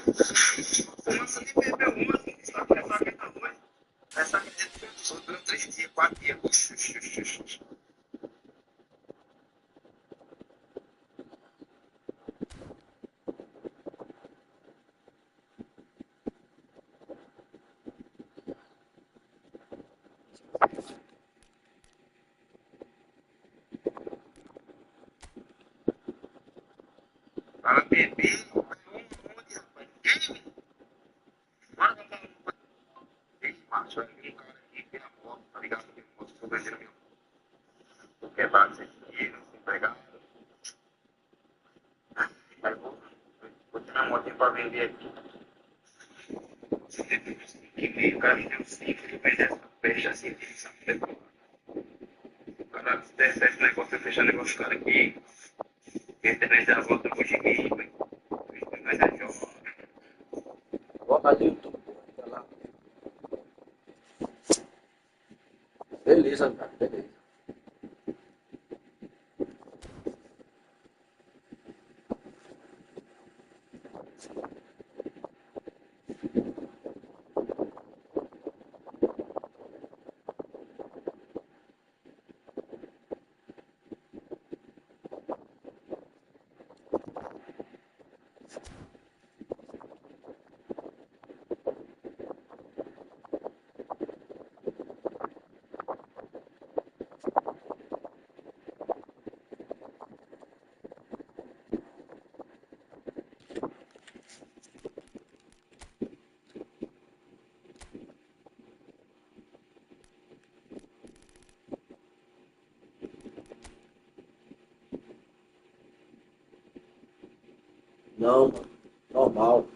Fumaça nem bebeu ontem, só que tá doido. Essa menina durante 3 dias, 4 dias. Para beber, vai onde, rapaz? Ninguém, mano, não fala. Ei, macho, vai vir um cara aqui, pela porta, tá ligado? Que eu tô vendendo meu. Tô quebrado, sem dinheiro, sem empregado. Mas vou ter minha motinha pra vender aqui. Que veio, o cara me deu 5, eu vendi essa peixe assim, sabe? O cara desse esse negócio, eu fechar o negócio do cara aqui. Quem tem vez da volta depois de mim, mas é jovem. Bota no YouTube, tá lá. Beleza, cara, beleza. Não, mano, normal.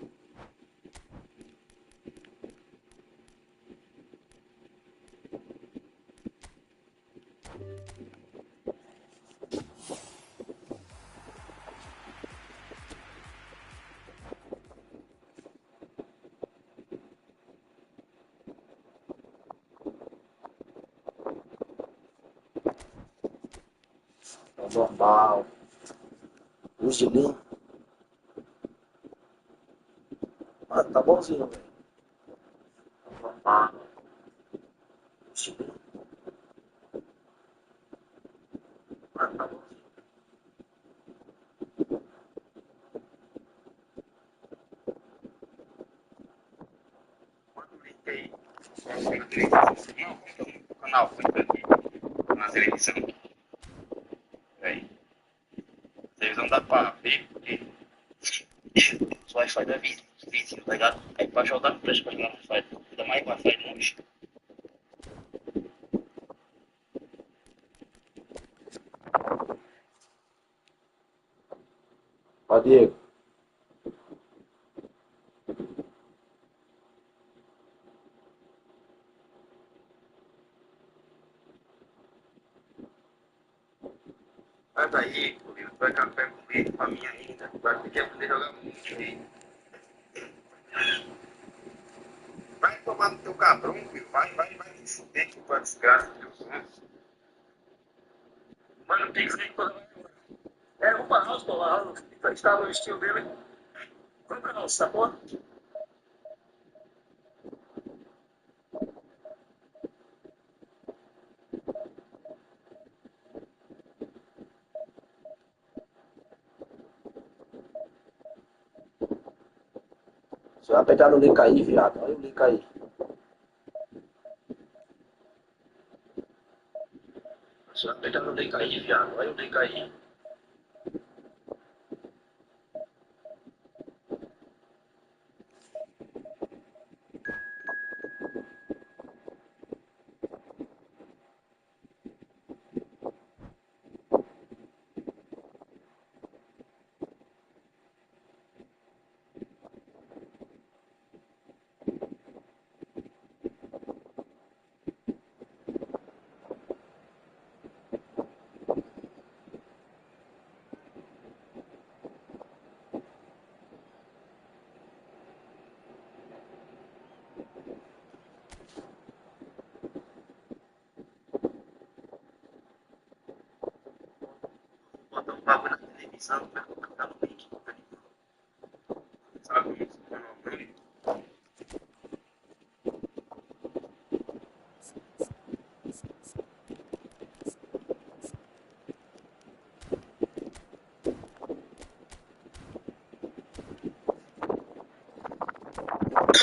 É normal. Use limpo. Ah, tá bonzinho, velho. É normal. Use limpo. Ah, tá bonzinho. Manda o link aí. Não, o canal foi aqui. Na televisão. Aí. Televisão dá pra ver, porque os Wi-Fi da vizinho, tá ligado? Aí pra jogar não presta pra jogar no Wi-Fi. Ainda mais Wi-Fi longe. Ó, Diego. Sai daí, Curioso. Vai café comigo, pra mim ainda. Vai pedir aprender a jogar muito aí. Vai tomar no teu cabrão, filho. Vai se fuder que tua desgraça, Deus. Mano, tem que ser toda. É uma house, pô, a house. Estava no estilo dele. Qual que é o nosso sabor? Você vai apertar no link aí, viado. Olha o link aí. Você vai apertar no link aí, viado. Olha o link aí. Botar um bagulho na televisão, vai colocar no link. Sabe isso?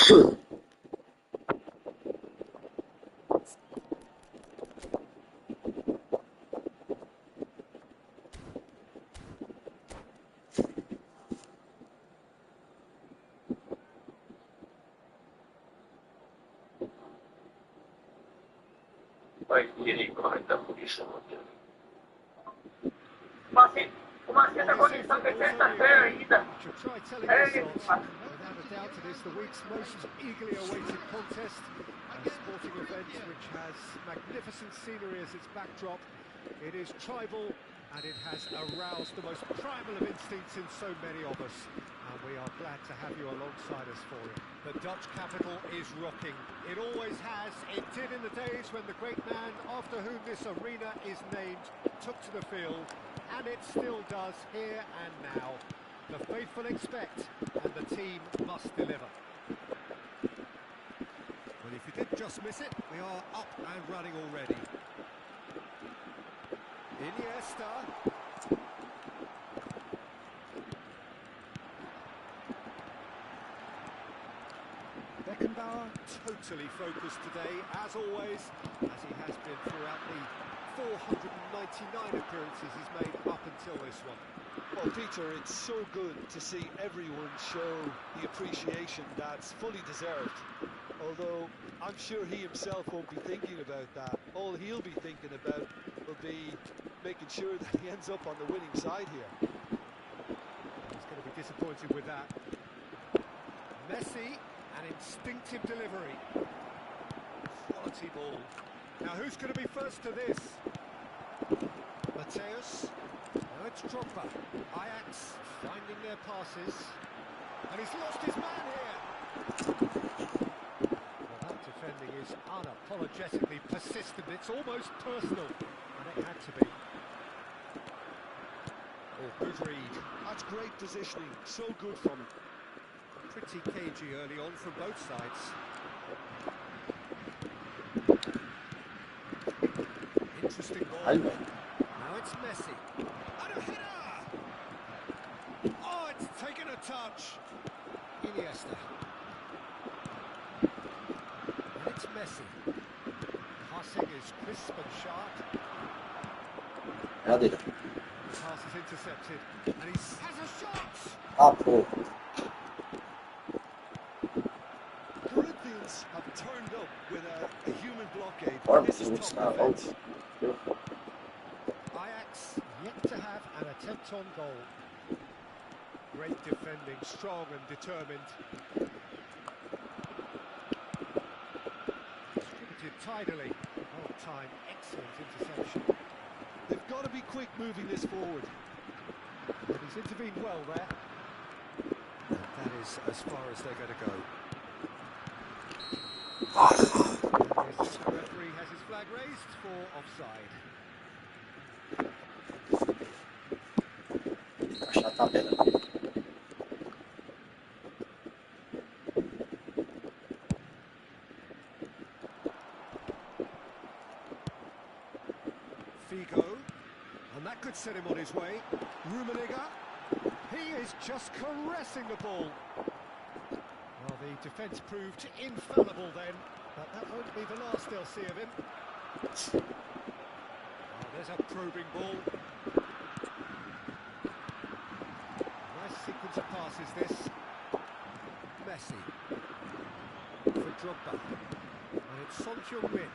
Poi ieri corretta pulissa. Uma protagonista que sexta-feira ainda. Without a doubt, it is the week's most eagerly awaited contest, a sporting event which has magnificent scenery as its backdrop. It is tribal and it has aroused the most primal of instincts in so many of us, and we are glad to have you alongside us for it. The Dutch capital is rocking. It always has. It did in the days when the great man after whom this arena is named took to the field, and it still does here and now. The faithful expect, and the team must deliver. Well, if you did just miss it, we are up and running already. Iniesta. Beckenbauer totally focused today, as always, as he has been throughout the 499 appearances he's made up until this one. Well, Peter, it's so good to see everyone show the appreciation that's fully deserved. Although I'm sure he himself won't be thinking about that. All he'll be thinking about will be making sure that he ends up on the winning side here. He's going to be disappointed with that. Messi, an instinctive delivery. Quality ball. Now who's going to be first to this? Mateus. Now it's Drogba. Ajax finding their passes. And he's lost his man here. Well, that defending is unapologetically persistent. It's almost personal. And it had to be. Oh, good read. That's great positioning. So good from him. Pretty cagey early on from both sides. Interesting ball. Now it's Messi. And a header! Oh, it's taken a touch. Iniesta. And it's Messi. Passing is crisp and sharp. Cadê? Pass is intercepted. And he has a shot! Ah, pô. Corinthians have turned up with a human blockade. Bora, This is vamos top lá, defense. Ajax yet to have an attempt on goal. Great defending, strong and determined. Distributed tidily. Well timed, excellent interception. They've got to be quick moving this forward. And he's intervened well there. And that is as far as they're going to go. The assistant referee has his flag raised for offside. Achar a tabela. Figo, and that could set him on his way. Rummenigge, he is just caressing the ball. Well, the defence proved infallible then, but that won't be the last they'll see of him. Oh, there's a probing ball. Nice sequence of passes this. Messi. For Drogba. And it's Son Heung-min.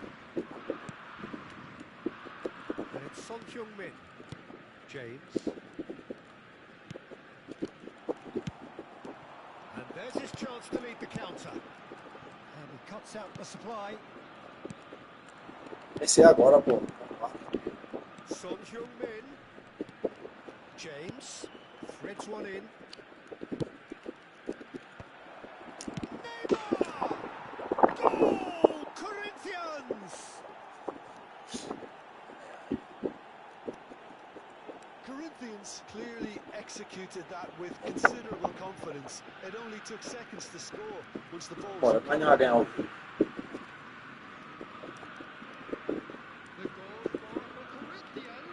And it's Son Heung-min. James. And there's his chance to lead the counter. And he cuts out the supply. Esse é agora, pô. Son Heung-min. James. Threads one in. Neymar! Goal! Corinthians! Corinthians clearly executed that with considerable confidence. It only took seconds to score once the ball was Bora, vai ganhar o The goal for Corinthians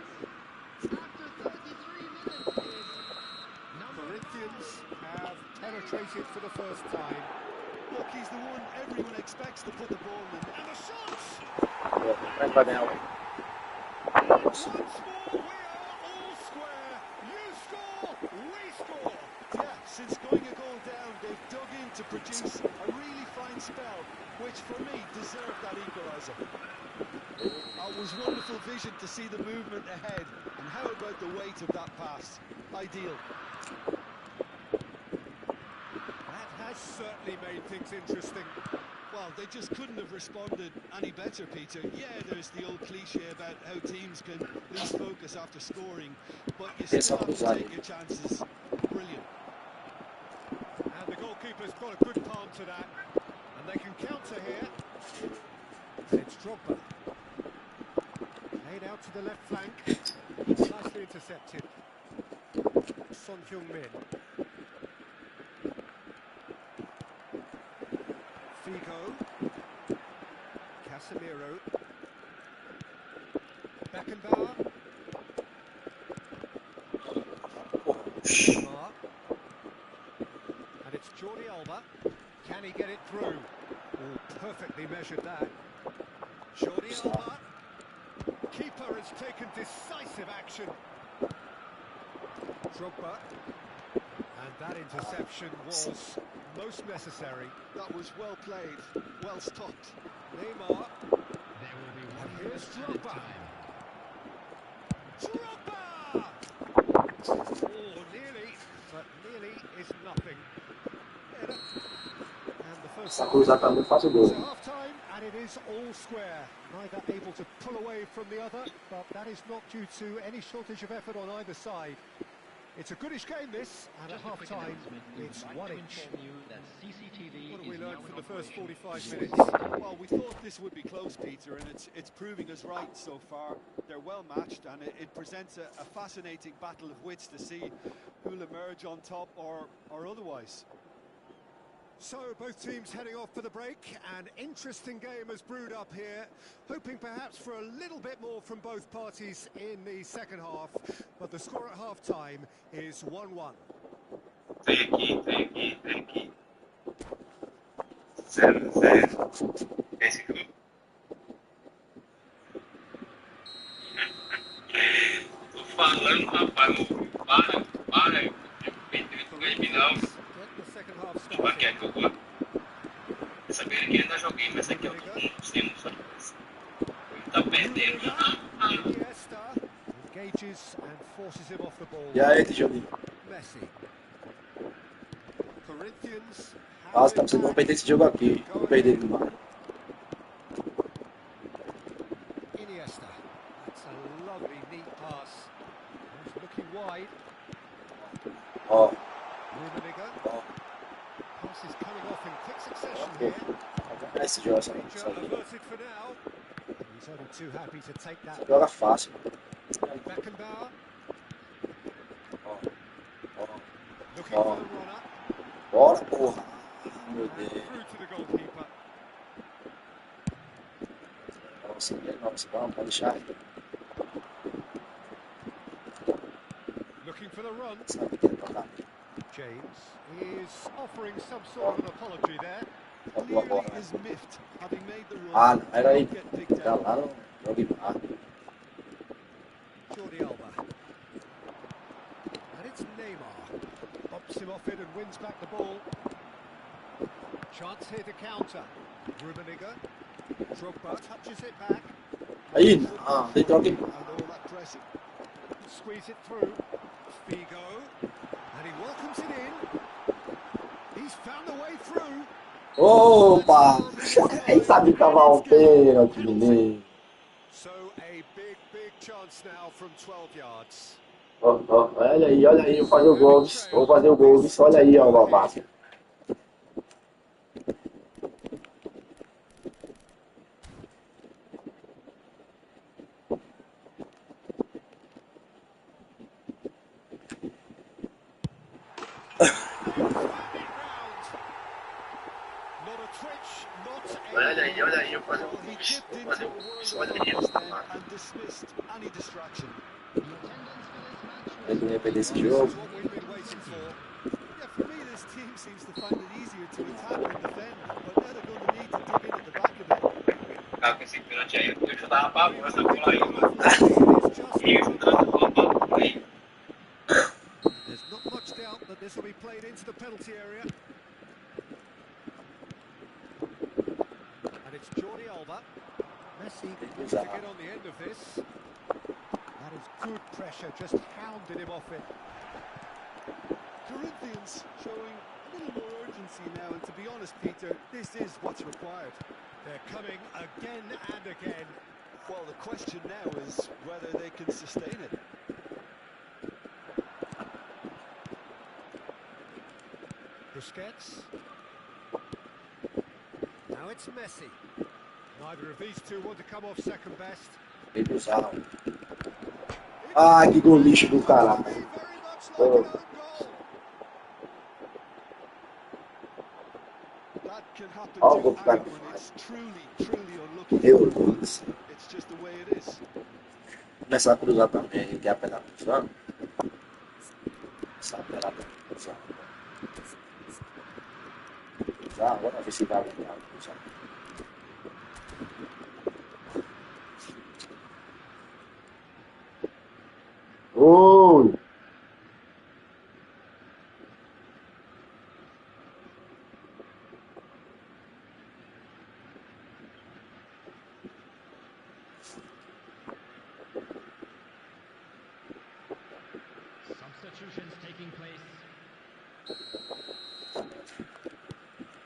after 33 minutes is number Corinthians have penetrated for the first time. Look, he's the one everyone expects to put the ball in. And the shots! Vai pra ganhar. Once more, we are all square. You score, we score. Yeah, since going a goal down, they've dug in to produce a really fine spell, which for me deserved that equaliser. It was wonderful vision to see the movement ahead, and how about the weight of that pass? Ideal. That has certainly made things interesting. Well, they just couldn't have responded any better, Peter. Yeah, there's the old cliche about how teams can lose focus after scoring, but you still have to take your chances. Brilliant. And the goalkeeper's got a good palm to that. And they can counter here. And it's Drogba. Laid out to the left flank. Nicely intercepted. Son Heung-min. Figo. Casemiro. Beckenbauer. Neymar. And it's Jordi Alba. Can he get it through? Oh, perfectly measured that. Jordi Alba. Keeper has taken decisive action. Drogba. And that interception was most necessary. That was well played, well stopped. Neymar. There will be And 1 here's minute Drogba. added Drogba! Oh, nearly, but nearly is nothing. Header. And the first Essa cruzar pra mim faz o It's gol. half time, and it is all square. Neither able to pull away from the other, but that is not due to any shortage of effort on either side. It's a goodish game, this, and at half time, it's 1 each. What have we learned from the first 45 minutes? Well, we thought this would be close, Peter, and it's proving us right so far. They're well matched, and it presents a fascinating battle of wits to see who'll emerge on top or otherwise. So, both teams heading off for the break. An interesting game has brewed up here. Hoping perhaps for a little bit more from both parties in the second half. But the score at half-time is 1-1. Tem aqui. 0-0. Esse jogo. Tô falando, rapaz. Para. Eu fico eliminando. Get the second half Aqui started. é que eu vou. Sabendo que ainda joguei, mas aqui eu tô com os tempos. Tá perdendo. Iniesta engages and forces him off the ball. E aí, Tijolinho? Messi. Corinthians. Nossa, tá precisando perder esse jogo aqui. Vou perder demais. Iniesta. That's a lovely, neat pass. He's looking wide. Ó, Rummenigge. ó. Pass is coming off in quick succession here. Vou ganhar esse jogo, essa Danger aqui. averted for now. He's only too happy to take that. Joga fácil. Beckenbauer. Ó, ó. Looking Oh. for the runner. Bora, porra. Meu And Deus. through to the goalkeeper. Nossa, vamos deixar aí. Looking for the run. Sabe que é pra cá. James is offering some sort of an apology there. Ó, boa bola. Clearly is miffed, having made the run. Ah, não, era aí. Did not get picked Tá out. lá no jogo lá. Jordi Alba. And it's Neymar. Bops him off it and wins back the ball. Chance here to counter. Rummenigge. Drogba touches it back. Aí, não, tem troca. And all that pressing. Squeeze it through. Figo. And he welcomes it in. He's found the way through. Opa! Quem sabe cavar um pênalti, menino? So a big chance now from 12 yards. Ó, olha aí, eu vou fazer o gol. Vou fazer o gol. Olha aí, ó, babaca. Not a twitch, not a... Olha aí, eu fazer Well, o he gol. dipped Vou into fazer a o world gol. of Olha purpose then aí. and dismissed any distraction. Eu não ia perder esse This jogo. is what we've been waiting for. Yeah, for me, this team team seems to find it easier to attack than defend, but now they're going to need to dig in at the back a bit. Cara, com esse pênalti aí, eu chutava pra bola essa bola aí, mano. It is just E chutando a bola pra bola aí. There's not much doubt that this will be played into the penalty area. And it's Jordi Alba. Messi needs to get on the end of this. That is good pressure, just hounded him off it. Corinthians showing a little more urgency now, and to be honest, Peter, this is what's required. They're coming again and again. Well, the question now is whether they can sustain it. Busquets. Now it's Messi. Neither of these two want to come off second best. Ah, que gol lixo do caralho. Very much like Oh. an own goal. That can happen Oh, to good plan. anyone. It's truly unlucky. Meu Deus. It's just the way it is. Começar a cruzar também. Ele quer apelar cruzando. Começar a apelar cruzando. Cruzar, agora ver se vai aguentar cruzar. Oi! Substitutions taking place.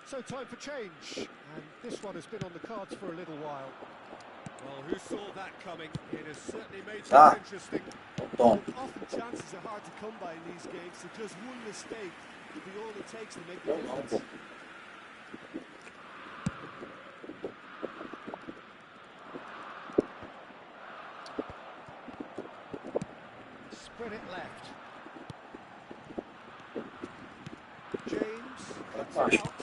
So time for change, and this one has been on the cards for a little while. Well, who saw that coming? It has certainly made things interesting. Tom. Often chances are hard to come by in these games, so just one mistake could be all it takes to make the difference. Spread it left. James cuts it out.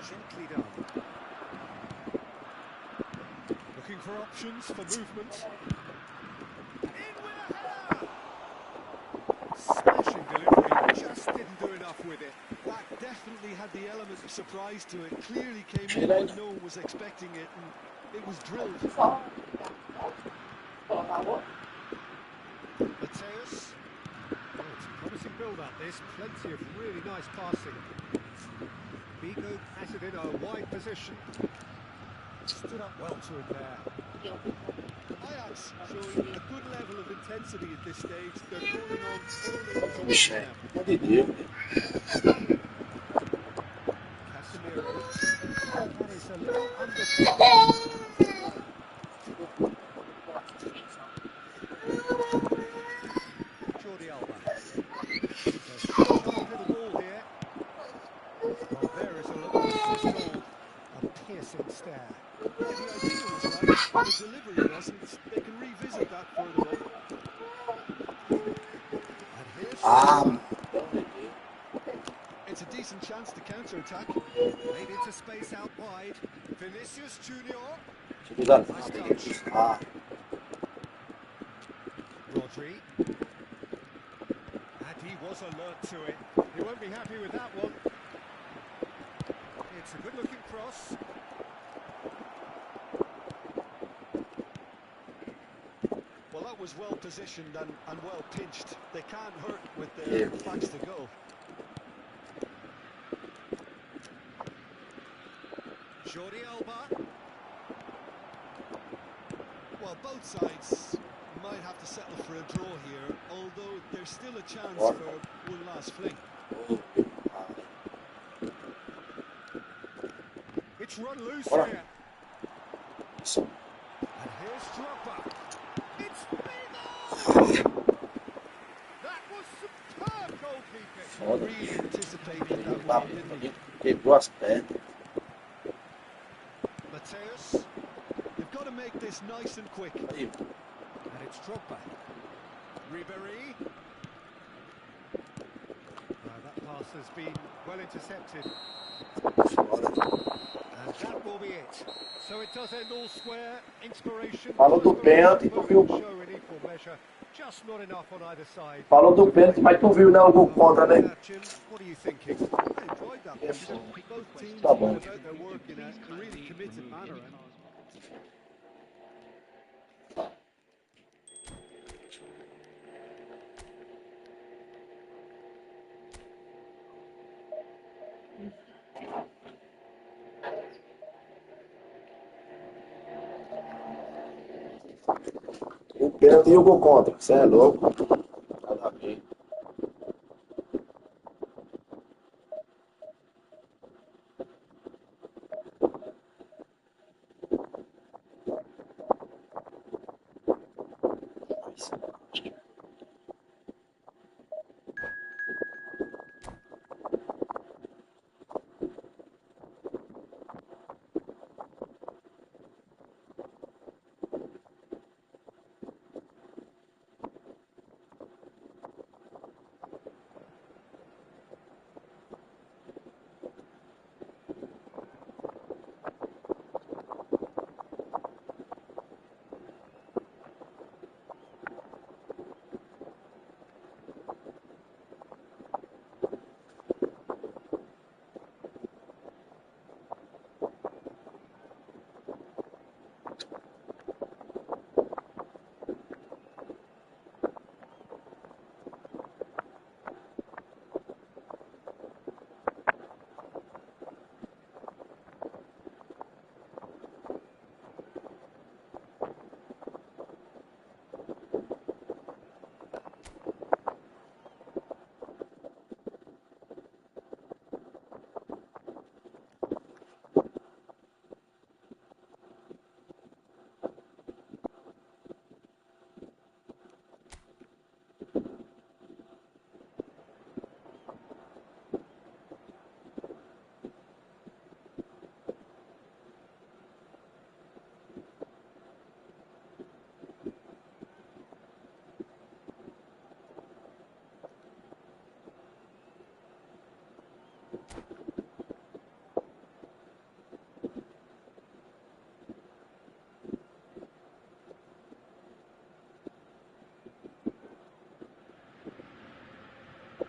Gently done. Looking for options for movement. In with a header! Smashing delivery, just didn't do enough with it. That definitely had the element of surprise to it. Clearly came in when no one was expecting it, and it was drilled. Mateus. Oh, it's a promising build-up, this. Plenty of really nice passing. Vigo has it in a wide position. Stood up well to him there. Ajax showing a good level of intensity at this stage. They're calling on all their resources Michel, now. meu Deus. Casemiro. That is a little under. Jordi Alba. There's sharp little ball here. Well, there is a look at this goal. A piercing stare. Yeah, the idea was right, the delivery wasn't. They can revisit that further on. And here's Ah, It's a decent chance to counter-attack. played into space out wide. Vinicius Junior. cruzar. Nice touch. Ah, Rodri. And he was alert to it. He won't be happy with that one. It's a good-looking cross. Well, that was well positioned and well pinched. They can't hurt with their backs to goal. Jordi Alba. Well, both sides might have to settle for a draw here, although there's still a chance for one last fling. It's run loose Ora. here. isso. And here's Drogba. It's Vigo! That was superb goalkeeping. Foda. Really anticipated that Tá, one, didn't he? quebrou as pernas. Mateus. They've got to make this nice and quick. Aí, And it's Drogba. Ribéry. That pass has been well intercepted. foda. And that will be it. So it does end all square. Inspiration. Falou do pênalti, tu viu? Show in equal measure. Just not enough on either side. Falou do pênalti, mas tu viu, né, o gol contra, né? Jim, what are you thinking? I enjoyed é foda. Both teams Tá have bom. gone about their work in a really committed manner. O pênalti e o gol contra. Você é louco? Nada a ver.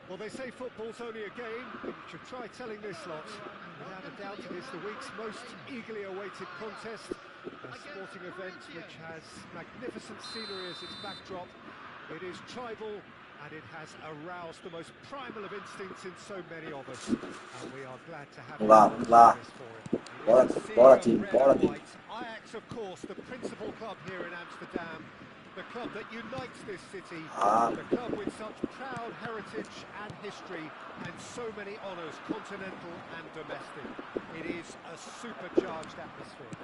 Well, they say football's only a game, but you should try telling this lot. Without a doubt, it is the week's most eagerly awaited contest, a sporting event which has magnificent scenery as its backdrop. It is tribal, and it has aroused the most primal of instincts in so many of us. And we are glad to have Vamos lá. this for it. Bora, It is a bora, sea time, of red bora, and time. white. Ajax, of course, the principal club here in Amsterdam. The club that unites this city, the club with such proud heritage and history and so many honours, continental and domestic. It is a supercharged atmosphere.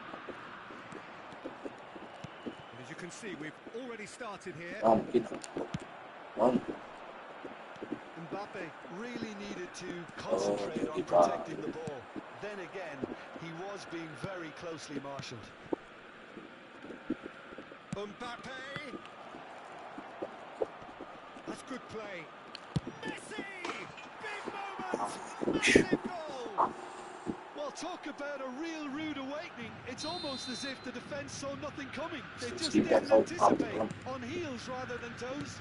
And as you can see, we've already started here. Vamos, Pita. Vamos. Mbappe really needed to concentrate on Mbappe. protecting the ball. Then again, he was being very closely marshalled. Mbappe! That's good play. Messi! Big moment! Massive goal! Well, talk about a real rude awakening. It's almost as if the defence saw nothing coming. They just didn't anticipate, on heels rather than toes.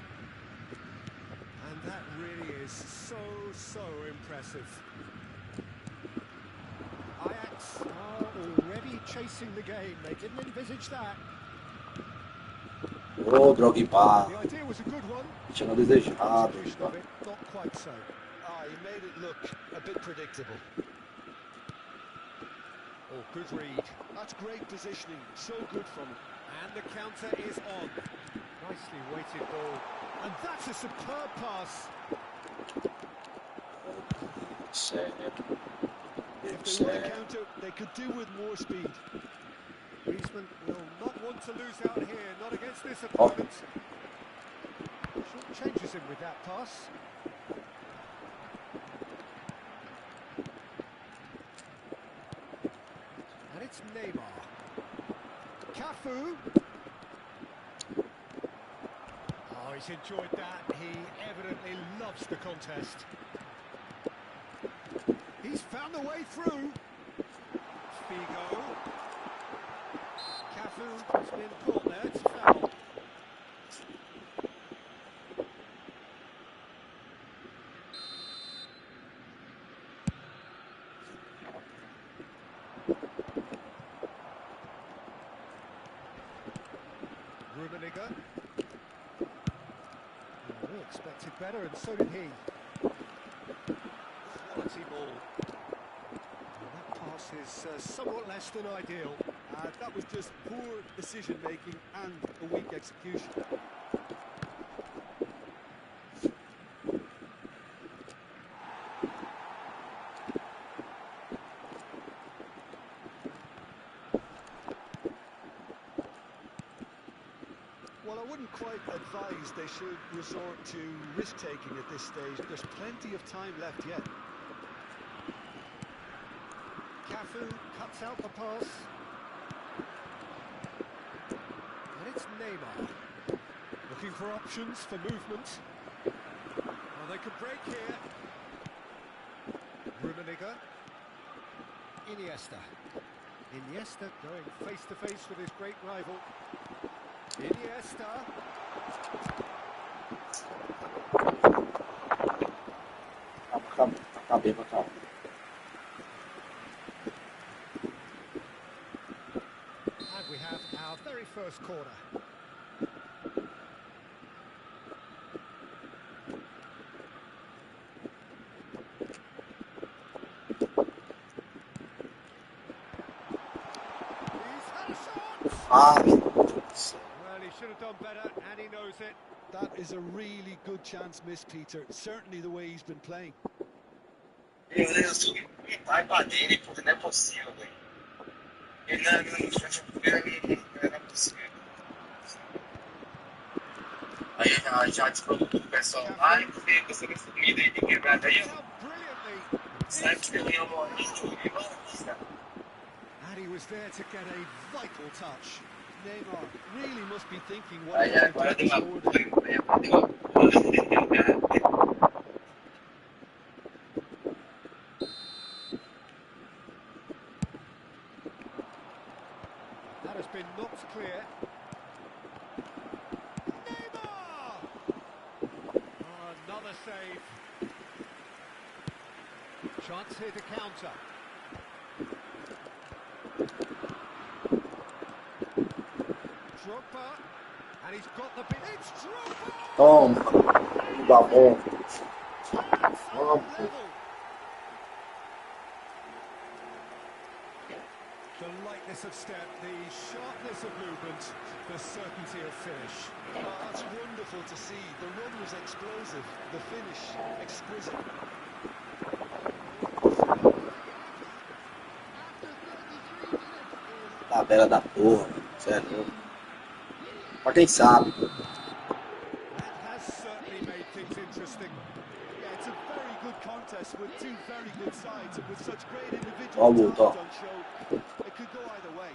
And that really is so impressive. Ajax are already chasing the game. They didn't envisage that. Ô, Drogba. The idea was a good one. Tinha desejado. Execution of it, not quite so. He made it look a bit predictable. Oh, good read. That's great positioning, so good from him. And the counter is on. Nicely weighted ball. And that's a superb pass. Sério. If they won a counter, they could do with more speed. Griezmann will not want to lose out here, not against this opponent. Short changes him with that pass. And it's Neymar. Cafu. Oh, he's enjoyed that. He evidently loves the contest. He's found the way through. Figo. Cafu has been caught there. It's a foul. Rummenigge. They expected better, and so did he. Quality ball. And that pass is somewhat less than ideal. That was just poor decision making and a weak execution. Well, I wouldn't quite advise they should resort to risk-taking at this stage. There's plenty of time left yet. Cafu cuts out the pass. And it's Neymar. Looking for options for movement. Well, they could break here. Rummenigge. Iniesta. Iniesta going face-to-face with his great rival. Iniesta. Acabei pra cá. And we have our very first corner. He's had a shot! Ah, meu Deus. Well, he should have done better, and he knows it. That is a really good chance missed, Peter. Certainly the way he's been playing. Meu Deus, vai pra dele, pô, não é possível, velho. Ele não é possível. Aí já desproduto o pessoal lá e vê você vai sumir aí de quebrada aí, Out ó. brilliantly. Sabe que eu ia morrer de And he was there to get a vital touch. Neymar really must be thinking what Aí he can agora do deu this uma order. pula, aí agora deu uma pula. That has been knocked clear. Neymar! Oh, another save. Chance here to counter. Drogba. And he's got the bit. It's Drogba! Toma. Tá bom. Level. The lightness of step, the sharpness of movement, the certainty of finish. Oh, that's wonderful to see. The run was explosive, the finish exquisite. Tabela da porra, sério. Pra quem sabe. That has certainly made things interesting. Yeah, it's a very good contest with two very good sides and with such great individual Ó o talent Guto, ó. on show. It could go either way.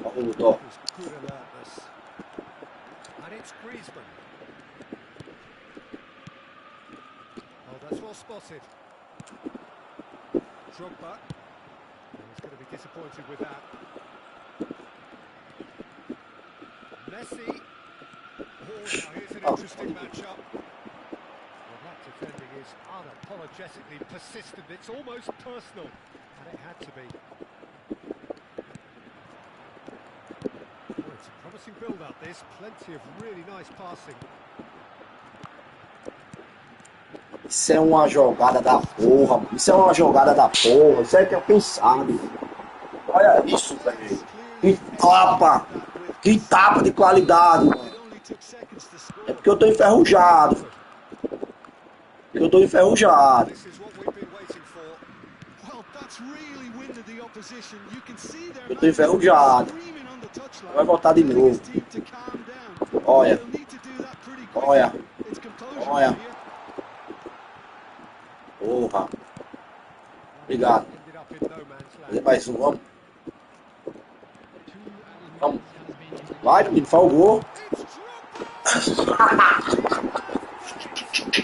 Ó o Guto, ó. It was good alertness. And it's Griezmann. Oh, that's well spotted. Drogba. He's going to be disappointed with that. Messi. Oh, now here's an interesting matchup. Well, that defending is unapologetically persistent. It's almost personal. And it had to be. Oh, it's a promising build-up, this. Plenty of really nice passing. Isso é uma jogada da porra, mano. Isso é uma jogada da porra. Isso é que é quem sabe. Olha isso, velho. Que tapa. Que tapa de qualidade, mano. It only took seconds to score. É porque eu tô enferrujado. Eu tô enferrujado. This is what we've been waiting for. Well, that's really winded the opposition. You can see their Eu tô enferrujado. screaming on the touchline. Vai voltar de telling his novo. team to calm down. Olha. They'll need to do that pretty quickly. Olha. It's composure Olha. here. Porra. Obrigado. Ended up in no man's Fazer land. mais um, vamos. Vamos. Vai, menino, faz o gol. It's Drogba!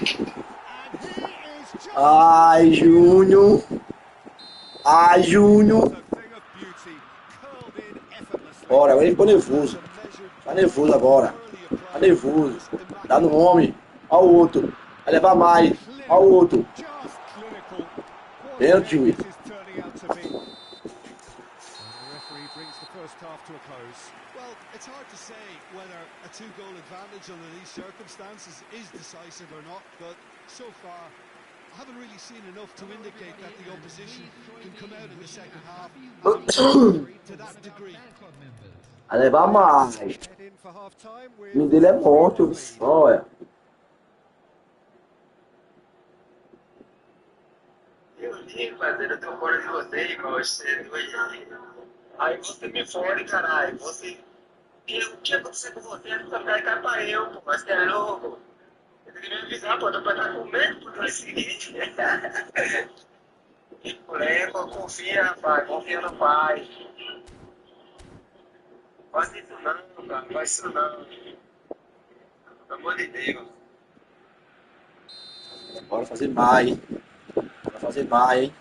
And he is just Ai, Júnior. Ai, Júnior. a thing of beauty, curled in effortlessly. Bora, agora ele ficou nervoso. Tá nervoso agora. Tá nervoso. Dá no homem. Ó o outro. Vai levar mais. Ó o outro. Just clinical. What Pênalti, a game juiz. this is turning out to be. And the referee brings the first half half to a close. Well, it's hard to say whether a two-goal advantage under these circumstances is decisive or not, but so far I haven't really seen enough to indicate that the opposition can come out in the second half to that degree. A levar mais. Head in for half time O with time dele é bom, tio. Olha. Eu vim fazer, eu tô fora de você, igual você dois aí você me fode, caralho. Você. O que aconteceu com você? Não vai ficar pra eu, pô. Mas que é louco. Eu tenho que me avisar, pô. Tô pra estar com medo pro dia seguinte. Moleque, confia, rapaz. Confia no pai. Faz isso não, cara. Não faz isso não. Pelo amor de Deus. Bora fazer mais, hein? Bora fazer mais, hein?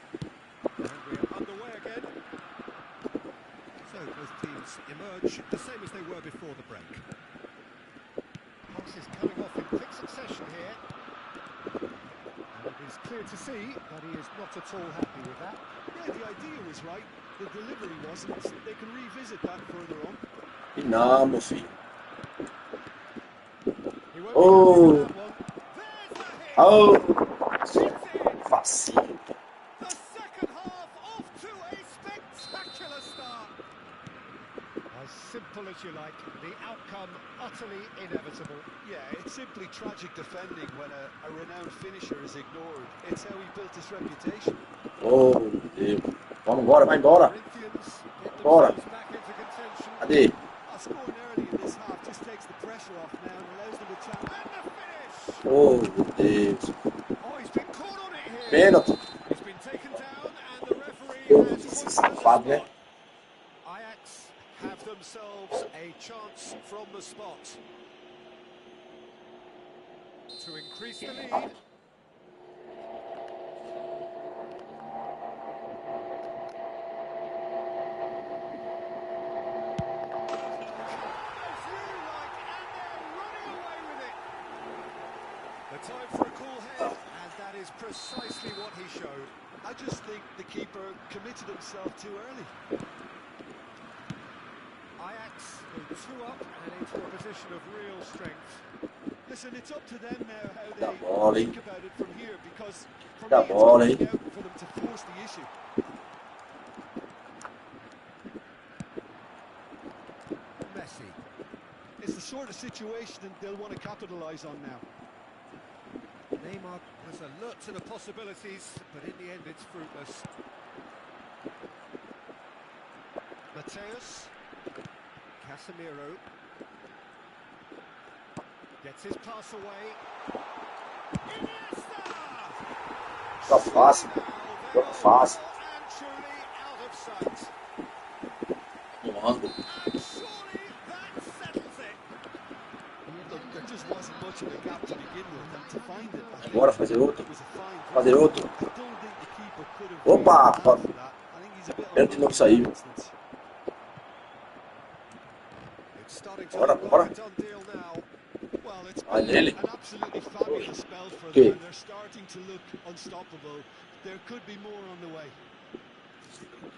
And we're underway again. So both teams emerge the same as they were before the break. Pass is coming off in quick succession here. And it is clear to see that he is not at all happy with that. Yeah, the idea was right, the delivery wasn't. They can revisit that further on. E não, meu filho. He won't Oh. be happy with that one. There's the hit. Oh, It's in. vacilo. The second half off to a spectacular start. As simple as you like, the outcome utterly inevitable. Yeah, it's simply tragic defending when a renowned finisher is ignored. It's how he built his reputation. Oh, meu Deus. Vamos embora, vai embora. Corinthians get Bora. themselves back into contention. Cadê? Scoring early in this half just takes the pressure off now and allows them a chance. And the finish! Oh, meu Deus. Oh, he's been caught on it here. Pênalti. He's been taken down and the referee Eu has esse pointed at the safado, né? spot. Ajax have themselves a chance from the spot to increase the lead. The time for a cool head, and that is precisely what he showed. I just think the keeper committed himself too early. Ajax go 2 up and into a position of real strength. Listen, it's up to them now how Dá bola, they hein? think about it from here, because for Dá me it's bola, going hein? out for them to force the issue. Messi. It's the sort of situation that they'll want to capitalise on now. Neymar was alert to the possibilities, but in the end it's fruitless. Mateus. Casemiro. Gets his pass away. Iniesta! Joga fácil. Joga fácil. And truly out of sight. No ângulo. And surely that settles it. Look, there just wasn't much of a gap to begin with, and to find it, I think Bora fazer outro. it was a fine Fazer outro. I don't think the keeper could have Opa, really allowed pa- for that. I think he's a bit Pênalti não unlucky saiu. in that instance. It's starting to Bora, look bora. like a done deal now. Well, it's Vai been nele. an absolutely fabulous spell for Okay. them. They're starting to look unstoppable. There could be more on the way.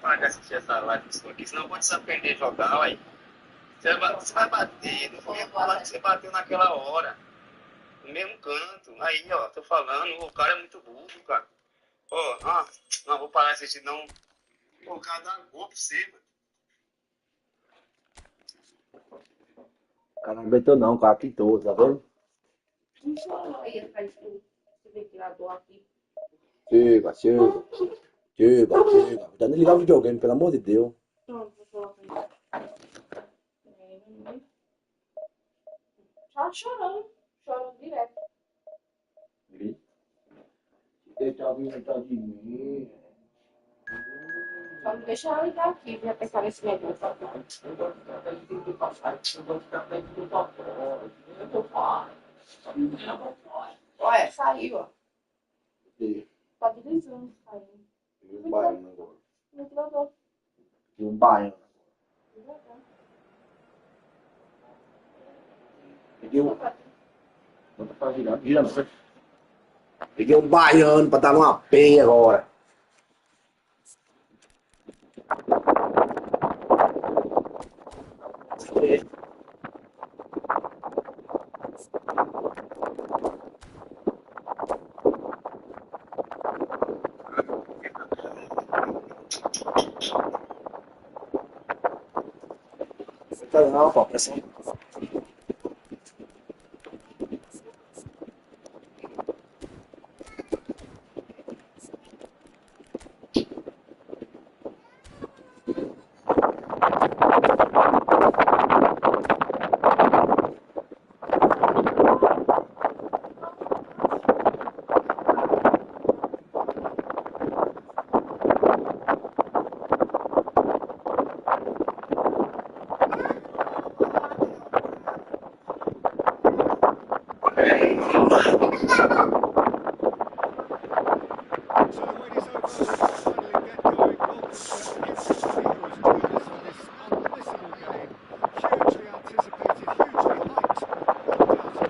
Para de assistir essa live aqui, senão pode se aprender a jogar, ué. Você vai bater, não foi falar que você bateu naquela hora. No mesmo canto. Aí, ó, tô falando, o cara é muito burro, cara. Ó, não vou parar de assistir, não. Pô, o cara dá gol pra você, mano. O cara não aguentou não, o cara quitou, tá vendo? Funcionou aí atrás do ventilador aqui. Chega, chega. Chega, chega. Já nem ligar o videogame, pelo amor de Deus. Pronto, vou colocar aí. Tá chorando. Chorando direto. Ele tá vindo de mim. Só não deixa ela ligar aqui, já pensar nesse negócio. Olha, saiu, ó. Tá deslizando, saiu. Um baiano agora. Ventilador. Um baiano. Peguei um. Não tá girando, gira não. Peguei um baiano pra dar uma penha agora. Não, pô, pressão. So the wait is over. We can finally get going. Welcome to everybody who has joined us for this unmissable game. Hugely anticipated, hugely hyped.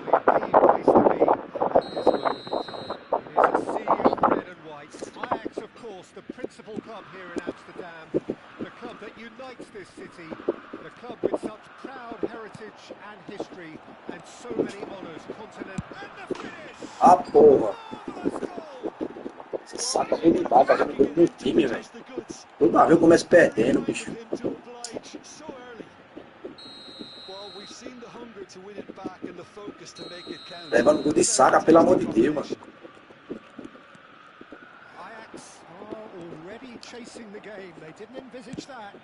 Undoubtedly the place to be at this moment in time. It is a sea of red and white. Ajax, of course, the principal club here in Amsterdam. The club that unites this city. The club with such proud heritage and history and so many honours, continent and the finish. Ah, porra. Marvellous goal. Esse saco vem de baixo, tá jogando no time, velho. Toda vez eu começo perdendo, bicho. Levando gol de saca, pelo amor de Deus, mano. Ajax are already chasing the game. They didn't envisage that.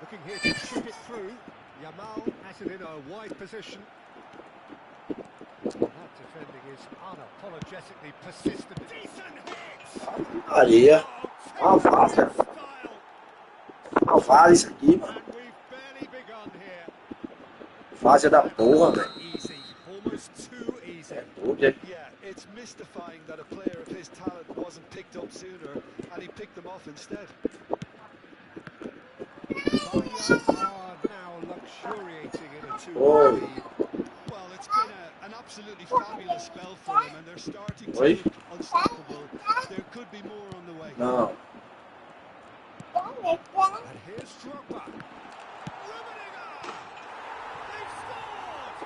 Looking here to chip it through. Yamal has it in a wide position. That defending is unapologetically persistent. Decent hit! Areia. Uma vaza. Style. Uma vaza isso aqui, mano. And we've barely begun here. Vaza da porra, velho. Easy, almost too easy. Yeah, it's mystifying that a player of his talent wasn't picked up sooner and he picked them off instead. Bayern are now luxuriating in a 2-1 Oh. lead. Well, it's been an absolutely fabulous spell for them and they're starting to Oi? look unstoppable. There could be more on the way. Não. And here's Drogba. Rummenigge! They've scored!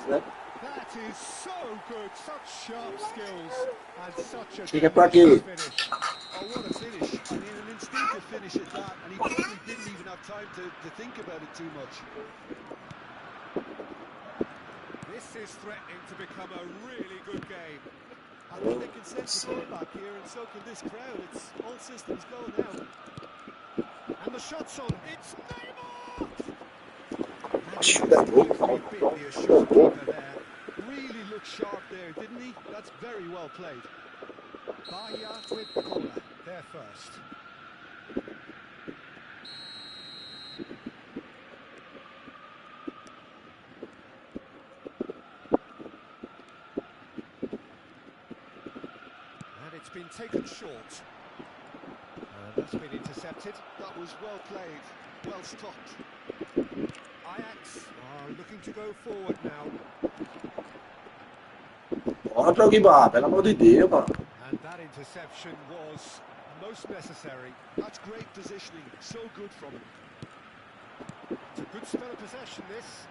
Né? That is so good, such sharp skills and such a Fica por aqui. finish. Oh, what a finish. I mean, an instinctive finish at that, and he probably didn't even have time to think about it too much. This is threatening to become a really good game. I think they can sense the ball back here, and so can this crowd. It's all systems go now. And the shot's on. It's Neymar! Acho que é gol. The assured keeper there. Really looked sharp there, didn't he? That's very well played. Bahia with the corner. They're first. And it's been taken short. And that's been intercepted. That was well played, well stopped. Ajax are looking to go forward now. Bora, Drogba, pelo amor de Deus, mano. And that interception was most necessary. That's great positioning, so good from him. It's a good spell of possession, this.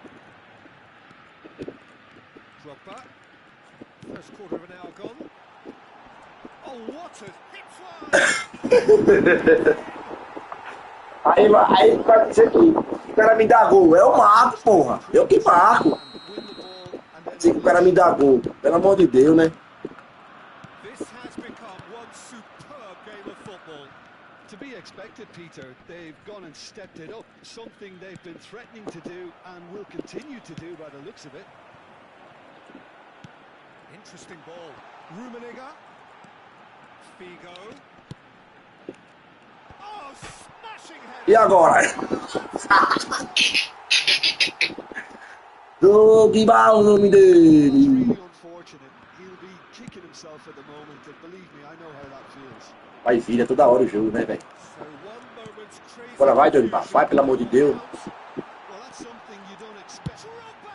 Drogba. First quarter of an hour gone. Oh, what a hit fly! Aí vai dizer que o cara me dá gol. Eu marco, porra. Eu que marco. Win the ball and then Dizer que o cara me dá gol. Pelo amor de Deus, né? This has become one superb game of football. to be expected, Peter. They've gone and stepped it up, something they've been threatening to do and will continue to do by the looks of it. Interesting ball. Rummenigge. Figo. Oh, smashing header. E agora? Drogba, o nome It's dele. really unfortunate. He'll be kicking himself at the moment, and believe me, I know how that feels. Vai vira toda hora o jogo, né, velho? So one moment's crazy Agora vai, Drogba. confusion. Vai, pelo amor de Deus. Well, that's something you don't expect. Drogba!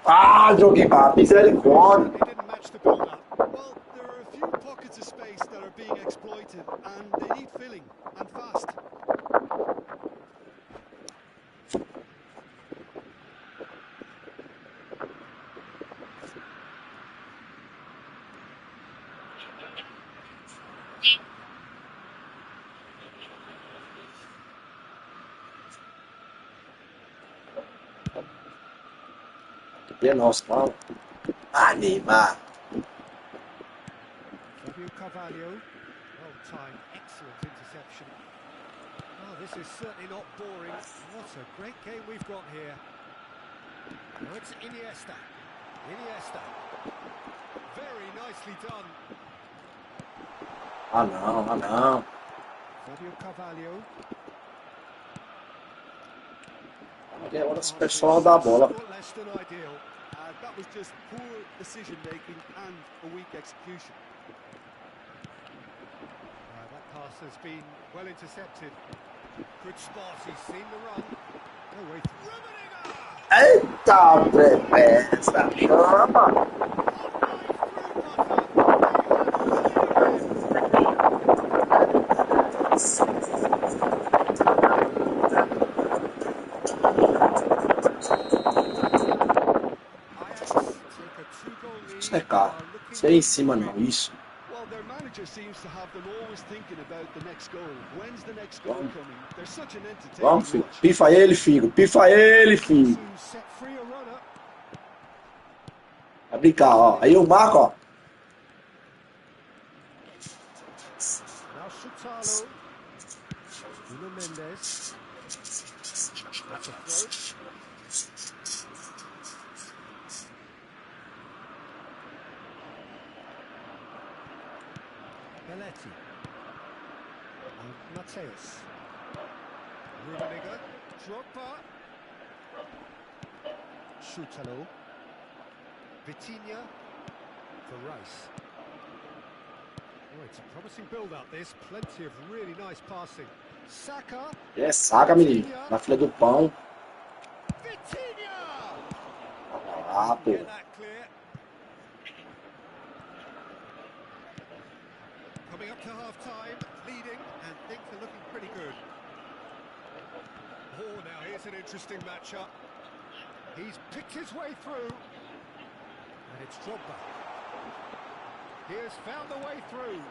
Ah, Drogba, misericórdia. He didn't match the build-up. Well, there are a few pockets of space that are being exploited, and they need filling, and fast. É nosso, vamos. Animar. Fabio Carvalho. Well timed, excellent interception. Oh, this is certainly not boring. What a great game we've got here. Now it's Iniesta. Iniesta. Very nicely done. Ah não, ah não. Fabio Carvalho. É hora do pessoal da bola. Somewhat less than ideal. That was just poor decision making and a weak execution. That pass has been well intercepted. Good spot, he's seen the run. No way through. Eita, trepesta, chama. Isso é caro. Isso é em cima não, isso. Well, their manager seems to have them always thinking about the next goal. When's the next goal coming? They're such an entertaining Vamos, filho. watch. Pifa ele, filho. Pifa ele, filho. Set free a runner. Vai brincar, ó. Aí eu marco, ó. Now Shutalo. Nuno Mendes. That's a throw. Belletti. And Mateus. Rummenigge. Drogba. Shutalo. Vitinha. For Rice. Oh, it's a promising build-up, this. Plenty of really nice passing. Saka. É saga, menino. Na fila do pão. Vitinha! Ah, pô. Get that clear. Coming up to half-time, leading, and things are looking pretty good. Oh, now here's an interesting matchup. He's picked his way through. And it's Drogba. He has found the way through.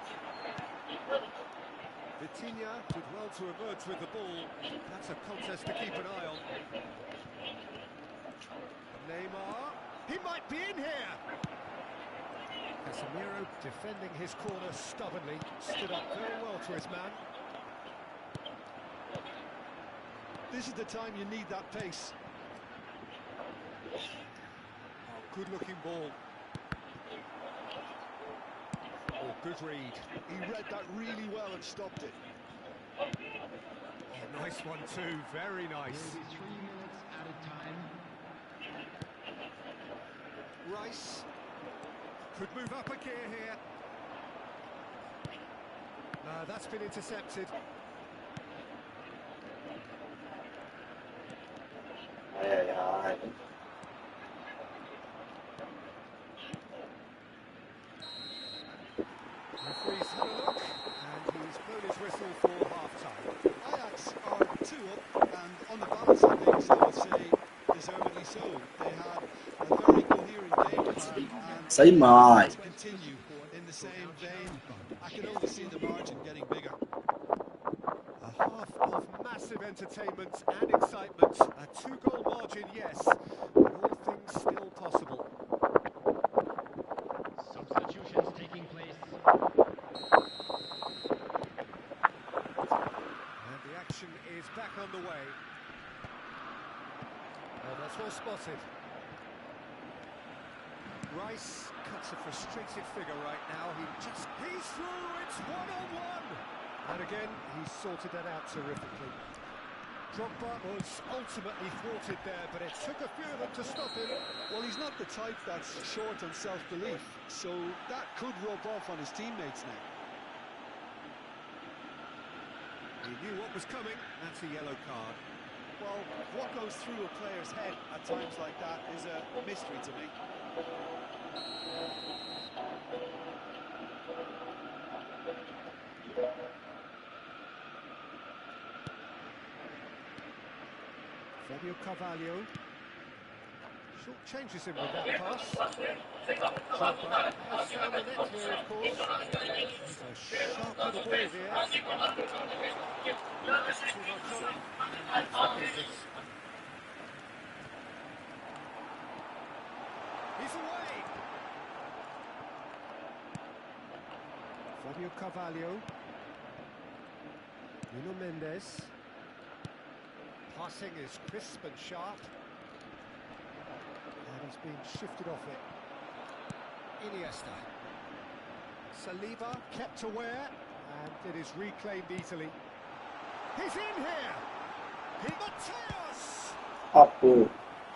Vitinha did well to emerge with the ball. That's a contest to keep an eye on. Neymar. He might be in here. Casemiro defending his corner stubbornly. Stood up very well to his man. This is the time you need that pace. Oh, good-looking ball. Oh, good read. He read that really well and stopped it. Oh, nice one too. Very nice. 3 minutes at a time. Rice could move up a gear here. That's been intercepted. Ai, ai, ai. Referee's had a look, and he's blown his whistle for half-time. Ajax are 2 up, and on the balance of things, I would say deservedly so. They had a very coherent game plan, and Isso aí, mãe. to continue in the same vein. I can only see the margin getting bigger. A half of massive entertainment and excitement. A 2-goal margin, yes, but all things still possible. Substitutions taking place. And the action is back underway. Oh, that's well spotted. Rice cuts a frustrated figure right now. He's through, it's 1-on-1! And again, he's sorted that out terrifically. Drogba was ultimately thwarted there, but it took a few of them to stop him. Well, he's not the type that's short on self-belief, so that could rub off on his teammates now. He knew what was coming. That's a yellow card. Well, what goes through a player's head at times like that is a mystery to me. Fabio Carvalho. Short changes him with that pass. Drogba has found the net here, of course. He's a sharp little ball here. Too much on it. And it's Fabio Carvalho. Nuno Mendes. Passing is crisp and sharp. And he's been shifted off it. Iniesta. Saliba kept aware, and it is reclaimed easily. He's in here! Mateus! Ah, pô.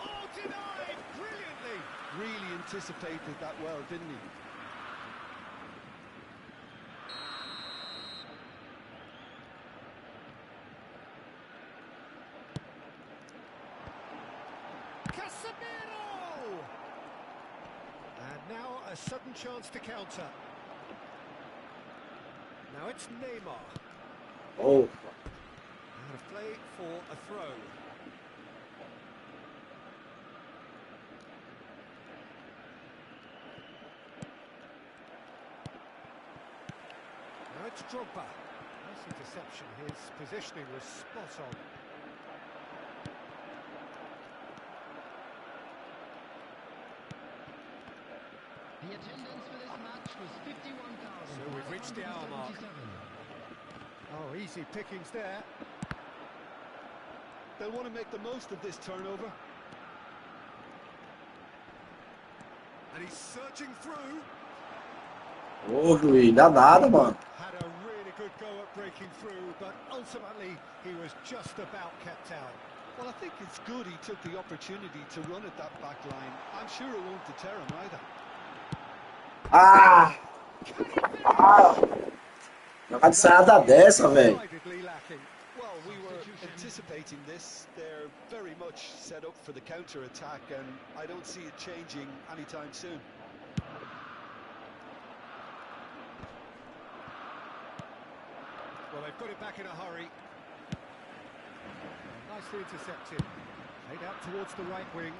Oh, denied brilliantly! Really anticipated that well, didn't he? Casemiro! And now a sudden chance to counter. Now it's Neymar. Oh, Out of play for a throw. Now it's Drogba. Nice interception. His positioning was spot on. The attendance for this match was 51,000. So we've reached the hour mark. Oh, easy pickings there. They'll want to make the most of this turnover. And he's surging through. ô Juiz, dá nada, mano. Had a really good go at breaking through, but ultimately he was just about kept out. Well, I think it's good he took the opportunity to run at that back line. I'm sure it won't deter him either. Ah! Ah! Jogada ensaiada dessa, velho. Decidedly lacking. Well, we were anticipating this. They're very much set up for the counter-attack, and I don't see it changing anytime soon. Well, they've got it back in a hurry. Nicely intercepted. Played out towards the right wing.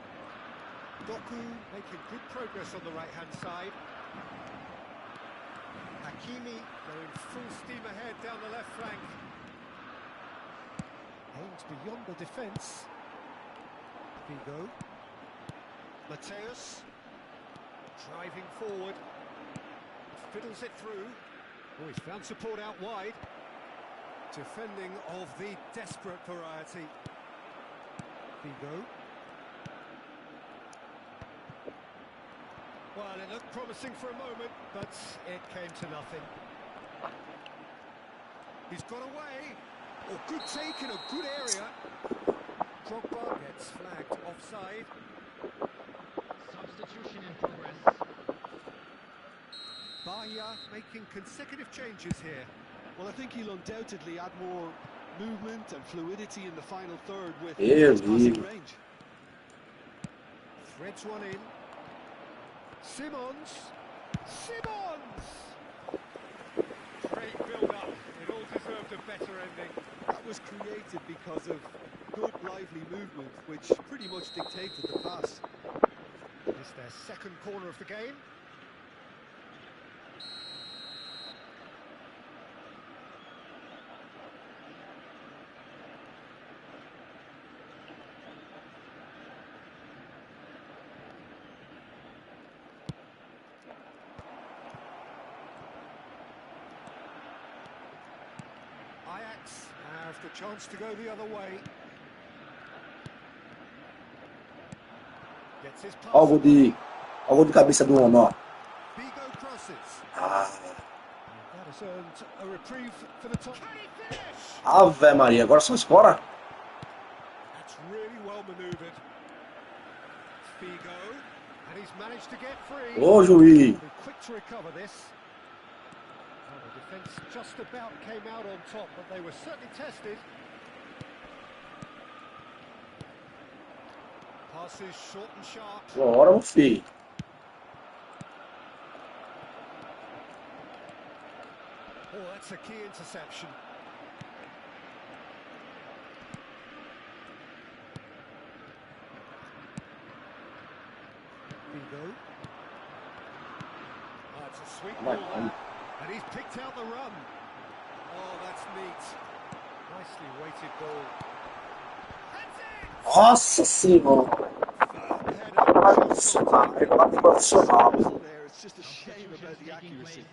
Doku making good progress on the right-hand side. Hakimi going full steam ahead down the left flank. Aims beyond the defence. Figo. Mateus. Driving forward. Fiddles it through. Oh, he's found support out wide. Defending of the desperate variety. Figo. Well, it looked promising for a moment, but it came to nothing. He's got away. Oh, good take in a good area. Drogba gets flagged offside. Substitution in progress. Bahia making consecutive changes here. Well, I think he'll undoubtedly add more movement and fluidity in the final third with Meu his passing Deus. range. Threads one in. Simons. Simons! Great build-up. It all deserved a better ending. That was created because of good, lively movement, which pretty much dictated the pass. It's their second corner of the game. Ajax have the chance to go the other way. Gets his pass. Ó o gol de cabeça do homem, ó. Figo crosses. Ah, That has earned a reprieve for the top. Can he finish? Ave Maria, agora só escora. That's really well manoeuvred. Figo, and he's managed to get free. Ô, Juiz. Be quick to recover this. Well, the defence just about came out on top, but they were certainly tested. Passes short and sharp. Bora, meu filho. Oh, that's a key interception. Figo. Oh, it's a sweet ball there. And he's picked out the run. Oh, that's neat. Nicely weighted ball. Nossa senhora. Profissional, profissional. There, it's just a shame about the accuracy.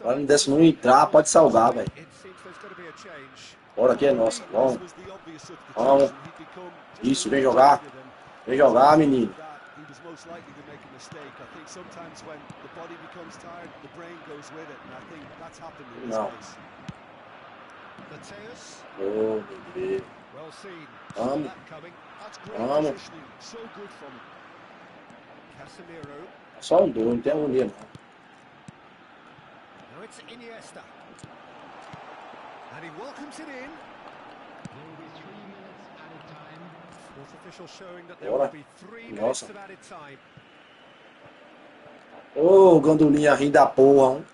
Agora não desce não entrar, pode salvar, velho. It seems there's got to be a change. Bora aqui é nossa, vamos. This was the obvious substitution. Vamos. He'd become just Isso, a vem little jogar. jaded and Vem jogar, menino. that he was most likely to make a mistake. I think sometimes when the body becomes tired, the brain goes with it, and I think that's happened in this No. case. Mateus, Ô, bebê. well seen. Saw Vamos. that coming. That's great Vamos. positioning. So good from him. Casemiro. Só um dois, não tem agonia não. Now it's Iniesta. And he welcomes it in. There will be 3 minutes added time. Fourth official showing that there Bora. will be 3 minutes Nossa. of added time. Ô, gandulinha rim da porra, hein?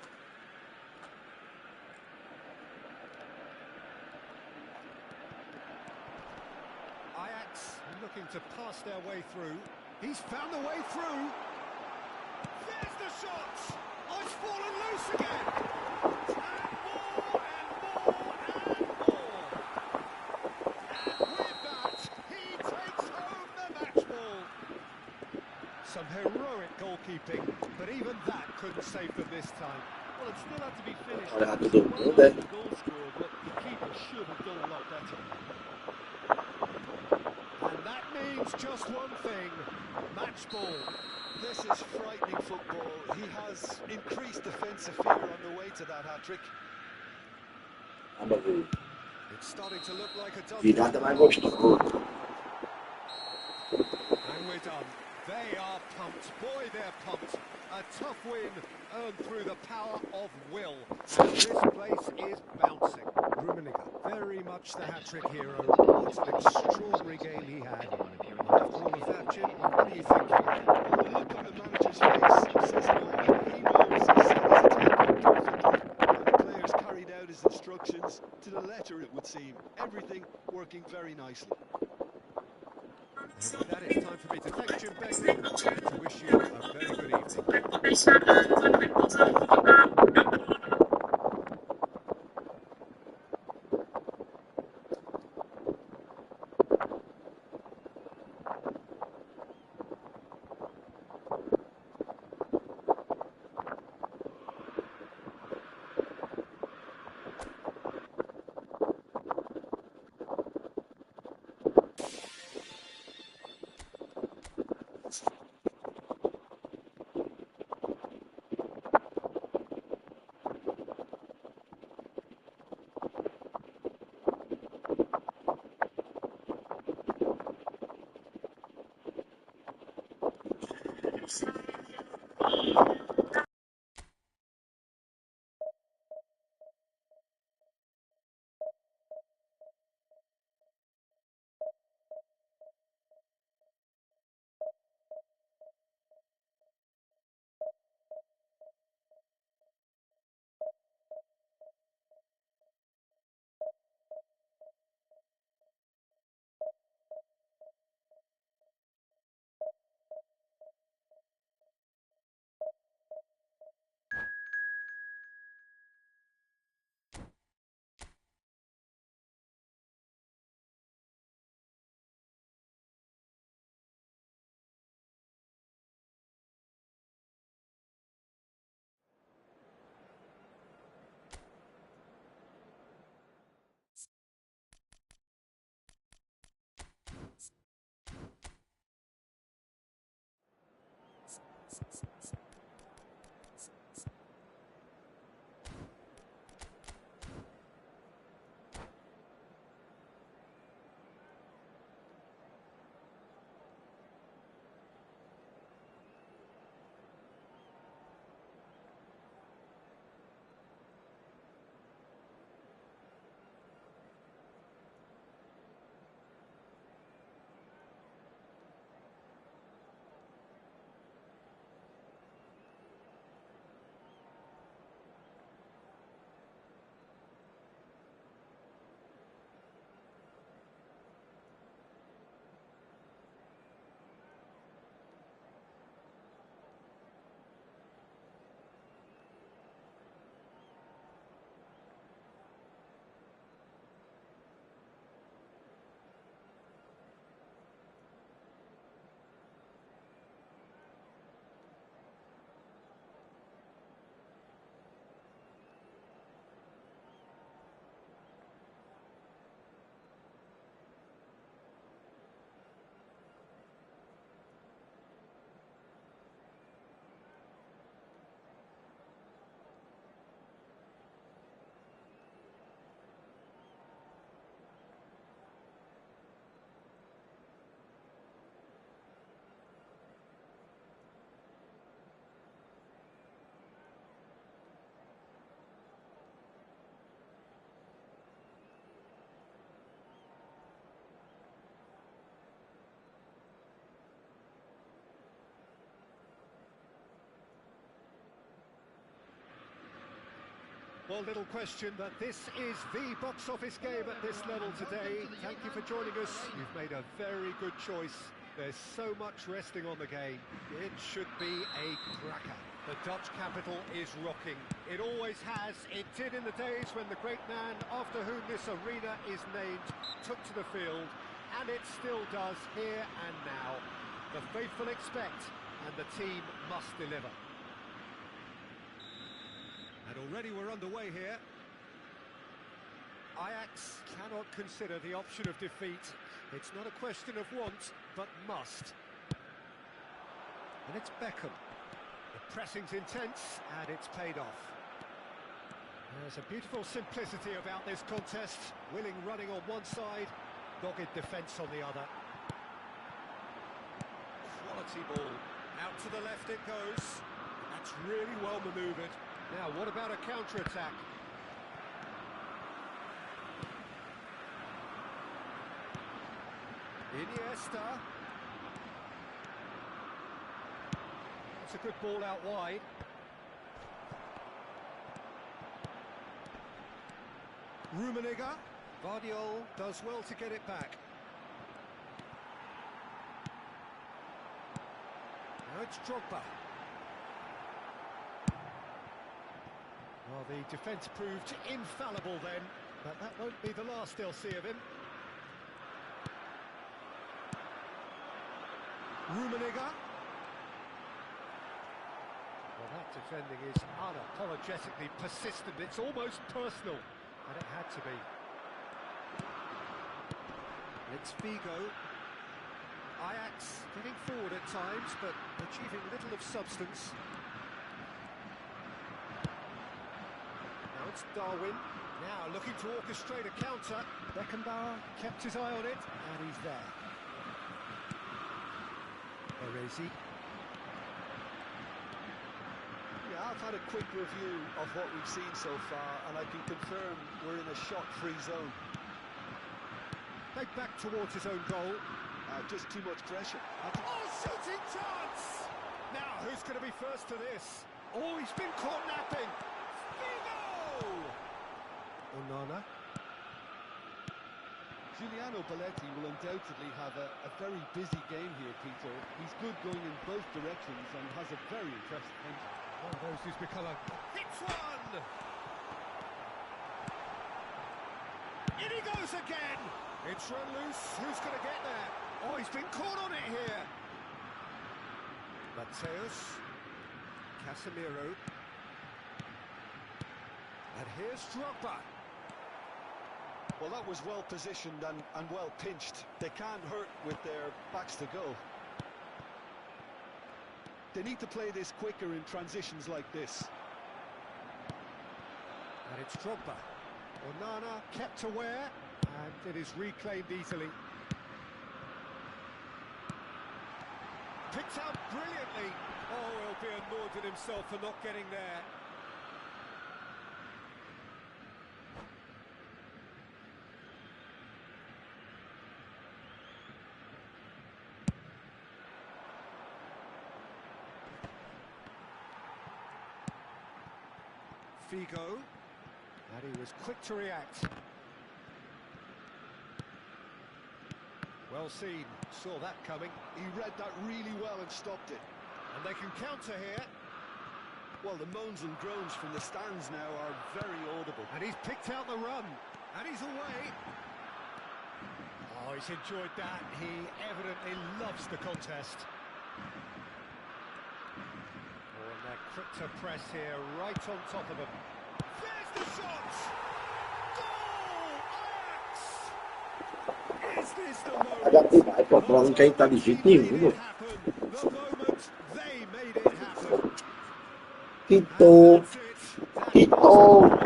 Ajax looking to pass their way through. He's found the way through. There's the shot. Oh, it's fallen loose again. And with that, he takes home the match ball. Some heroic goalkeeping, but even that couldn't save them this time. Well, it still had to be finished. Olha, It's tudo well bem. done the goal scorer, but the keeper should have done a lot better. And that means just one thing, match ball. This is frightening football. He has increased defensive fear on the way to that hat-trick. Vamos ver. It's starting to look like a done Virada deal. mais gostosa. And we're done. They are pumped. Boy, they're pumped. A tough win earned through the power of will. And this place is bouncing. Rummenigge, very much the hat-trick hero. What an extraordinary game he had. After all of that, Jim, what are you thinking? Well, the look on the manager's face says it all. He knows he set his attack up perfectly, and the players carried out his instructions to the letter, it would seem. Everything working very nicely. And with that, it's time for me to thank Jim Begley and to wish you a very good evening. Well, little question that this is the box office game at this level today. Thank you for joining us. You've made a very good choice. There's so much resting on the game. It should be a cracker. The Dutch capital is rocking. It always has. It did in the days when the great man after whom this arena is named took to the field, and it still does here and now. The faithful expect, and the team must deliver. And already we're underway here. Ajax cannot consider the option of defeat. It's not a question of want, but must. And it's Beckham. The pressing's intense, and it's paid off. There's a beautiful simplicity about this contest. Willing running on one side, dogged defence on the other. Quality ball. Out to the left it goes. That's really well manoeuvred. Now, what about a counter-attack? Iniesta. That's a good ball out wide. Rummenigge. Vardiol does well to get it back. Now it's Drogba. Well, the defence proved infallible then, but that won't be the last they'll see of him. Rummenigge. Well, that defending is unapologetically persistent. It's almost personal, and it had to be. It's Figo. Ajax getting forward at times, but achieving little of substance. It's Darwin, now looking to orchestrate a counter. Beckenbauer kept his eye on it, and he's there. Baresi. Yeah, I've had a quick review of what we've seen so far, and I can confirm we're in a shot-free zone. They back towards his own goal. Just too much pressure. Oh, shooting chance! Now, who's going to be first to this? Oh, he's been caught napping. Onana. Giuliano Belletti will undoubtedly have a very busy game here, Peter. He's good going in both directions and has a very impressive engine. One of those who's become a... Hits one! In he goes again! It's run loose. Who's going to get there? Oh, he's been caught on it here. Mateus. Casemiro. And here's Drogba. Well, that was well positioned and well pinched. They can't hurt with their backs to goal. They need to play this quicker in transitions like this. And it's Drogba. Onana kept aware, and it is reclaimed easily. Picked out brilliantly. Oh, he'll be annoyed at himself for not getting there. Figo, and he was quick to react. Well seen, saw that coming. He read that really well and stopped it. And they can counter here. Well, the moans and groans from the stands now are very audible. And he's picked out the run, and he's away. Oh, he's enjoyed that. He evidently loves the contest. And they're quick to press here, right on top of them. There's the shot! Goal! Ajax! Is this the moment? Olha que vai, pô, ela não quer entrar de jeito nenhum. The moment they made it happen. Quitou. Quitou.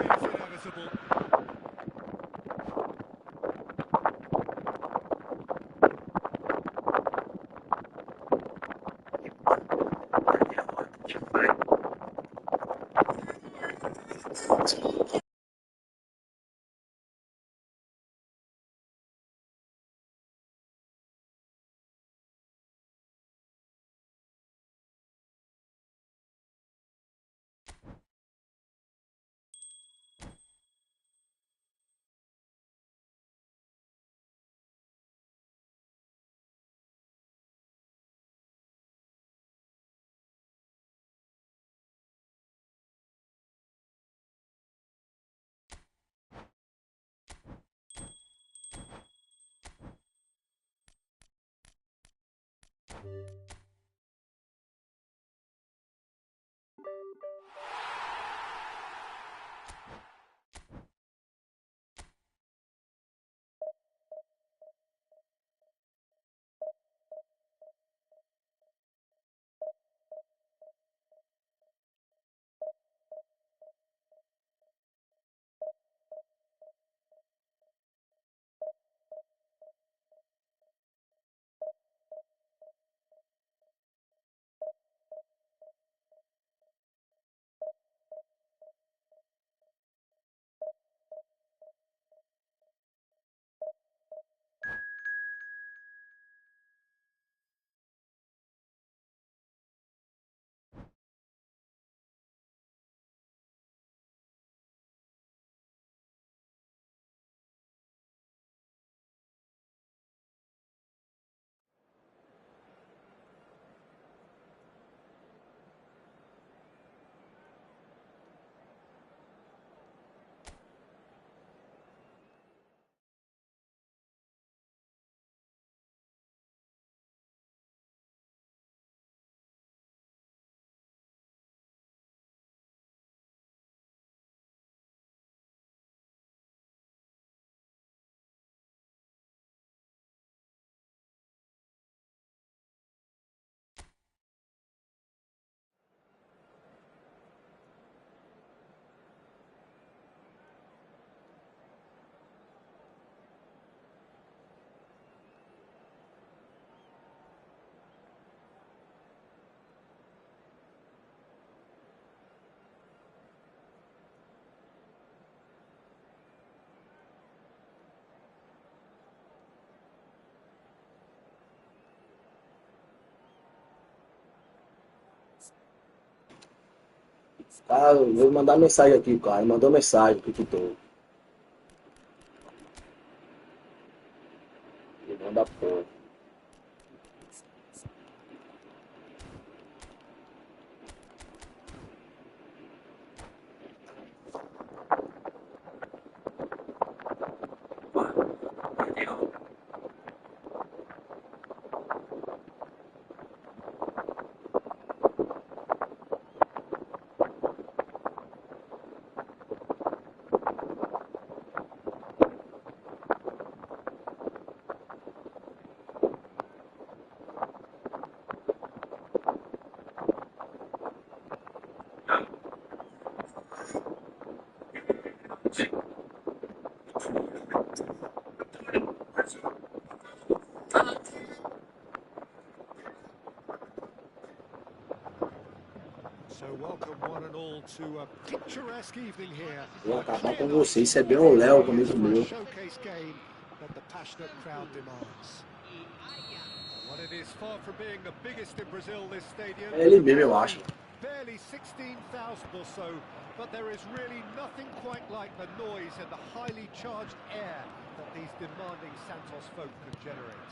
Cara, eu vou mandar mensagem aqui, cara. Ele mandou mensagem que tô. Ele manda porra. So welcome one and all to a picturesque evening here. Vou A acabar clear com night você. Isso é all bem o Léo three comigo years for a meu. showcase game that the passionate crowd demands. Well, it is far from being the biggest in Brazil, this stadium. É ele mesmo, eu acho. Barely 16,000 or so, but there is really nothing quite like the noise and the highly charged air that these demanding Santos folk can generate.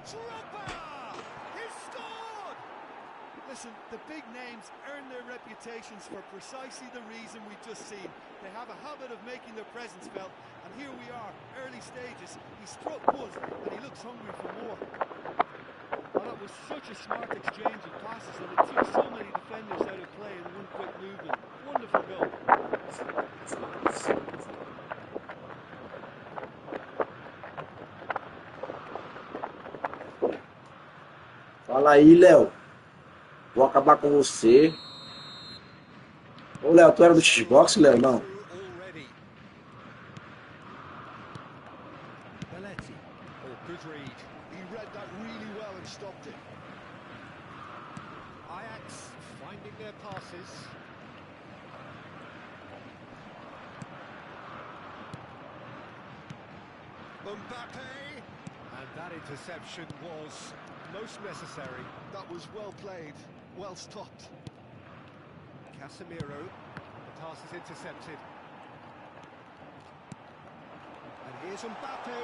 Drogba! He scored! Listen, the big names earn their reputations for precisely the reason we've just seen. They have a habit of making their presence felt, and here we are, early stages. He struck one, and he looks hungry for more. Well, that was such a smart exchange of passes, and it took so many defenders out of play in one quick movement. Wonderful goal. Fala aí, Léo. Vou acabar com você. Ô, Léo, tu era do Xbox, Léo? Não. Already. Belletti. Oh, good read. He read that really well and stopped it. Ajax finding their passes. Mbappe. And that interception was most necessary. That was well played, well stopped. Casemiro. The pass is intercepted. And here's Mbappe.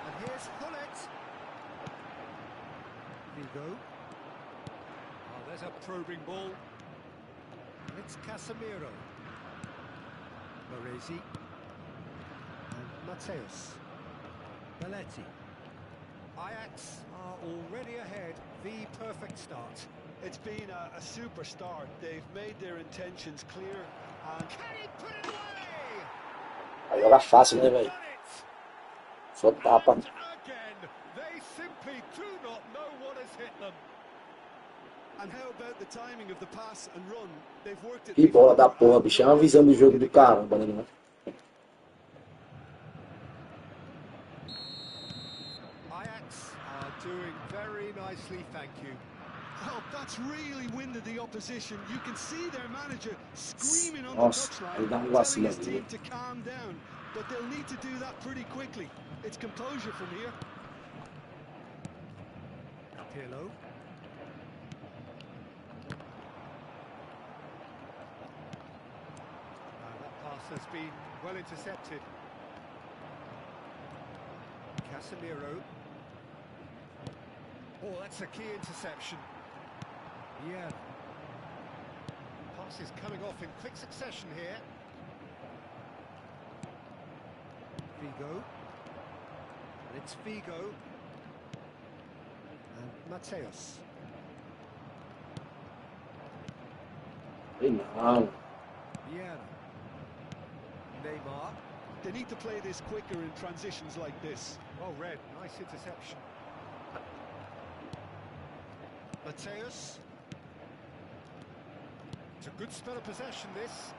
And here's Hullet. Vigo. Oh, there's a probing ball. It's Casemiro. Baresi. And Mateus. Belletti. Ajax are already ahead. The perfect start. It's been a super start. They've made their intentions clear, and Can he put it away? Vai jogar fácil, né, velho? Done it! Só tapa. And again, they simply do not know what has hit them. and how about the timing of the pass and run? They've worked it Que bola da before, porra, and bicho. É uma visão do jogo do caramba, né? Ajax are doing very nicely, thank you. Oh, that's really winded the opposition. You can see their manager screaming on Nossa, the ele dá touchline, vacilo telling his ali. team to calm down. But they'll need to do that pretty quickly. It's composure from here. Pirlo. That pass has been well intercepted. Casemiro. Oh, that's a key interception. Yeah. Pass is coming off in quick succession here. Vigo. And it's Vigo. And Mateus. Ei, não. Vieira. Neymar. They need to play this quicker in transitions like this. Well read, nice interception. Mateus. It's a good spell of possession, this.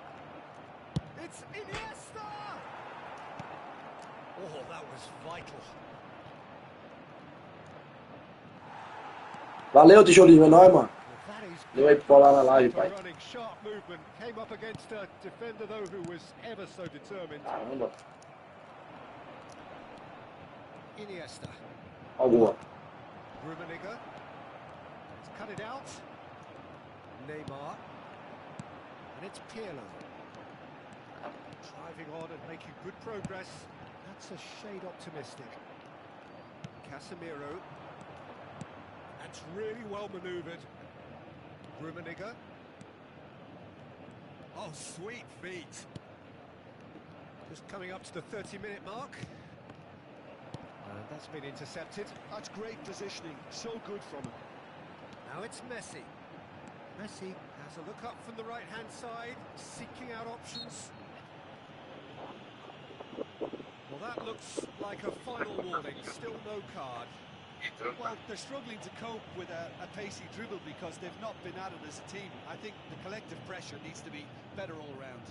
It's Iniesta! Oh, that was vital. Valeu, tijolinho, é nóis, mano. Well, that is Deu aí pra colar na live, super pai. running, sharp movement. Came up against a defender, though, who was ever so determined. Caramba. Iniesta. Alguma. Rummenigge. He's cut it out. Neymar. And And it's Pirlo. Driving on and making good progress. That's a shade optimistic. Casemiro. That's really well manoeuvred. Rummenigge. Oh, sweet feet. Just coming up to the 30-minute mark. And that's been intercepted. That's great positioning, so good from him. Now it's Messi. Messi has a look up from the right-hand side, seeking out options. Well, that looks like a final warning, still no card. Well, they're struggling to cope with a pacey dribble because they've not been at it as a team. I think the collective pressure needs to be better all round.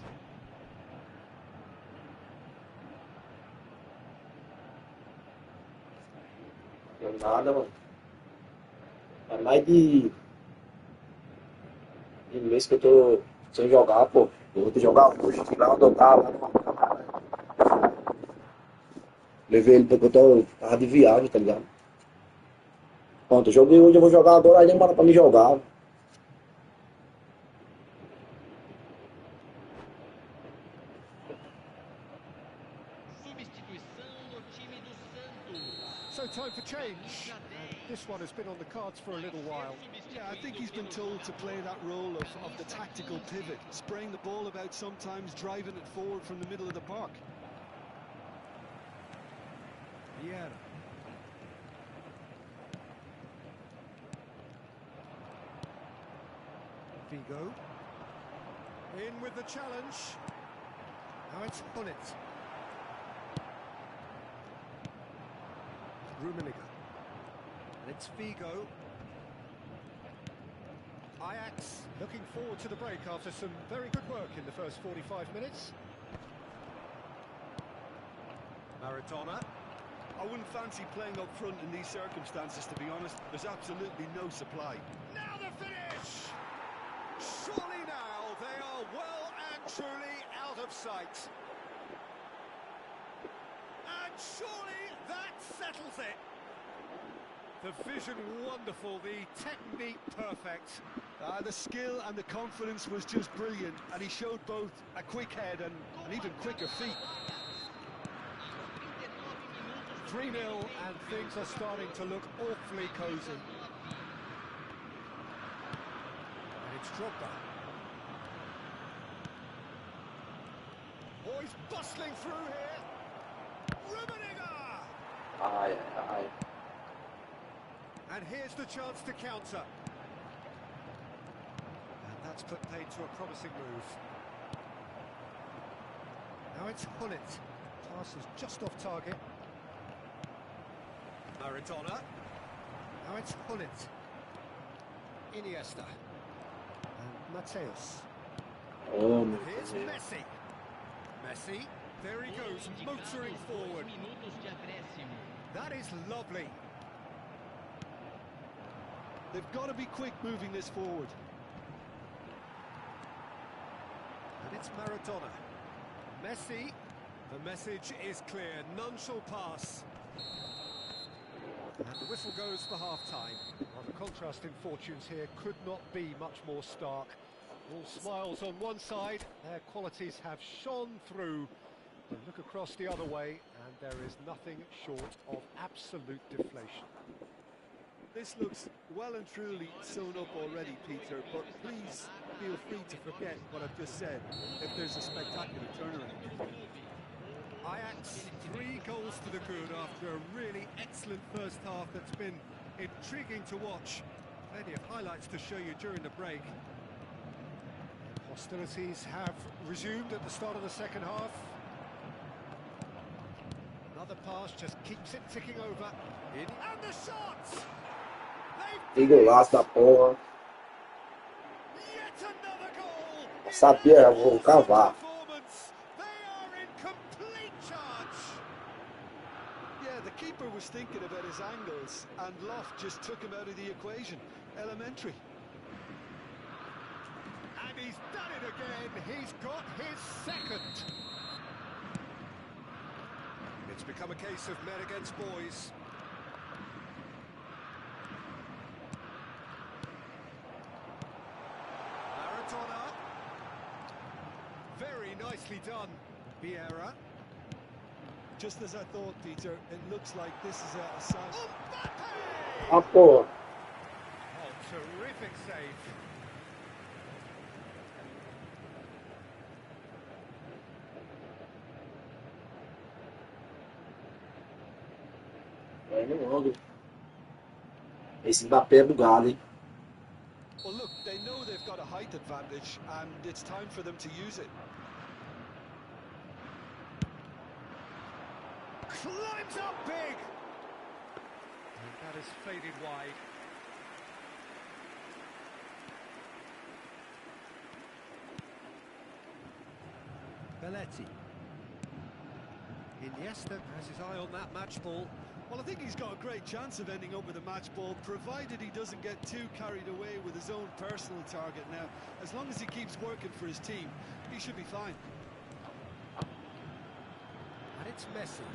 Não nada, mano. É mais de mês que eu tô sem jogar, pô. Eu vou ter que jogar hoje, fui lá onde eu tava, lá numa camarada. Levei ele porque eu tava de viagem, tá ligado? Pronto, eu joguei hoje, eu vou jogar agora, aí demora pra me jogar. So time for change. This one has been on the cards for a little while. Yeah, I think he's been told to play that role of the tactical pivot, spraying the ball about sometimes, driving it forward from the middle of the park. Yeah. Vigo. In with the challenge. Now it's Bullet. Rummenigge. And it's Vigo. Ajax looking forward to the break after some very good work in the first 45 minutes. Maradona. I wouldn't fancy playing up front in these circumstances, to be honest. There's absolutely no supply. Now the finish! Surely now they are well and truly out of sight. And surely that settles it. The vision wonderful, the technique perfect. The skill and the confidence was just brilliant, and he showed both a quick head and even quicker feet. 3-0 and things are starting to look awfully cosy. And it's Drogba. Oh, he's bustling through here. Rummenigge! Ai, ai. And here's the chance to counter. And that's put paid to a promising move. Now it's Hullet. Pass is just off target. Maradona. Now it's Hullet. Iniesta. And Mateus. Oh, And here's Messi. Messi. There he goes, motoring forward. That is lovely. They've got to be quick moving this forward. And it's Maradona. Messi. The message is clear. None shall pass. And the whistle goes for half-time. Well, the contrast in fortunes here could not be much more stark. All smiles on one side, their qualities have shone through. But look across the other way, and there is nothing short of absolute deflation. This looks well and truly sewn up already, Peter, but please feel free to forget what I've just said if there's a spectacular turnaround. Ajax, 3 goals to the good after a really excellent first half that's been intriguing to watch. Plenty of highlights to show you during the break. Hostilities have resumed at the start of the second half. Another pass just keeps it ticking over. And the shots! Que golaço da porra. Yet another goal! Eu sabia, eu vou cavar. They are in complete charge. Yeah, the keeper was thinking about his angles, and Loft just took him out of the equation. Elementary. And he's done it again. He's got his second. It's become a case of men against boys. Maradona. Camara. Just as I thought, Peter, it looks like this is a sign. Mbappe! Ah, pô. Oh, terrific save. É, logo. Esse Mbappé é bugado, hein? Well, look, they know they've got a height advantage, and it's time for them to use it. Climbs up big. And that is faded wide. Belletti. Iniesta has his eye on that match ball. Well, I think he's got a great chance of ending up with a match ball, provided he doesn't get too carried away with his own personal target now. As long as he keeps working for his team, he should be fine. And it's Messi.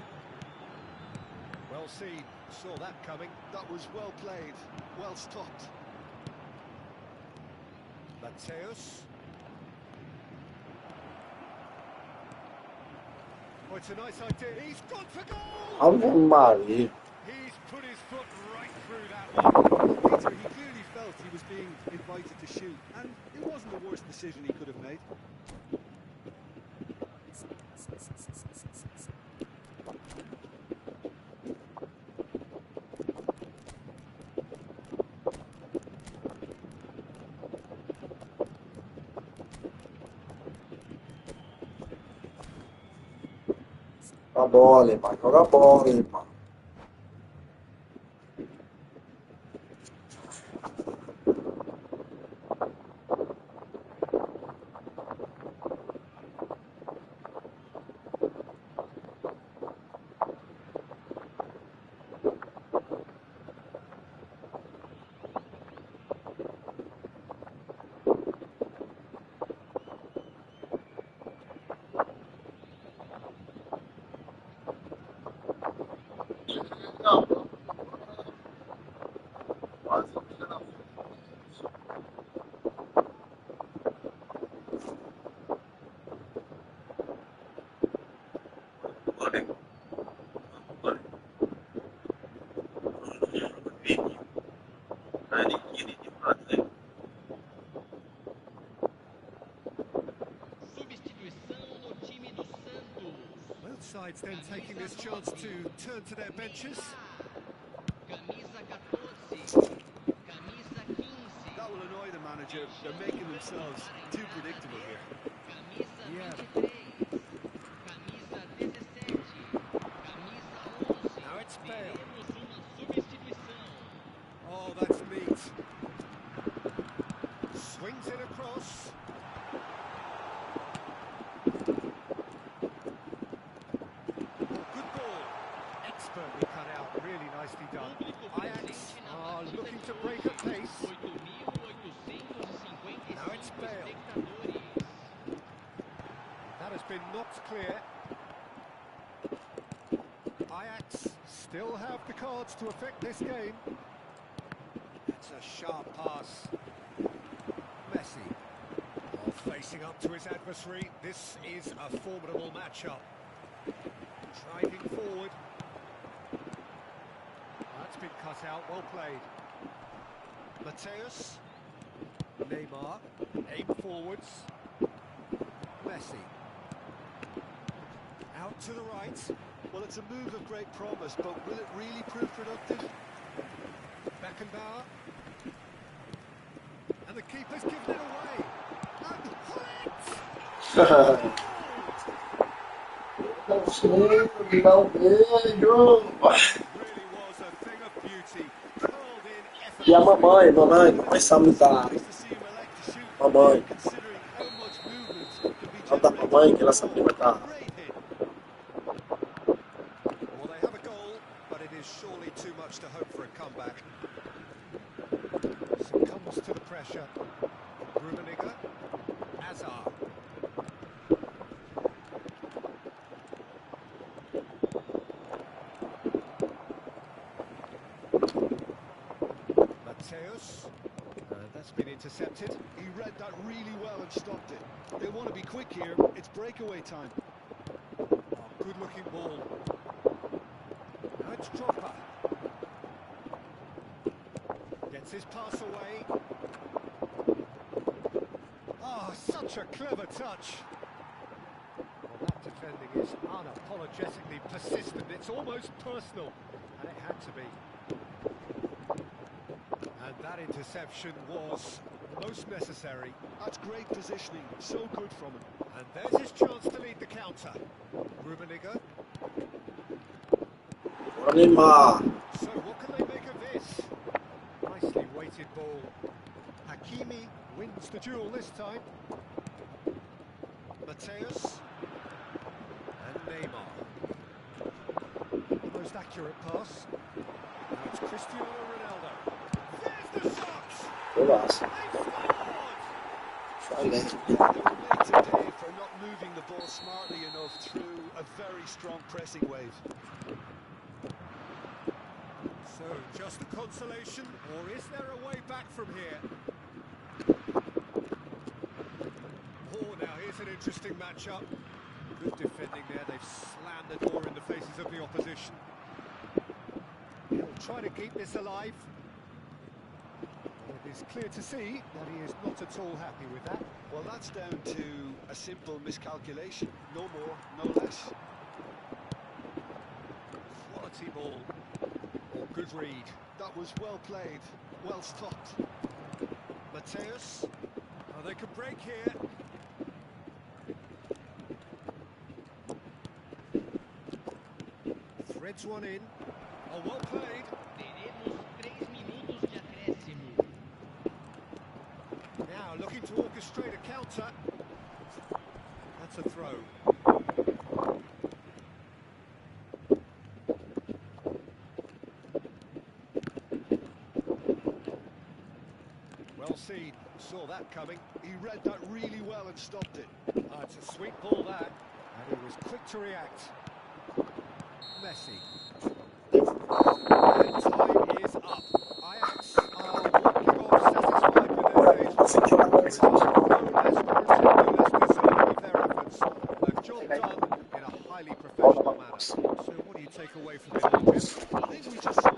Well seen, saw that coming. That was well played, well stopped. Mateus. Oh, it's a nice idea. He's gone for goal! Ave Maria. He's put his foot right through that one. Peter, he clearly felt he was being invited to shoot, and it wasn't the worst decision he could have made. Joga a bola, hein, pai. Joga a bola, hein, pai. Substituição no time do Santos. Both sides then taking this chance to turn to their benches. Camisa 14. Camisa 15. That will annoy the manager. They're making themselves too predictable here. Camisa Yeah. 23. Camisa 17. Camisa 11. Now it's Bale. Teremos uma substituição. Oh, that's neat. Swings it across. Oh, good ball. Expertly cut out. Really nicely done. Ajax are looking to break at pace. 8.855 Now it's Bale. espectadores. That has been knocked clear. Ajax still have the cards to affect this game. That's a sharp pass. Messi. Oh, facing up to his adversary. This is a formidable matchup. Driving forward. That's been cut out. Well played. Mateus. Neymar. Aim forwards. Messi. Out to the right. Well, it's a move of great promise, but will it really prove productive? Beckenbauer. And the keeper's given it away. And Hullet! Não vejo. Really was a thing of beauty. Curled in E a effortlessly. mamãe sabe lutar. Nice to see him elect to shoot, Mamãe. considering how much movement can be Ela dá pra mãe que ela sabe matar. Great hit. Well, they have a goal, but it is surely too much to hope for a comeback. Succumbs to the pressure. Rummenigge. Hazard. Mateus. That's been intercepted. He read that really well and stopped it. They want to be quick here. It's breakaway time. looking ball. Now it's Drogba. Gets his pass away. Oh, such a clever touch. Well, that defending is unapologetically persistent. It's almost personal, and it had to be. And that interception was most necessary. That's great positioning, so good from him. And there's his chance to lead the counter. Rummenigge. Bora, Neymar. So what can they make of this? Nicely weighted ball. Hakimi wins the duel this time. Mateus. And Neymar. The most accurate pass. Now it's Cristiano Ronaldo. There's the shot! Golaço. They scored! They were made today for not moving the ball smartly enough through a very strong pressing wave. So, just a consolation, or is there a way back from here? Oh, now here's an interesting matchup. Good defending there, they've slammed the door in the faces of the opposition. He'll try to keep this alive. It is clear to see that he is not at all happy with that. Well, that's down to a simple miscalculation. No more, no less. Quality ball. Oh, good read. That was well played, well stopped. Mateus. Oh, they could break here. Threads one in. Oh, well played. Teremos 3 minutos de acréscimo. Now looking to orchestrate a counter. That's a throw. Well seen. Saw that coming. He read that really well and stopped it. Ah, it's a sweet ball that. And he was quick to react. Messi. And time is up. Ajax are walking off satisfied with their day's work. No less warranted, no less deserving of their efforts. A job done in a highly professional manner. So what do you take away from it all, Jim? I think we just saw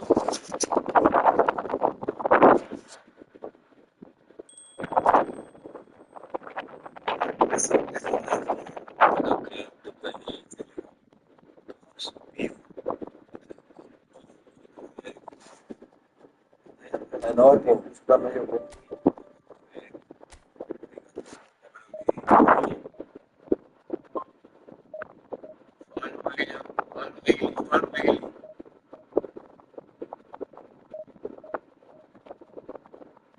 Menor, pô. Pra mim, eu vou.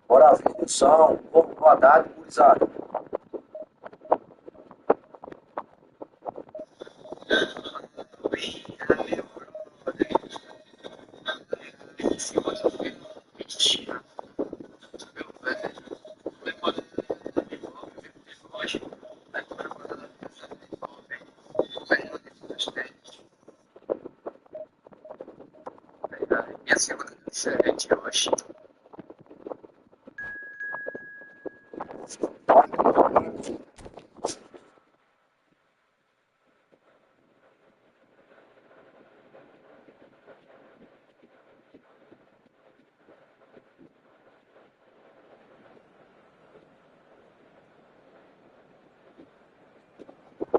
Bora ver, atenção. Boa tarde, gurizada. Minha segunda série de hoje.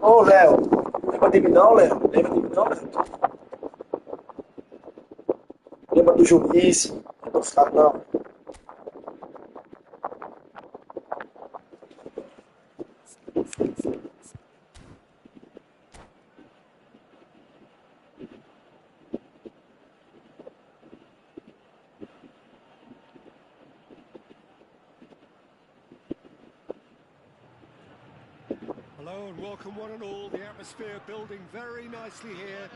Ô, Léo. Lembra de mim não, Léo? Lembra de mim não, Léo? Lembra do juiz? Lembra dos caras não? Hello and welcome one and all. The atmosphere building very nicely here.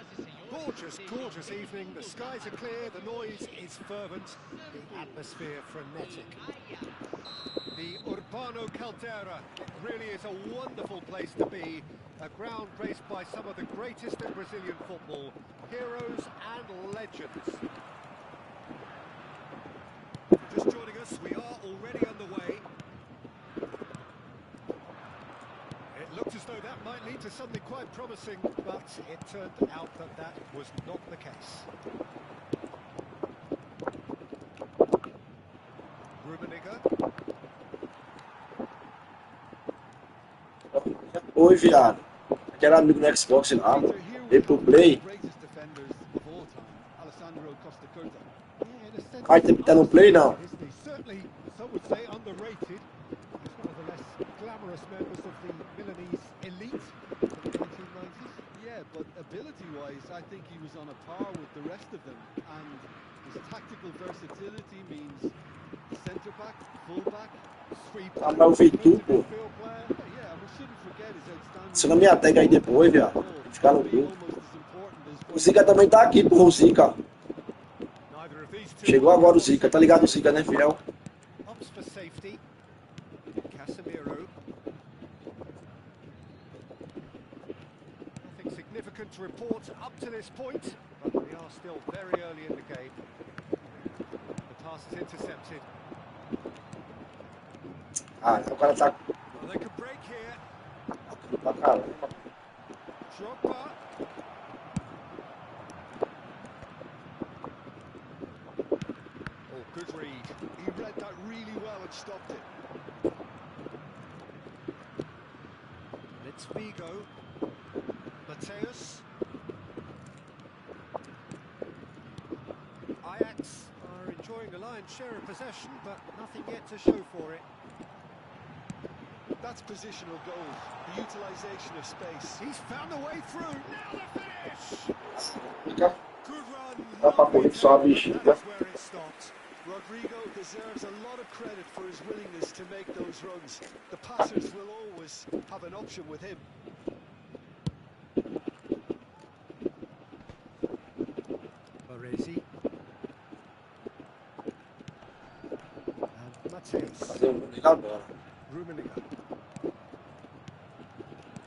Gorgeous, gorgeous evening. The skies are clear, the noise is fervent, the atmosphere frenetic. The Urbano Caldera, it really is a wonderful place to be. A ground graced by some of the greatest in Brazilian football, heroes and legends. Just joining us, we are already underway. It looked as though that might lead to something quite promising, but it turned out that that was not the case. Rummenigge. Oi, viado. Aquele amigo do Xbox lá, mano. Peter, here we Veio have pro one of Play. the greatest defenders of all time, Alessandro Costa Curta. Yeah, in a sense, Ai, tem que estar no Play, não. isn't he? Certainly, some would say underrated. He's one of the less glamorous members of the Milanese elite in the 1990s. Yeah, but ability-wise, I think he was on a par with the rest of them, and his tactical versatility means centre-back, full-back. Ah, mas eu vi tu, pô. Midfield player. Yeah, and we shouldn't forget his outstanding... Você não me atega aí depois, viado. Ficar no being grupo. almost as important as O Zica também tá aqui, porra, o Zica. Neither of these two Chegou agora o Zica. Tá ligado o Zica, né, fiel? opts for safety. Casemiro. Nothing significant to report up to this point, but we are still very early in the game. The pass is intercepted. Ah, então o cara tá Well, they could break here. pra caramba. Drogba. Oh, good read. He read that really well and stopped it. And it's Vigo. Mateus. Ajax are enjoying the lion's share of possession, but nothing yet to show for it. That's positional goal, the utilisation of space. He's found a way through. Now the finish. Fica. Good run. Dá pra correr só a Lovely bexiga. tackle, but that's where it stopped. Rodrigo deserves a lot of credit for his willingness to make those runs. The passers will always have an option with him. Baresi. And Mateus. Fazer um ligar agora. Rummenigge.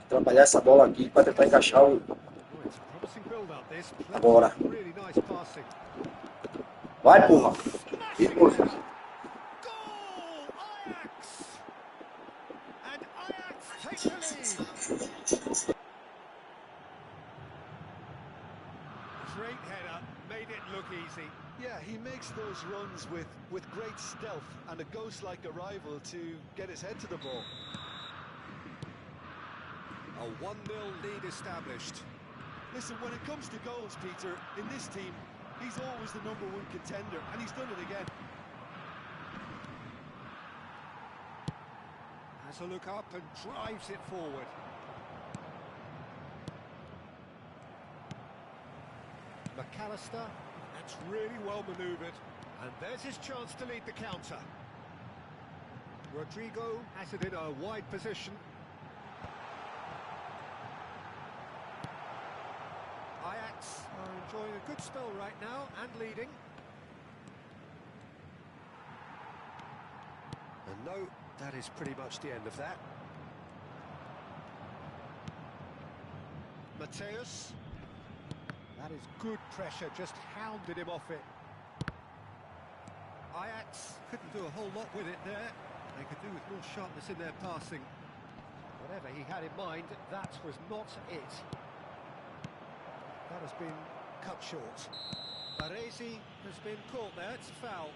Trabalhar essa bola aqui pra tentar encaixar o. Oh, it's a promising build-up, this. Agora. Really nice passing. Vai, porra. E, porra. Goal! Ajax! And Ajax take the lead. Great header, made it look easy. Yeah, he makes those runs with great stealth and a ghost-like arrival to get his head to the ball. A 1-0 lead established. Listen, when it comes to goals, Peter, in this team, he's always the #1 contender, and he's done it again. Has a look up and drives it forward. McAllister, that's really well manoeuvred. And there's his chance to lead the counter. Rodrigo has it in a wide position. Ajax are enjoying a good spell right now and leading. And no, that is pretty much the end of that. Mateus. That is good pressure, just hounded him off it. Ajax couldn't do a whole lot with it there. They could do with more sharpness in their passing. Whatever he had in mind, that was not it. That has been cut short. Baresi has been caught there, it's a foul.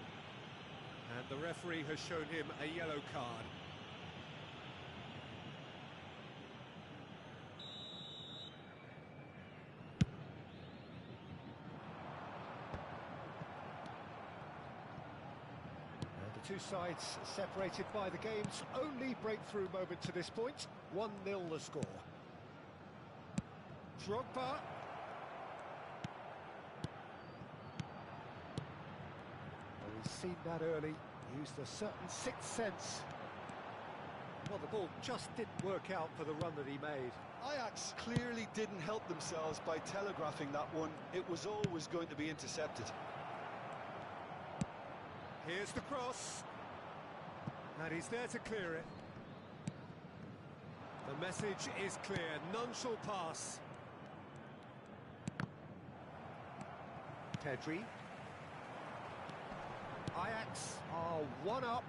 And the referee has shown him a yellow card. And the two sides separated by the game's only breakthrough moment to this point. 1-0 the score. Drogba. He's seen that early, used a certain sixth sense. Well, the ball just didn't work out for the run that he made. Ajax clearly didn't help themselves by telegraphing that one. It was always going to be intercepted. Here's the cross. And he's there to clear it. The message is clear, none shall pass. Pedri. Ajax are one up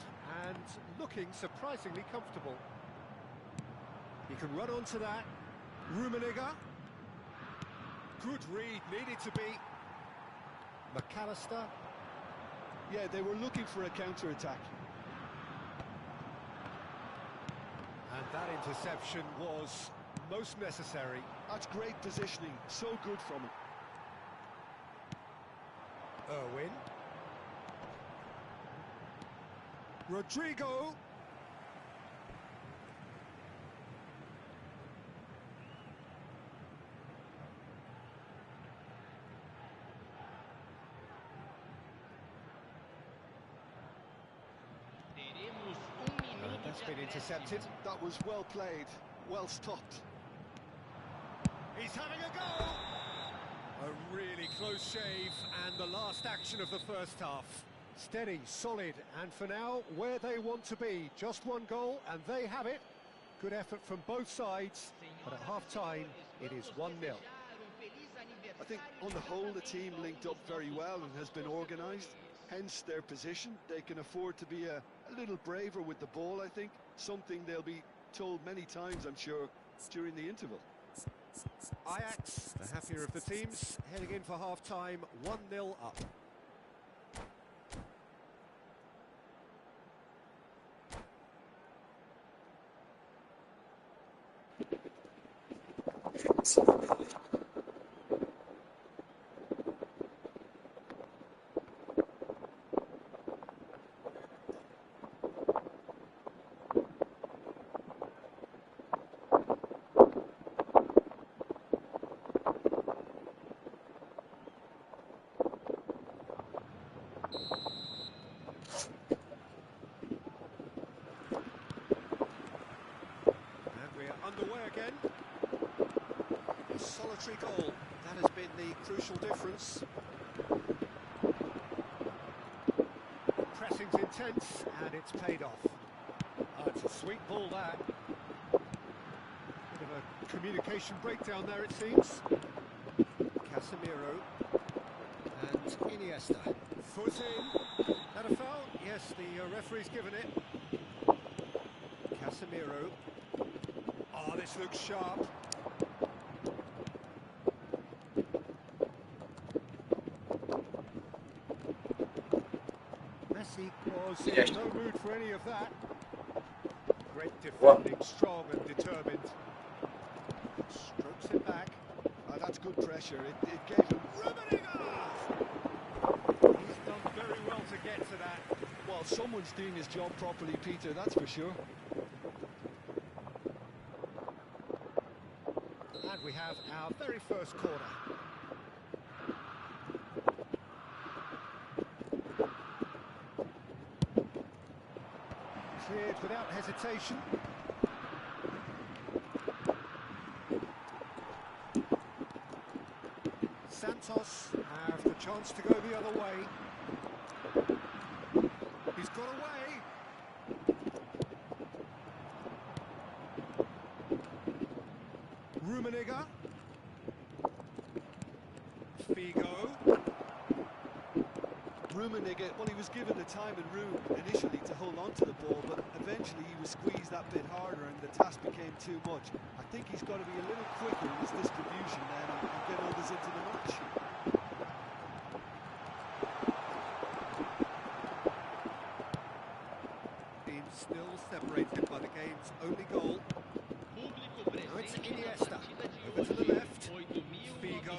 and looking surprisingly comfortable. He can run onto that. Rummenigge. Good read, needed to be. McAllister. Yeah, they were looking for a counter-attack. And that interception was most necessary. That's great positioning, so good from him. Irwin. Rodrigo. That's been intercepted. That was well played, well stopped. He's having a go! A really close shave, and the last action of the first half. Steady, solid, and for now, where they want to be. Just one goal, and they have it. Good effort from both sides, but at half-time, it is 1-0. I think, on the whole, the team linked up very well and has been organised. Hence their position. They can afford to be a little braver with the ball, I think. Something they'll be told many times, I'm sure, during the interval. Ajax, the happier of the teams, heading in for half-time, 1-0 up. Underway again. A solitary goal. That has been the crucial difference. Pressing's intense, and it's paid off. Oh, it's a sweet ball, that. Bit of a communication breakdown there, it seems. Casemiro. And Iniesta. Foot in. That a foul? Yes, the referee's given it. Casemiro. Oh, this looks sharp. Messi was in no mood for any of that. Great defending, strong and determined. Strokes it back. That's good pressure. It gave him... He's done very well to get to that. Well, someone's doing his job properly, Peter, that's for sure. And we have our very first corner. Cleared without hesitation. Santos have the chance to go the other way. He's got away. Rummenigge. Figo. Rummenigge, well, he was given the time and room initially to hold on to the ball, but eventually he was squeezed that bit harder and the task became too much. I think he's got to be a little quicker in his distribution then and get others into the match. Team still separated by the game's only goal. Now it's Iniesta. Over to the left. Figo.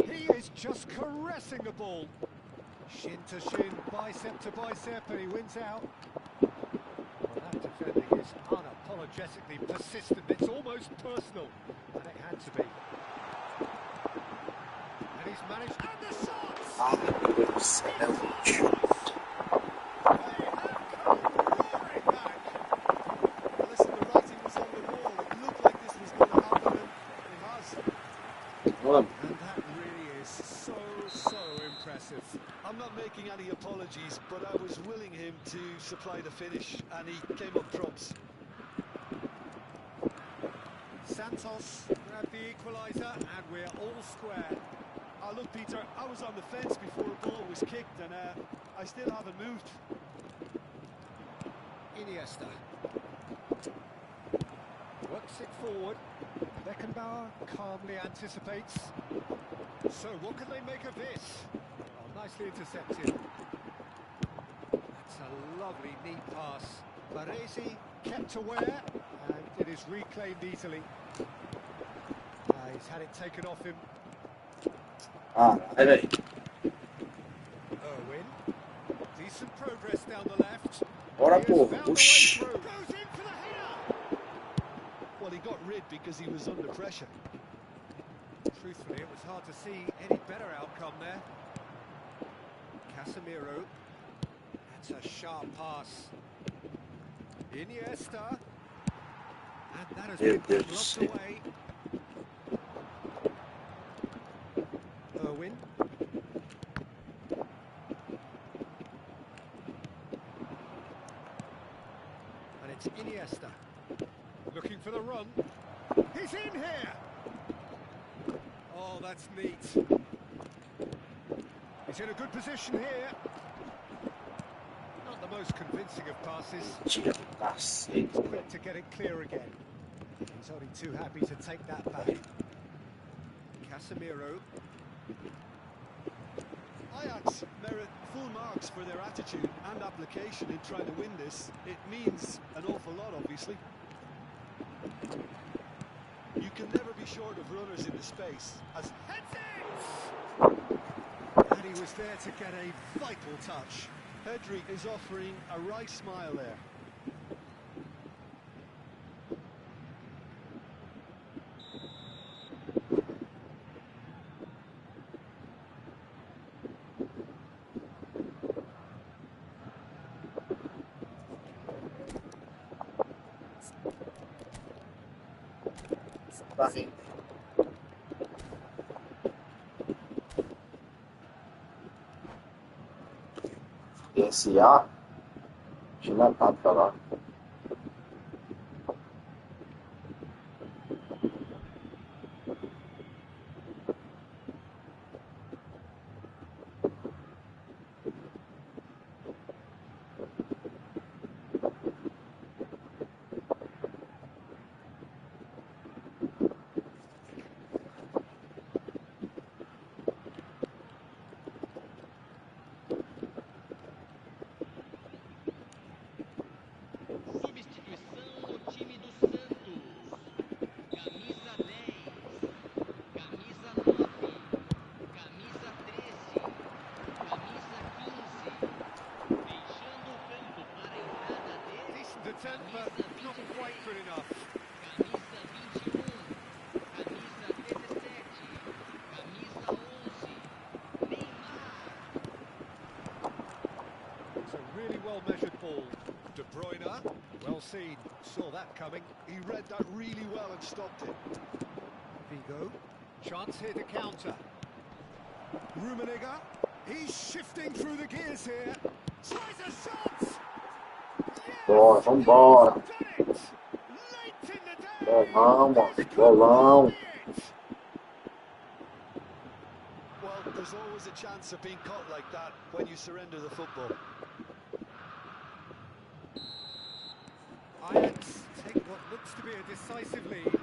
He is just caressing the ball. Shin to shin, bicep to bicep, and he wins out. Well, that defending is unapologetically persistent. It's almost personal, and it had to be. And he's managed... And the shots! Listen, the writing was on the wall. It looked like this was going to happen, and it has. And that really is so impressive. I'm not making any apologies, but I was willing him to supply the finish, and he came up trumps. Santos grabbed the equaliser, and we're all square. Look, Peter, I was on the fence before the ball was kicked, and I still haven't moved. Iniesta. Works it forward. Beckenbauer calmly anticipates. So what can they make of this? Oh, nicely intercepted. That's a lovely neat pass. Baresi kept aware, and it is reclaimed easily. He's had it taken off him. Ah, velho. Irwin. Decent progress down the left. Bora, He has porra. found a way Oxi. through. Goes in for the header. Well, he got rid because he was under pressure. Truthfully, it was hard to see any better outcome there. Casemiro. That's a sharp pass. Iniesta. And that has Meu been Deus do blocked céu. away. Irwin. And it's Iniesta. Looking for the run. He's in here! Oh, that's neat. He's in a good position here. Not the most convincing of passes. Tira do cacete, Quick velho. to get it clear again. He's only too happy to take that back. Casemiro. Ajax merit full marks for their attitude and application in trying to win this. It means an awful lot, obviously. You can never be short of runners in the space. As Heads it! And he was there to get a vital touch. Pedri is offering a wry smile there. Vai. SA, China tática lá. Substituição no time do Santos. Camisa 10, camisa 9, camisa 13, camisa 15. Deixando o campo para a entrada de Decent attempt, but camisa not quite good 23, enough. camisa 21, camisa 17, camisa 11. Neymar. It's a really well-measured ball. De Bruyne, well seen, saw that coming. He read that really well and stopped it. Vigo, chance here to counter. Rummenigge, he's shifting through the gears here. Tries a shot! Bora, vambora. Done it! Late in the day! Bolão, mano. This could Bolão. be it. Well, there's always a chance of being caught like that when you surrender the football. Ajax take what looks to be a decisive lead.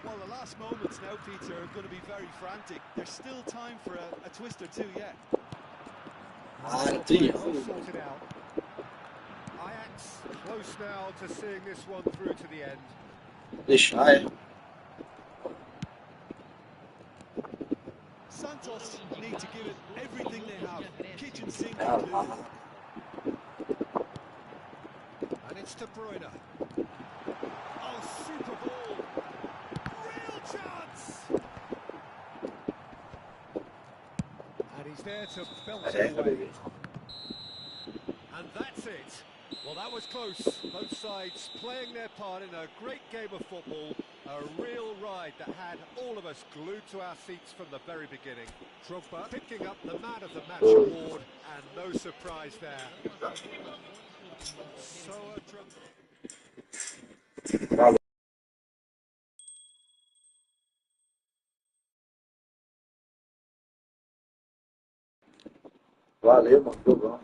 Well, the last moments now, Peter, are going to be very frantic. There's still time for a twist or two yet. Ah, tinha. All sorted out. Ajax close now to seeing this one through to the end. Deixar ele. Santos need to give it everything they have. Kitchen sink Ah, included. And it's De Bruyne. Oh, super ball. Real chance. And he's there to belt it Careca, away. bebê. And that's it. Well, that was close. Both sides playing their part in a great game of football. A real ride that had all of us glued to our seats from the very beginning. Drogba picking up the Man of the Match award, and no surprise there. So Valeu. Valeu, mano. Jogão.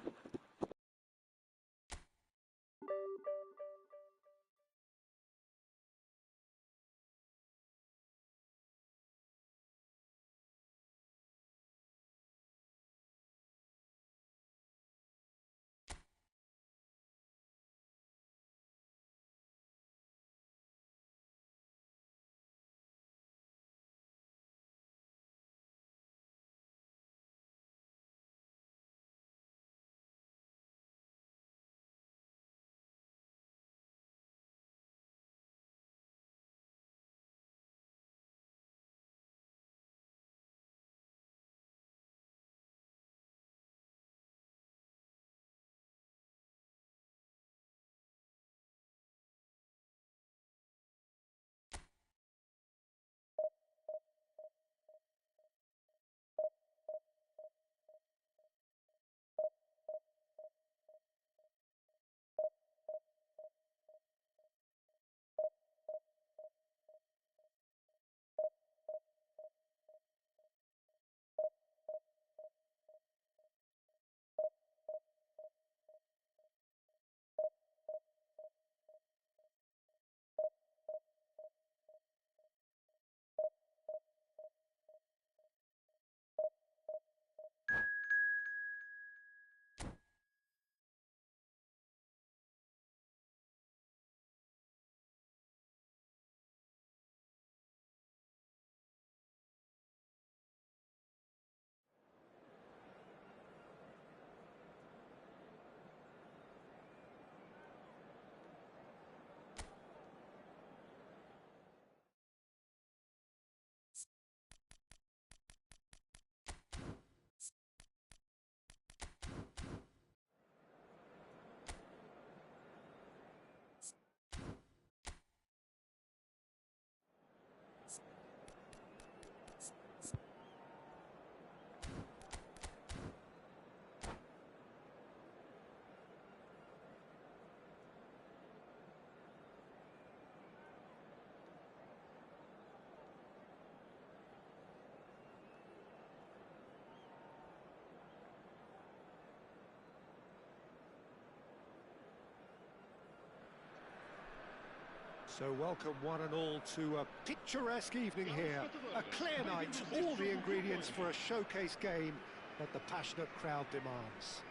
So welcome one and all to a picturesque evening here. A clear night, all the ingredients for a showcase game that the passionate crowd demands.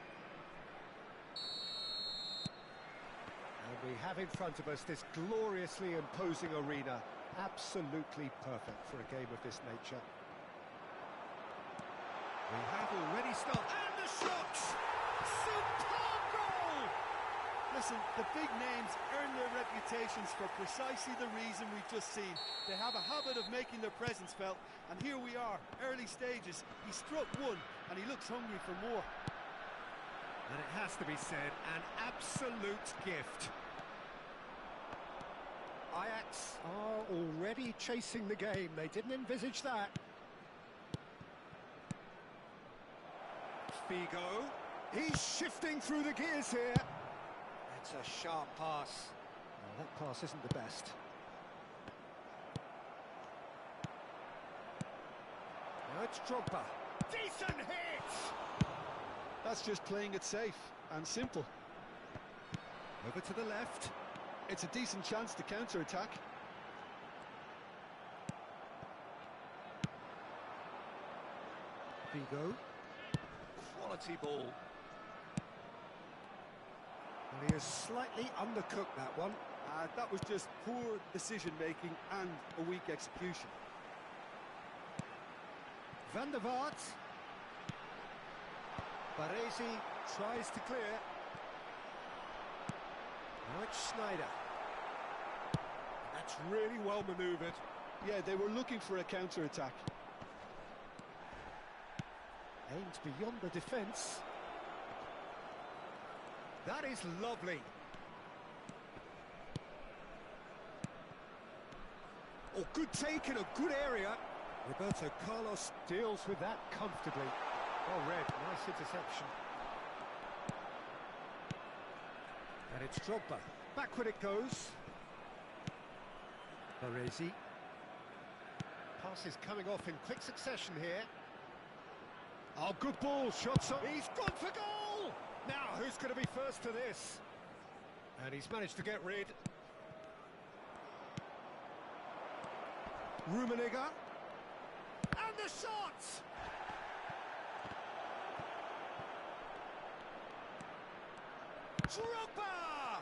And we have in front of us this gloriously imposing arena. Absolutely perfect for a game of this nature. We have already started. And the shot! Superb goal! Listen, the big names earn their reputations for precisely the reason we've just seen. They have a habit of making their presence felt, and here we are, early stages. He struck one, and he looks hungry for more. And it has to be said, an absolute gift. Ajax are already chasing the game. They didn't envisage that. Figo. He's shifting through the gears here. It's a sharp pass. Well, that pass isn't the best. Now it's Drogba. Decent hit! That's just playing it safe and simple. Over to the left. It's a decent chance to counter-attack. Figo. Quality ball. And he has slightly undercooked that one. That was just poor decision-making and a weak execution. Van der Vaart. Baresi tries to clear. Now it's Schneider. That's really well manoeuvred. Yeah, they were looking for a counter-attack. Aimed beyond the defence. That is lovely. Oh, good take in a good area. Roberto Carlos deals with that comfortably. Well read, nice interception. And it's Drogba. Backward it goes. Baresi. Pass is coming off in quick succession here. Oh, good ball, shots up. He's gone for goal! Now, who's going to be first to this? And he's managed to get rid. Rummenigge. And the shot! Drogba!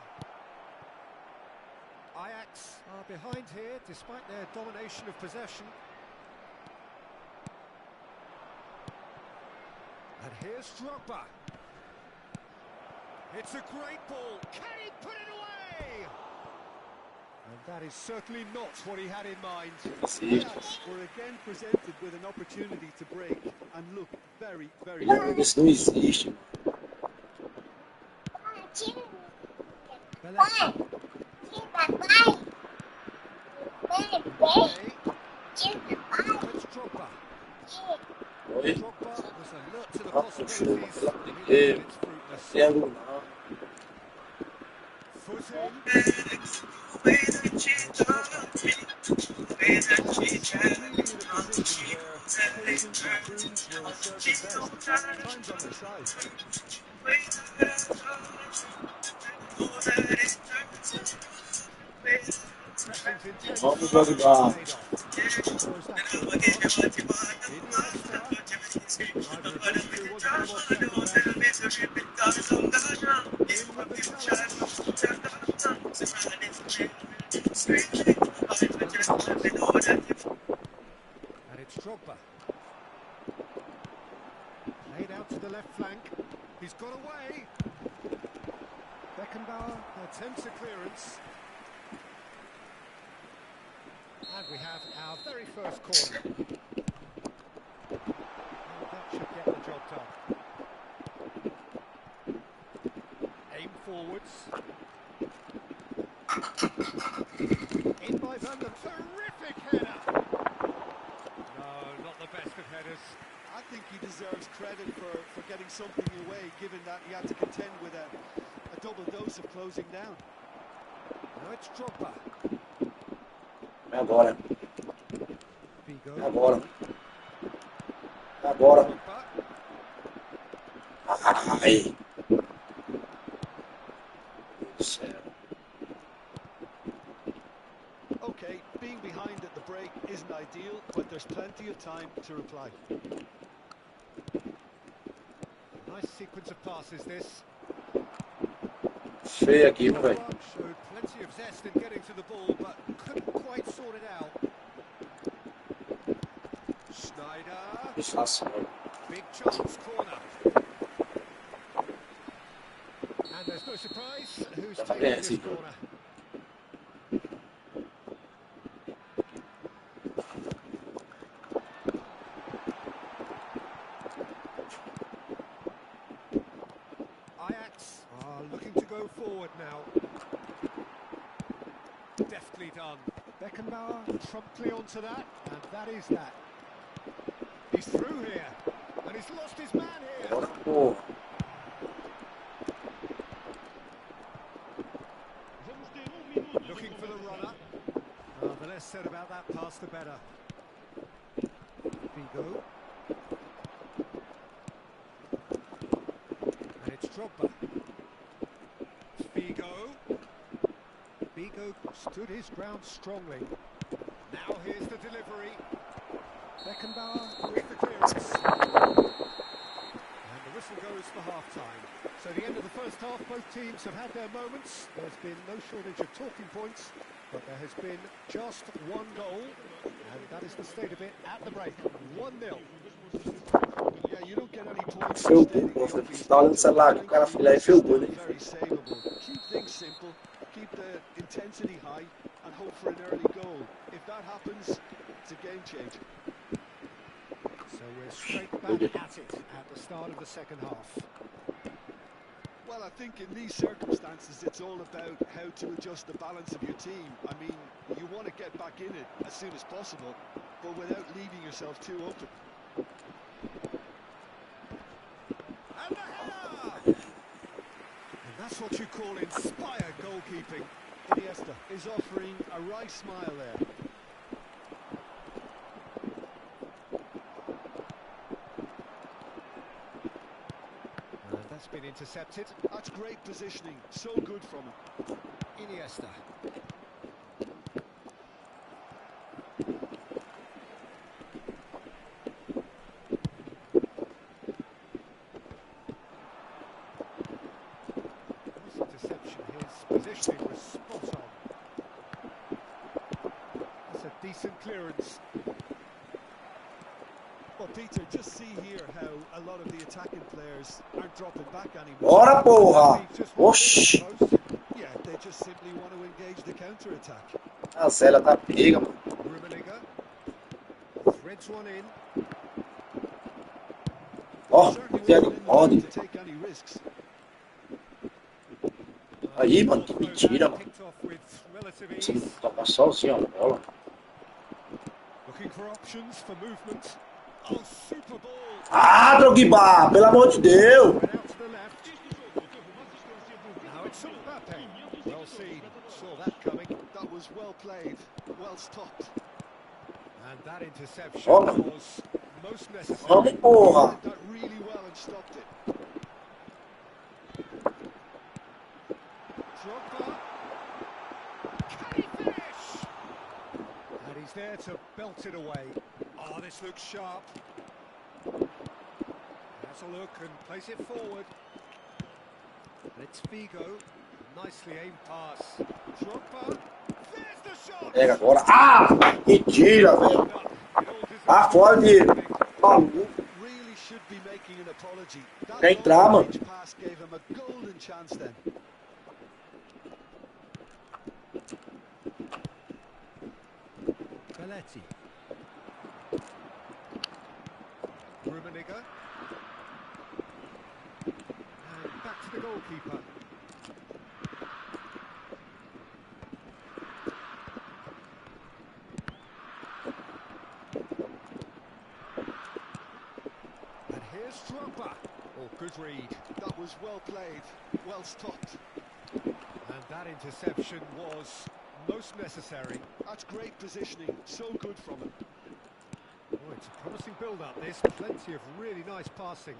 Ajax are behind here, despite their domination of possession. And here's Drogba. It's a great ball. Can he put it away? And that is certainly not what he had in mind. Ajax were again presented with an opportunity to break and look very, very Não, isso não existe. Belletti. It's Drogba. Oi? Drogba was alert to the Ah, puxou, possibilities. pelo and amor de he Deus. let it fruitless. Pego não. Foot in. Really in a position where patience and prudence will serve them best. Time's on their side. Pressing's intense. Vamos jogar. Paid off. Throws that forward cross. Iniesta. Neither of these two was to come off second best. In with the challenge. And it's Drogba. Laid out to the left flank. He's got away. Beckenbauer attempts a clearance. And we have our very first corner. And that should get the job done. Aim forwards. In by Van der. Terrific header! No, not the best of headers. I think he deserves credit for getting something away, given that he had to contend with a double dose of closing down. Now it's Drogba. É agora. Figo. É agora. É agora. Drogba. Ai. Meu Deus do céu. ideal, but there's plenty of time to reply. Nice sequence of passes, this. Feio aqui, velho. Showed plenty of zest in getting to the ball, but couldn't quite sort it out. Snyder. Fácil. Big chance, corner. And there's no surprise who's taking this corner. Ajax are looking to go forward now. Deftly done. Beckenbauer promptly onto that, and that is that. He's through here, and he's lost his man here. Bora, porra. Looking for the runner. The less said about that pass, the better. Figo. And it's Drogba. Figo. Figo stood his ground strongly. Now here's the delivery. Beckenbauer with the clearance. And the whistle goes for half-time. So the end of the first half, both teams have had their moments. There's been no shortage of talking points, but there has been just one goal, and that is the state of it at the break. 1-0. Yeah, you don't get any points. Feel good, bro. Tá olhando o celular, o cara filha aí, feel good. Very savable. Keep things simple, keep the intensity high, and hope for an early goal. If that happens, it's a game changer. So we're straight back at it at the start of the second half. Well, I think in these circumstances, it's all about how to adjust the balance of your team. I mean, you want to get back in it as soon as possible, but without leaving yourself too open. And the header! And that's what you call inspired goalkeeping. Iniesta is offering a wry smile there. That's been intercepted. That's great positioning, so good from him. Iniesta. This interception, his positioning was spot on. That's a decent clearance. Well, Peter, just see here how a lot of the attacking players aren't dropping back anymore. Bora, porra! Oxi! Yeah, they just simply want to engage the counter-attack. A Zélia tá pega, mano. Rummenigge threads one in. Ó, Certainly tem wasn't in the ordem. mood to take any risks. Aí, mano, que mentira, mano. Picked off with relative Consegui ease. tocar sozinho a bola. Looking for options for movement. Oh, super ball. Ah, Drogba, pelo amor de Deus! Went out to the left. Now it's Mbappe. Well seen. Saw that coming. That was well played, well stopped. And that interception Oh. was most necessary. Ó, porra! Did that really well and stopped it. Drogba. Can he finish? And he's there to belt it away. Oh, this looks sharp. Has a look and plays it forward. And it's Figo. Nicely aimed pass. Drogba. There's the shot. Pega agora. Ah! Mentira, velho. Ah, fora dele. Maluco. Really should be making an apology. That Quer entrar, mano? long-range pass gave him a golden chance then. Belletti. Rummenigge. And back to the goalkeeper. And here's Drogba. Oh, good read. That was well played, well stopped. And that interception was most necessary. That's great positioning, so good from him. Oh, it's a promising build-up, this. Plenty of really nice passing.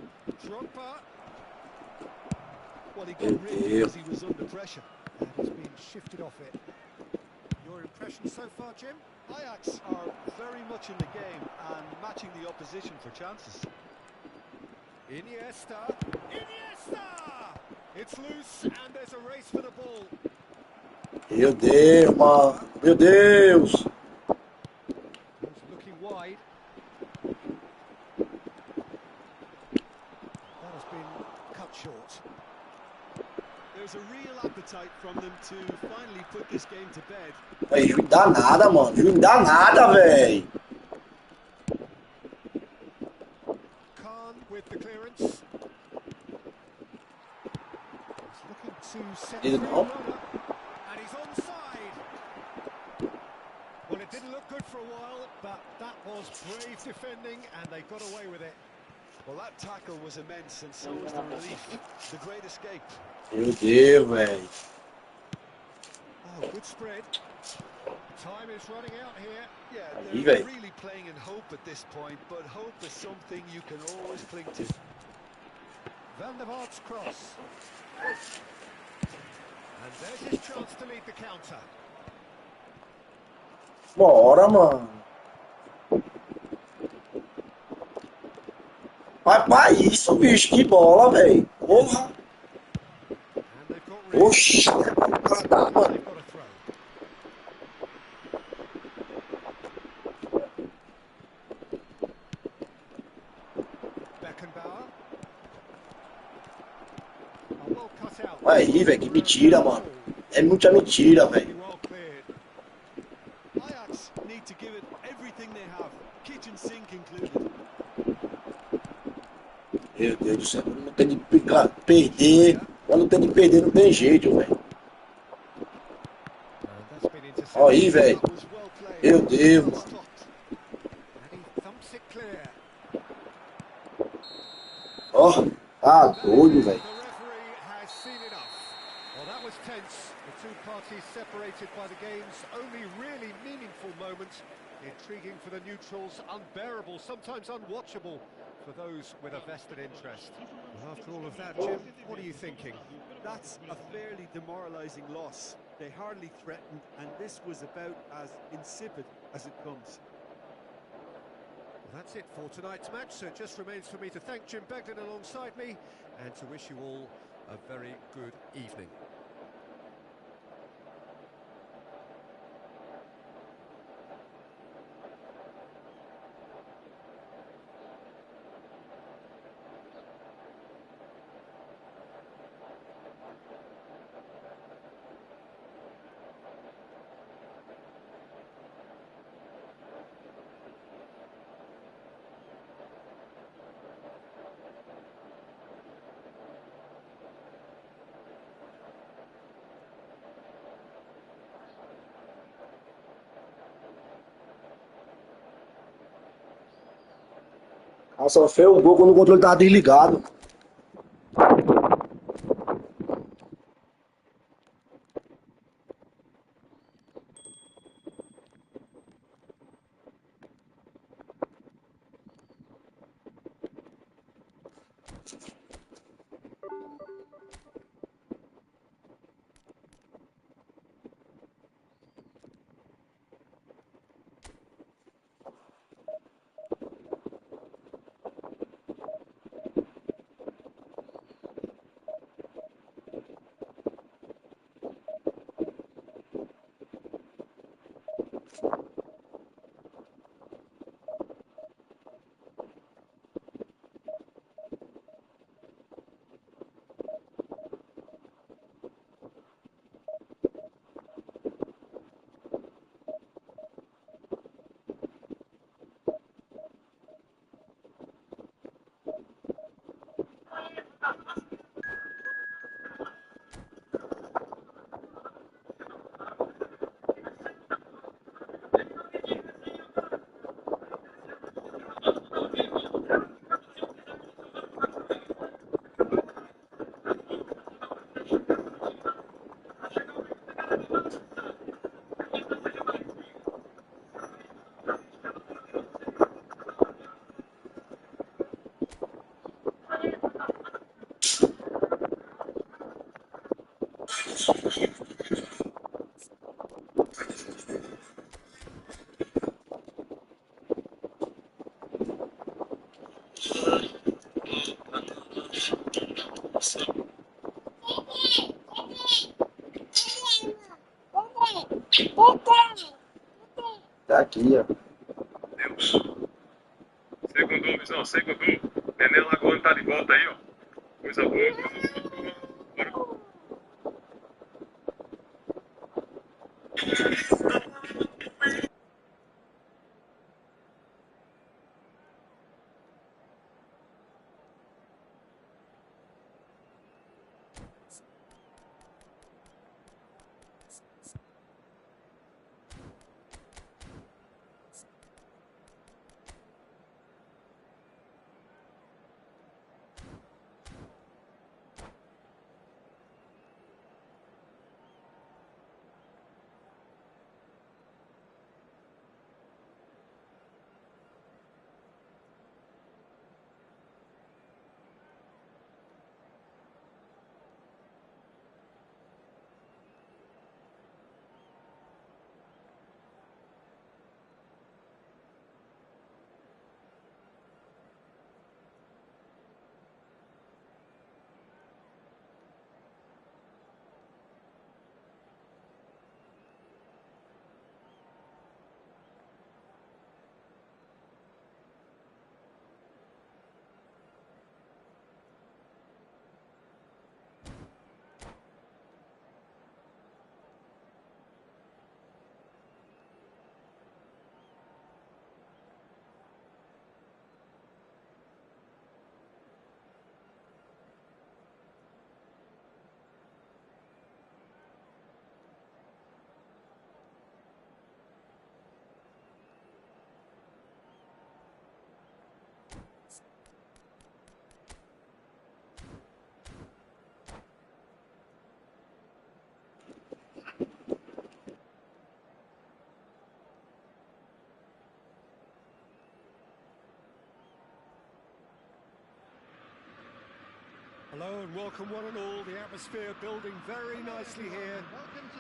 Drogba. Well, he got rid because he was under pressure. And he's been shifted off it. Your impression so far, Jim? Ajax are very much in the game and matching the opposition for chances. Iniesta. Iniesta! It's loose and there's a race for the ball. Meu Deus, mano. Meu Deus. Goes looking wide. That has been cut short. There's a real appetite from them to finally put this game to bed. Aí, juiz dá nada, mano. Juiz não dá nada, velho. Khan with the clearance. He's looking to set free Ele the não. runner. And he's onside. Well, it didn't look good for a while, but that was brave defending and they got away with it. Well, that tackle was immense, and so was the relief. The great escape. Meu Deus, velho. Oh, good spread. Time is running out here. Yeah, Aí, they're velho. really playing in hope at this point, but hope is something you can always cling to. Van der Vaart's cross. And there's his chance to lead the counter. Bora, mano. Vai pra isso, bicho. Que bola, velho. Porra. And they've got rid. Oxi. Tá, mano. They've got a throw. Beckenbauer. Oh, well cut out. Aí, velho. Que mentira, mano. É muita mentira, velho. Well cleared. Ajax need to give it everything they have, kitchen sink included. Meu Deus do céu. Não tem de perder. Quando tem de perder, não tem jeito, velho. And that's been intercepted. Ó aí, velho. That was well played. Meu Deus, Well mano. stopped. And he thumps it clear. Ó. Tá That is doido, it. velho. The referee has seen enough. Well, that was tense. The two parties separated by the game's only really meaningful moment. Intriguing for the neutrals, unbearable, sometimes unwatchable for those with a vested interest. Well, after all of that, Jim, what are you thinking? That's a fairly demoralising loss. They hardly threatened, and this was about as insipid as it comes. Well, that's it for tonight's match, so it just remains for me to thank Jim Beglin alongside me and to wish you all a very good evening. Ela só fez o gol quando o controle tava desligado. Tá aqui, ó. Deus. Segundo, visão, segundo. Nenê Lagoa tá de volta aí, ó. Coisa boa. Bora. Hello and welcome one and all. The atmosphere building very nicely here.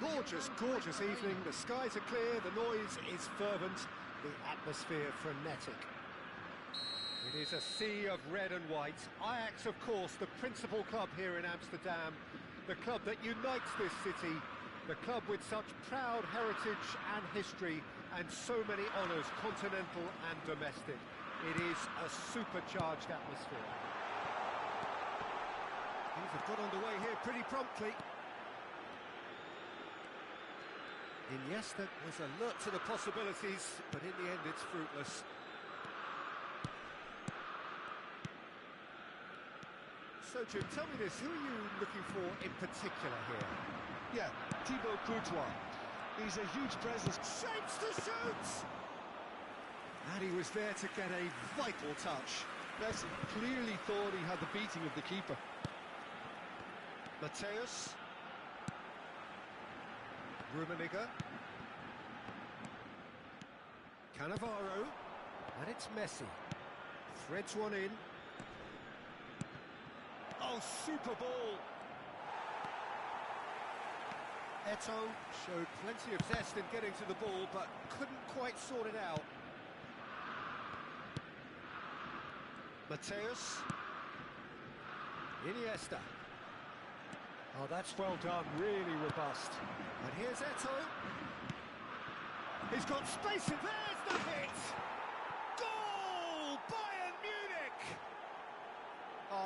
Gorgeous, gorgeous evening. The skies are clear, the noise is fervent, the atmosphere frenetic. It is a sea of red and white. Ajax, of course, the principal club here in Amsterdam, the club that unites this city, the club with such proud heritage and history and so many honours, continental and domestic. It is a supercharged atmosphere. Things have got underway here pretty promptly. Iniesta was alert to the possibilities, but in the end it's fruitless. So Jim, tell me this, who are you looking for in particular here? Yeah, Thibaut Courtois. He's a huge presence. Shapes to shoot! And he was there to get a vital touch. Messi clearly thought he had the beating of the keeper. Mateus. Rummenigge. Cannavaro. And it's Messi. Threads one in. Oh, super ball. Eto'o showed plenty of zest in getting to the ball, but couldn't quite sort it out. Mateus. Iniesta. Oh, that's well done, really robust. And here's Eto'o. He's got space, and there's the hit! Goal! Bayern Munich!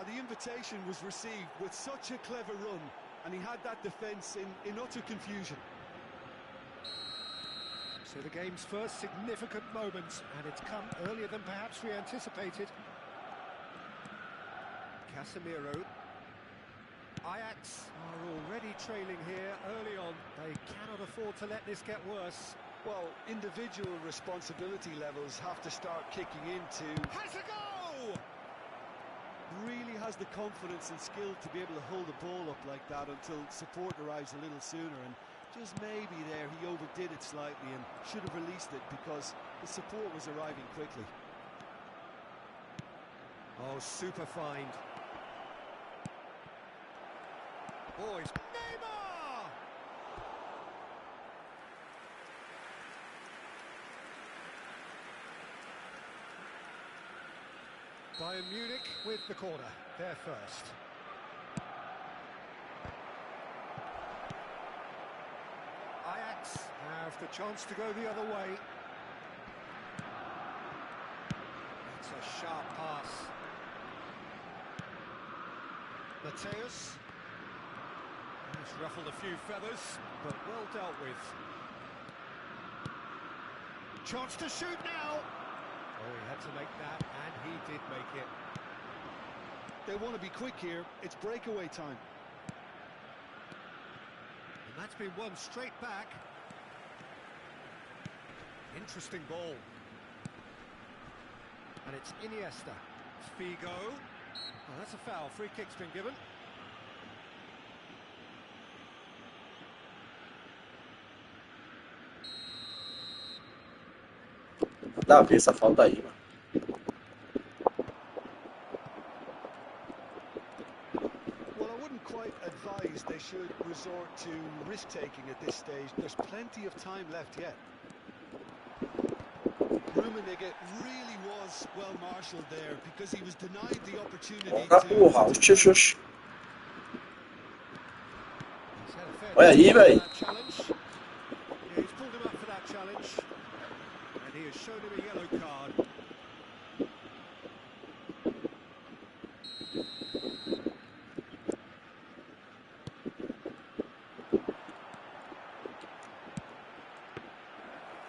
The invitation was received with such a clever run, and he had that defence in utter confusion. So the game's first significant moment, and it's come earlier than perhaps we anticipated. Casemiro. Ajax are already trailing here early on. They cannot afford to let this get worse. Well, individual responsibility levels have to start kicking in to... Has a go! Really has the confidence and skill to be able to hold the ball up like that until support arrives a little sooner, and just maybe there he overdid it slightly and should have released it because the support was arriving quickly. Oh, super find. Boys, Neymar! Bayern Munich with the corner, they're first. Ajax have the chance to go the other way. It's a sharp pass. Mateus. He's ruffled a few feathers, but well dealt with. Chance to shoot now. Oh, he had to make that, and he did make it. They want to be quick here. It's breakaway time. And that's been won straight back. Interesting ball. And it's Iniesta. Figo. Oh, that's a foul. Free kick's been given. Dá a ver essa falta aí, mano. Well, I wouldn't quite advise they should resort to risk-taking at this stage. There's plenty of time left yet. Rummenigge really was well marshalled there because he was denied the opportunity Bora, porra, oxe. Olha aí, velho. Yeah, he's pulled him up for that challenge. And he has shown him a yellow card.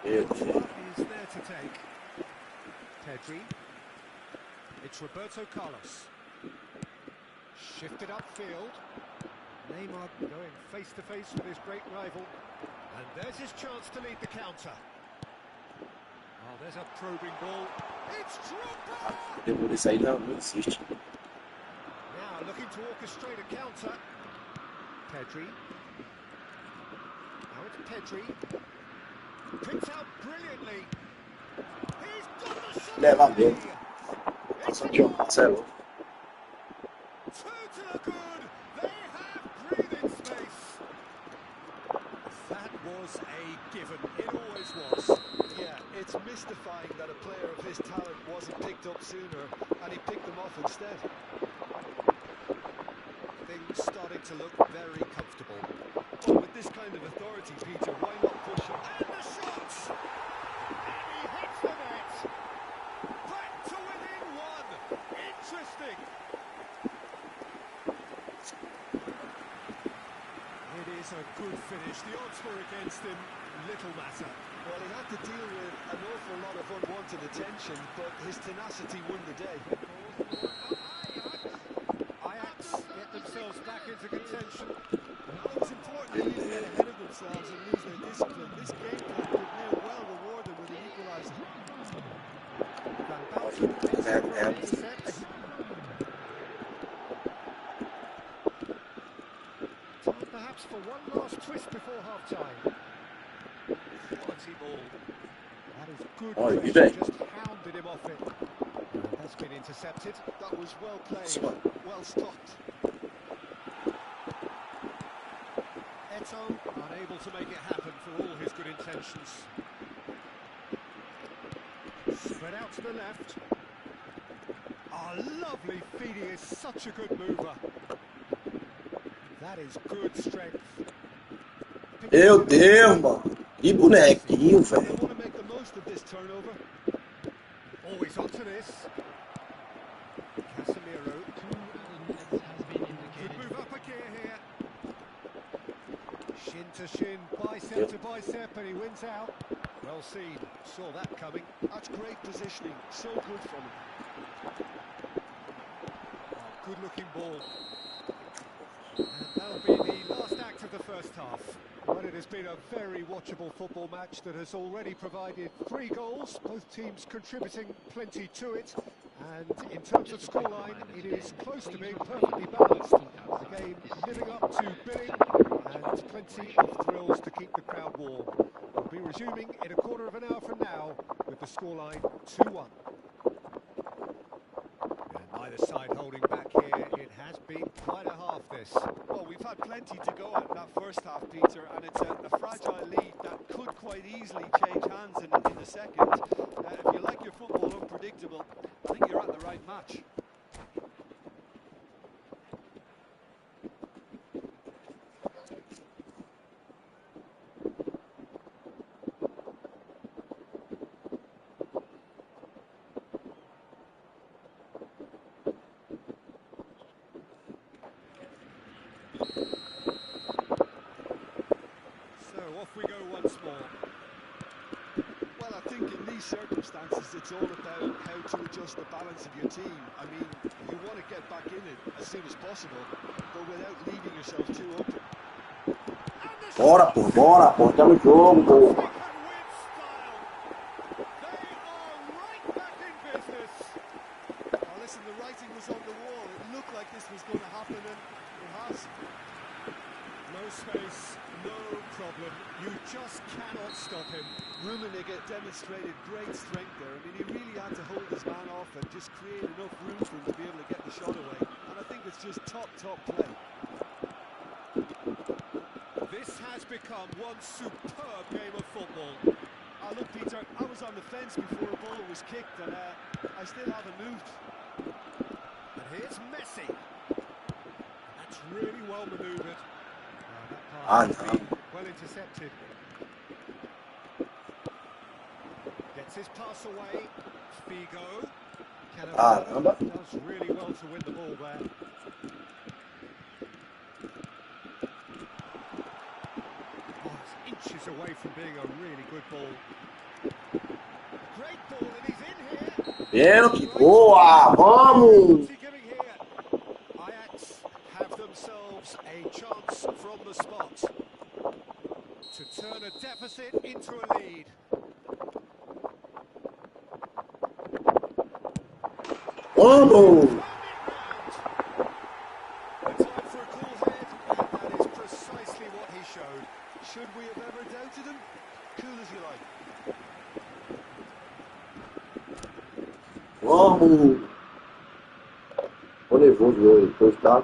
Is there to take. Pedri. It's Roberto Carlos. Shifted upfield. Neymar going face to face with his great rival. And there's his chance to lead the counter. Oh, there's a probing ball. It's Drogba! Depois desse aí não existe. Now looking to orchestrate a counter. Pedri. Now it's Pedri. Picked out brilliantly. He's got the shot. Leva mesmo. It's Só que ó, Marcelo. two to the good. They have breathing space. That was a given. It always was. Yeah, it's mystifying that a player of his talent wasn't picked up sooner, and he picked them off instead. Things starting to look very comfortable. Well, with this kind of authority, Peter, why not push him? And the shots! And he hits the net. Back to within one. Interesting. It is a good finish. The odds were against him. Little matter. Well, he had to deal with an awful lot of unwanted attention, but his tenacity won the day. Ajax get themselves back into contention. Well, it was important they didn't get ahead of themselves and lose their discipline. This game plan could now well reward them with an equaliser. Van Basten gets it for intercepts. Time perhaps for one last twist before half-time. Quality ball. That is good Oh, you pressure, bet. just hounded him off it. That's been intercepted. That was well played, Smart. well stopped. Eto'o unable to make it happen for all his good intentions. Spread out to the left. Oh, lovely feed. He is such a good mover. That is good strength. Meu Deus, mano. Que bonequinho, They velho. want to make the most of this turnover. Always onto this. Casemiro. Could move up a gear here. Shin to shin, bicep to bicep, and he wins out. Well seen. Saw that coming. That's great positioning, so good from him. Good looking ball. And that'll be the last act of the first half. But it has been a very watchable football match that has already provided 3 goals, both teams contributing plenty to it. And in terms of scoreline, it is close to being perfectly balanced. The game living up to billing and plenty of thrills to keep the crowd warm. We'll be resuming in a quarter of an hour from now with the scoreline 2-1. And neither side holding back here. It has has been quite a half, this. Well, we've had plenty to go at that first half, Peter, and it's a fragile lead that could quite easily change hands in the second. If you like your football unpredictable, I think you're at the right match. So off we go once more. Well, I think in these circumstances, it's all about how to adjust the balance of your team. I mean, you want to get back in it as soon as possible, but without leaving yourself too open. Bora, pô, tá no jogo, pô. They can win style. They are right back in business. Oh, listen, the writing was on the wall. It looked like this was going to happen, and it has. No space, no problem. You just cannot stop him. Rummenigge demonstrated great strength there. I mean, he really had to hold his man off and just create enough room for him to be able to get the shot away. And I think it's just top play. This has become one superb game of football. Look, Peter, I was on the fence before a ball was kicked, and I still haven't moved. And here's Messi. That's really well manoeuvred. That Ah, pass has no. been well intercepted. Gets his pass away. Figo. Caramba. Does really well to win the ball there. Oh, it's inches away from being a really good ball. Great ball, and he's in here. Pênalti, boa, vamos! What's he giving here? Ajax have themselves a chance from the spot to turn a deficit into a lead. Vamos! Time for a cool head, and that is precisely what he showed. Should we have ever doubted him? Cool as you like. Vamos! Tô nervoso hoje, depois tá?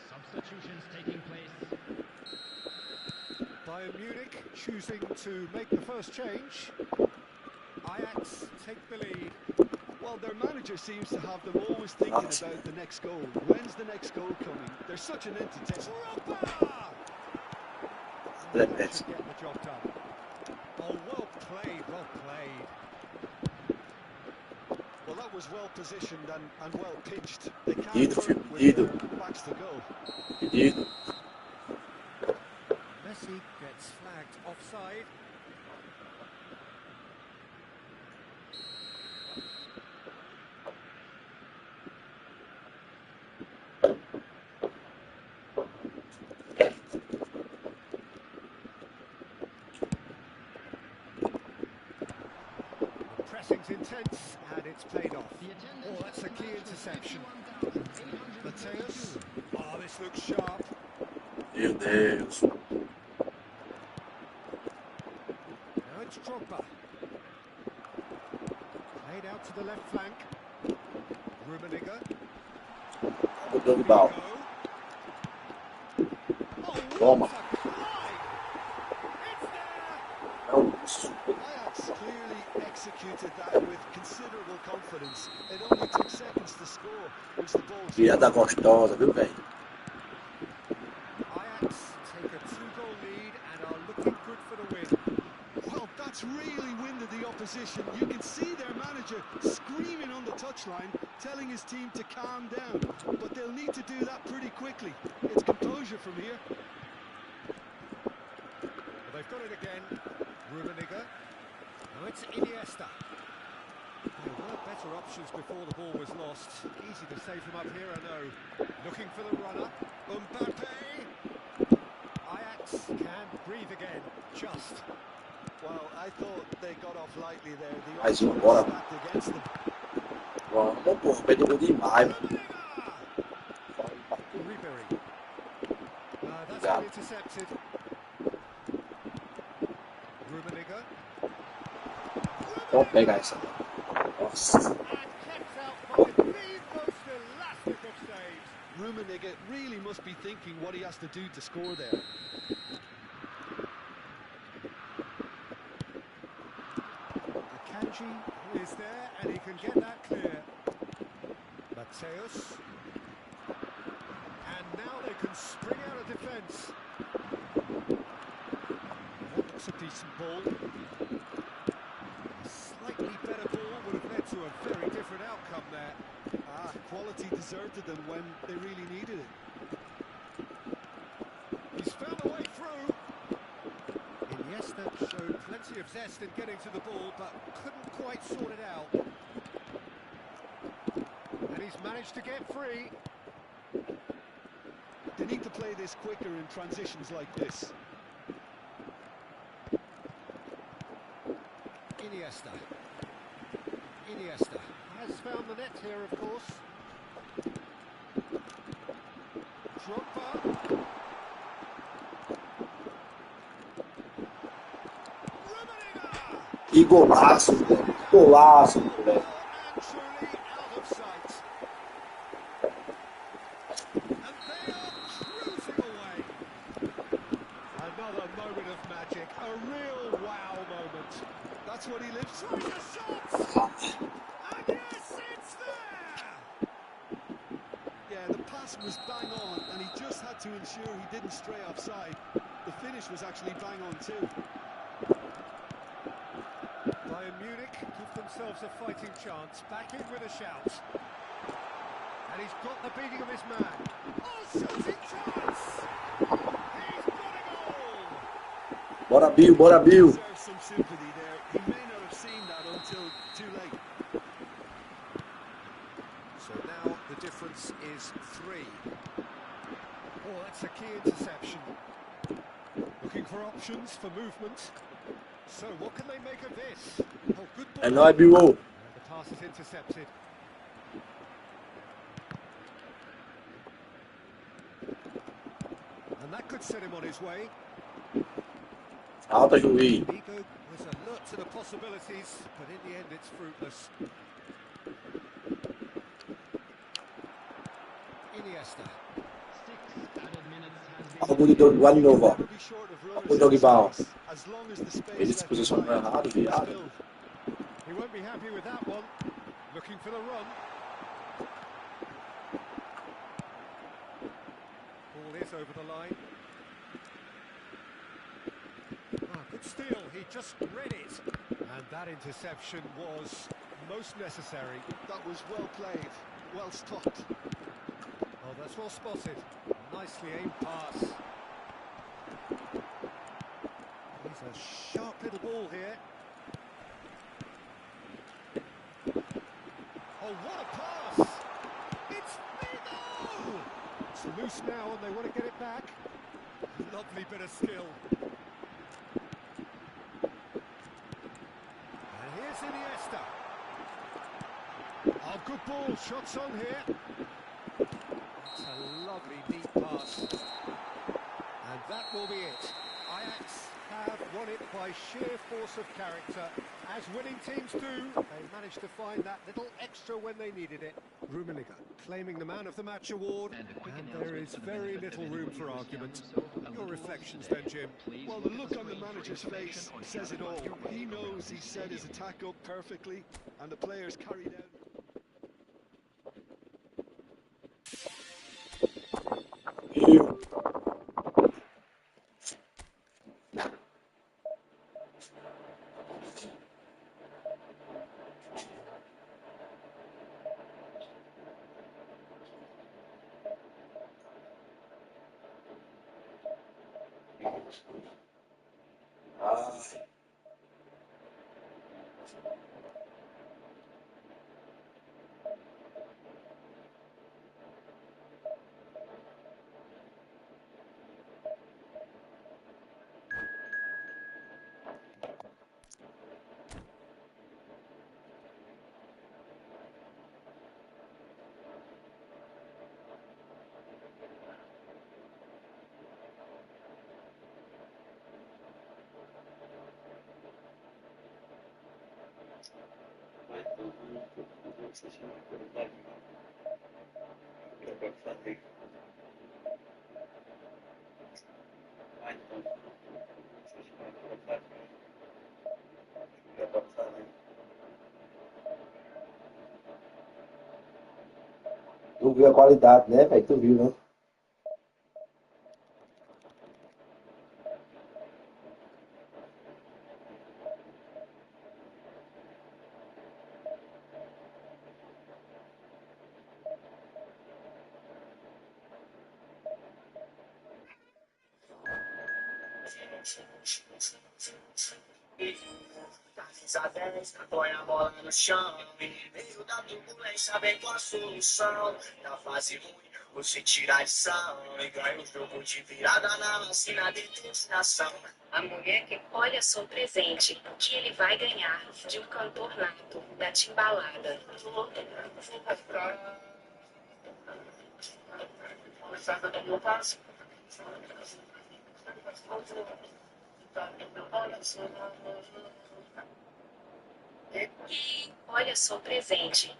Substitutions taking place. Bayern Munich choosing to make the first change. Ajax take the lead. Well, their manager seems to have them always thinking about the next goal. When's the next goal coming? They're such an entertainer. That should get the job done. Oh, well played, well played. Well, that was well positioned and well pitched. They can't Pedido, hurt filho, with pedido. their backs to goal. Pedido. Messi gets flagged offside. The pressing's intense and it's played off. The attendance Oh, that's a for the key match was interception. 51,832. Mateus. Oh, this looks sharp. Meu Deus. Now it's Drogba. Played out to the left flank. Rummenigge. Mudou de bala. Oh, Toma. what a glide! It's there! É um isso. Ajax clearly executed that with considerable confidence. It only took seconds to score once the ball was Piada gostosa, viu, velho? Ajax take a 2-goal lead and are looking good for the win. Well, that's really winded the opposition. You can see their manager screaming on the touchline, telling his team to calm down. But they'll need to do that pretty quickly. It's composure from here. they've got it again. Rummenigge. Now it's Iniesta. There were better options before the ball was lost. Easy to say from up here, I know. Looking for the runner. Mbappe. Ajax can breathe again. Just. Well, I thought they got off lightly there. The Mais odds um were agora. stacked against them. Vamos, pô, perdeu demais. Ribery. That's Yeah. been intercepted. Rummenigge. Vamos pegar essa. Nossa. And kept out by the most elastic of saves. Rummenigge really must be thinking what he has to do to score there. Akanji is there and he can get that clear. Mateus. And now they can spring out of defence. That looks a decent ball. A slightly better ball would have led to a very different outcome there. Quality deserted them when they really needed it. He's found a way through. Iniesta showed plenty of zest in getting to the ball, but couldn't quite sort it out. And he's managed to get free. They need to play this quicker in transitions like this. Iniesta. Iniesta has found the net here, of course. Drogba. E golaço, moleque. Golaço, moleque. And truly out of sight. And they are cruising away. Another moment of magic. A real wow moment. That's what he lives for. Tries a shot. And yes, it's there. Yeah, the pass was bang on, and he just had to ensure he didn't stray offside. The finish was actually bang on too. Bayern Munich give themselves a fighting chance. Back in with a shout. And he's got the beating of his man. Oh, shooting chance! He's got a goal! Bora, Bill, bora, Bill. Deserves some sympathy there. He may not have seen that until too late. So now the difference is 3. Oh, that's a key interception. Looking for options for movement. So what can they make of this? Oh, good ball. É nóis, Bill. And the pass is intercepted. And that could set him on his way. Alta, juiz. Vigo was alert to the possibilities, but in the end it's fruitless. Iniesta. Algo de doido igual de novo, ó. Never be short of runners O jogo in igual. space, as long as the space Ele se left posicionou behind errado, is viado. filled. He won't be happy with that one. Looking for the run. Ball is over the line. Good steal, he just read it. And that interception was most necessary. That was well played, well stopped. Oh, that's well spotted. Nicely aimed pass. He's a sharp little ball here. Oh, what a pass! It's Vigo! It's loose now and they want to get it back. Lovely bit of skill. And here's Iniesta. Oh, good ball. Shots on here. It's a lovely deep pass. And that will be it. Ajax have won it by sheer force of character. As winning teams do, they managed to find that little extra when they needed it. Rummenigge claiming the Man of the Match award, and there is very little room for argument. Your reflections then, Jim? Well, the look on the manager's face says it all. He knows he set his attack up perfectly, and the players carried out. Eu. Tu viu a qualidade, né, velho? Tu viu, né? Camisa 10, põe a bola no chão. E no meio da turbulência vem com a solução. Na fase ruim, você tira a lição. E ganha o jogo de virada na vacina de destinação. A mulher que olha só o presente que ele vai ganhar de um cantor nato da timbalada. Olha só o presente.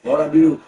Bora, Bill.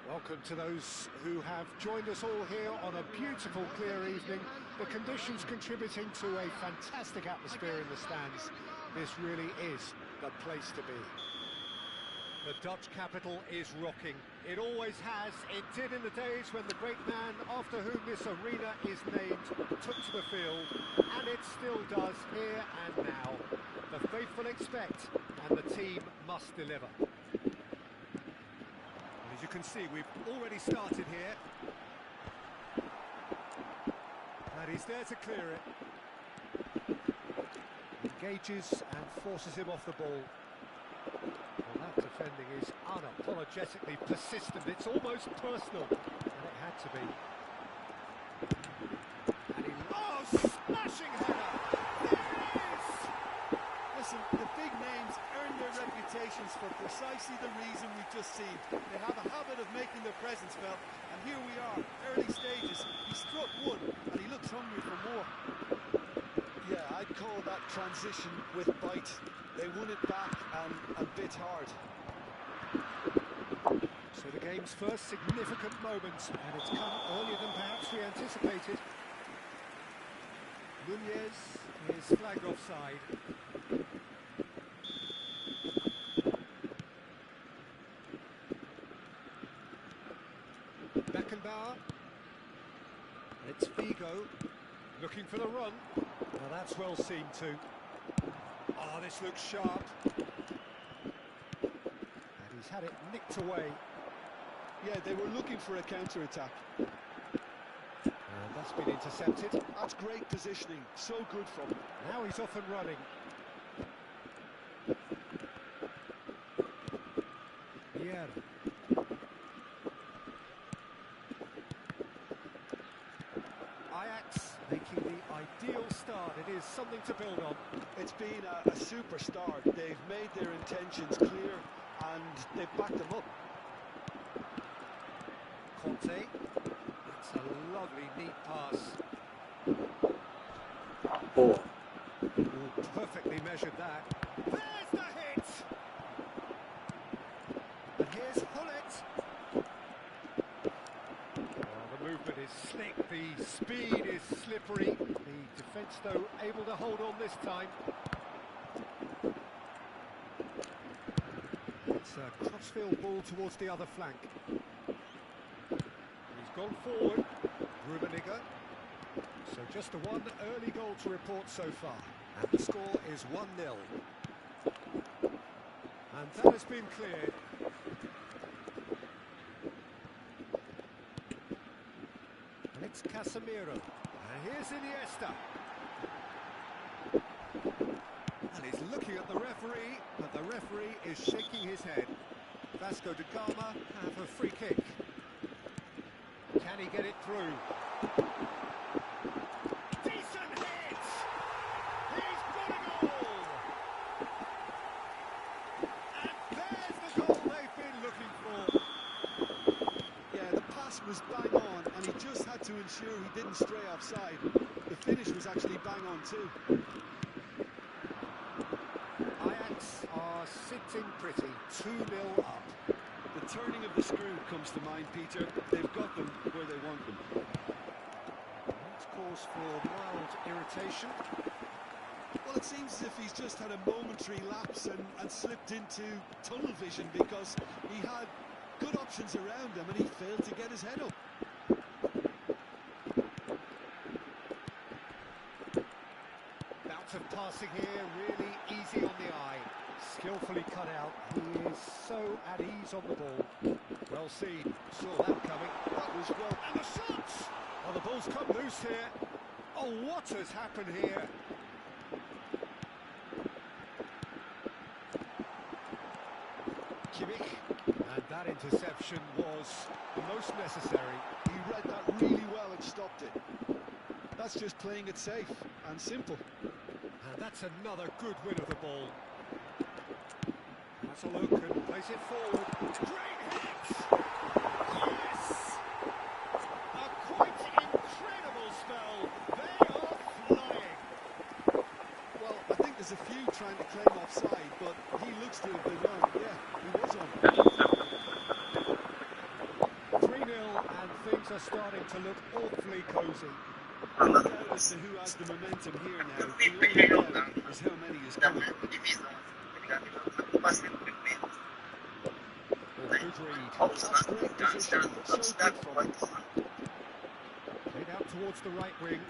Welcome to those who have joined us all here on a beautiful, clear evening. The conditions contributing to a fantastic atmosphere in the stands. This really is the place to be. The Dutch capital is rocking. It always has. It did in the days when the great man after whom this arena is named took to the field, and it still does here and now. The faithful expect, and the team must deliver. As you can see, we've already started here. And he's there to clear it. Engages and forces him off the ball. Well, that defending is unapologetically persistent. It's almost personal. And it had to be. And he... Oh, smashing header! There it is! Listen, the big names earn their reputations for precisely the reason we've just seen. They have a habit of making their presence felt, and here we are, early stages. He struck one, and he looks hungry for more. Yeah, I'd call that transition with bite. They won it back and bit hard. So the game's first significant moment, and it's come earlier than perhaps we anticipated. Nunez is flagged offside. Beckenbauer. It's Figo looking for the run. Well, that's well seen too. Oh, this looks sharp. And he's had it nicked away. Yeah, they were looking for a counter-attack. And that's been intercepted. That's great positioning, so good from him. Now he's off and running. Vieira. Ajax making the ideal start. It is something to build on. It's been a super start. They've made their intentions clear and they've backed them up. Conte. That's a lovely, neat pass. Boa. Oh, perfectly measured that. There's the hit! And here's Hullet. Well, the movement is slick, the speed is slippery. The defence, though, able to hold on this time. It's a crossfield ball towards the other flank. He's gone forward. Rummenigge. So just the one early goal to report so far. And the score is 1-0. And that has been cleared. And it's Casemiro. And here's Iniesta. And he's looking at the referee, but the referee is shaking his head. Vasco da Gama have a free kick. Can he get it through? Decent hit! He's got a goal! And there's the goal they've been looking for. Yeah, the pass was bang on and he just had to ensure he didn't stray offside. The finish was actually bang on too. Ajax are sitting pretty, 2-0 up. The turning of the screw comes to mind, Peter. They've got them where they want them. That's cause for mild irritation. Well, it seems as if he's just had a momentary lapse and slipped into tunnel vision because he had good options around him and he failed to get his head up. Bout of passing here, really easy on the eye. Skillfully cut out. He is so at ease on the ball. Well seen. Saw that coming. That was well. And the shots! Oh, the ball's come loose here. Oh, what has happened here? Kimmich. And that interception was the most necessary. He read that really well and stopped it. That's just playing it safe and simple. And that's another good win of the ball. That's a look and plays it forward. Great hit! Yes! A quite incredible spell. They are flying. Well, I think there's a few trying to claim offside, but he looks to have been on. Yeah, he was on. 3-0 and things are starting to look awfully cosy. No doubt as to who has the momentum here now. The only doubt is how many is coming. Good read. That's great position. So good from him. Played out towards the right wing.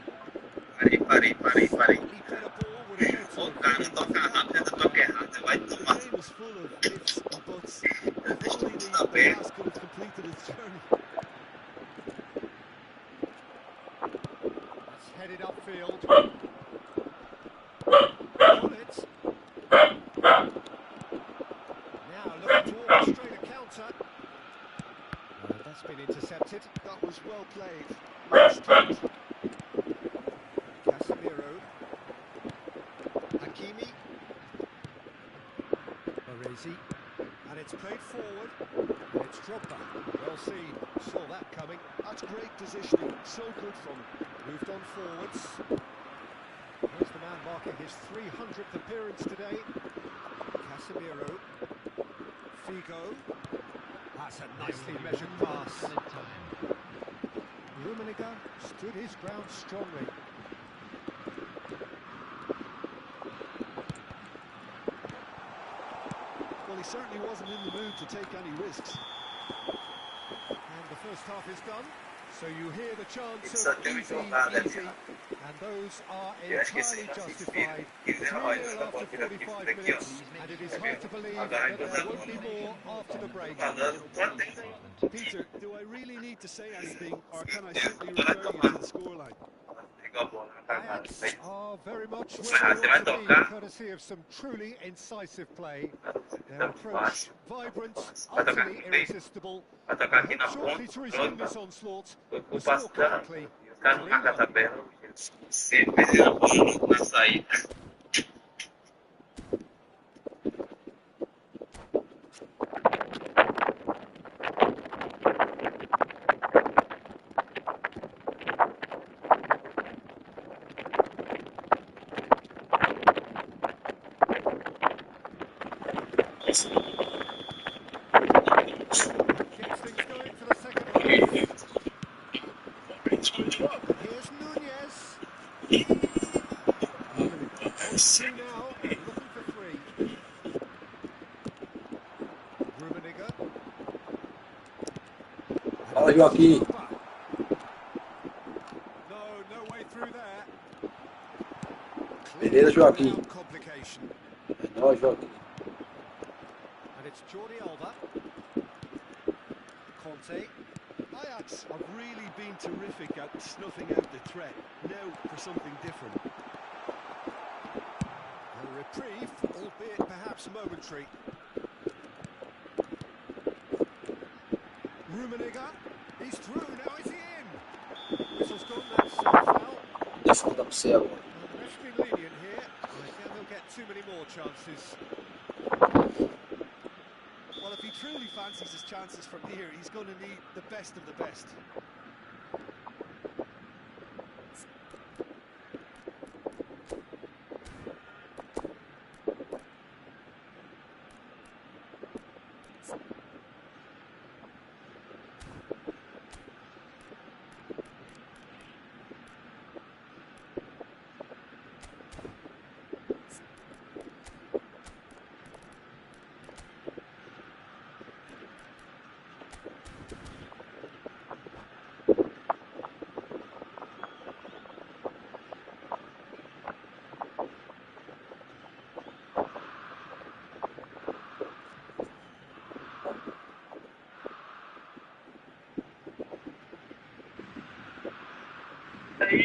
Parei. Slightly better ball would have led to O a cara não toca rápido, toca errado, você vai The tomar. game is full of ifs and buts. If Deixa only tudo the na pé. pass could have completed its journey. That's headed upfield. Hullet. Now looking to orchestrate a counter. That's been intercepted. That was well played. Well struck. Casemiro. Hakimi. Baresi. And it's played forward. And it's Drogba. Well seen. Saw that coming. That's great positioning. So good from him. Moved on forwards. Here's the man marking his 300th appearance today. Casemiro. Figo. That's a nicely measured pass. Rummenigge stood his ground strongly. he certainly wasn't in the mood to take any risks. And the first half is done. So you hear the chants It's of a easy, jogada, easy, and those are Eu acho que entirely esse justified. olha, 3-0 essa after bola vira aqui, 45 aqui, ó. minutes, and it is hard to believe that there won't be more after the break. Falando, tô atento aí. Peter, do I really need to say anything, or can I simply Tô na refer you to tomada. the scoreline? Pegou a bola na carnada. Ajax are very much where Você they vai ought to be, tocar? courtesy of some truly incisive play. Their Tá approach fácil. vibrant, Vai tocar utterly aqui no meio. irresistible. Vai They tocar aqui hope na shortly to ponta. resume this Pronto. onslaught. Eu The passo score da. currently Os caras não marcam a 3-1. tabela. Se precisa pôr na saída. Keeps things going for the second half. Here's Nunez. On two now, looking for three. Rummenigge. Fala, Joaquim. No way through there. Beleza, Joaquim? Without complication. É nóis, Joaquim. And it's Jordi Alba. Conte. Ajax have really been terrific at snuffing out the threat. Now for something different. A reprieve, albeit perhaps momentary. Rummenigge. He's through, now is he in? Whistle's gone, that's a foul. Deixa eu dar pra você agora. Well, the ref's been lenient here. I fear he'll get too many more chances. Well, if he truly fancies his chances from here, he's going to need the best of the best.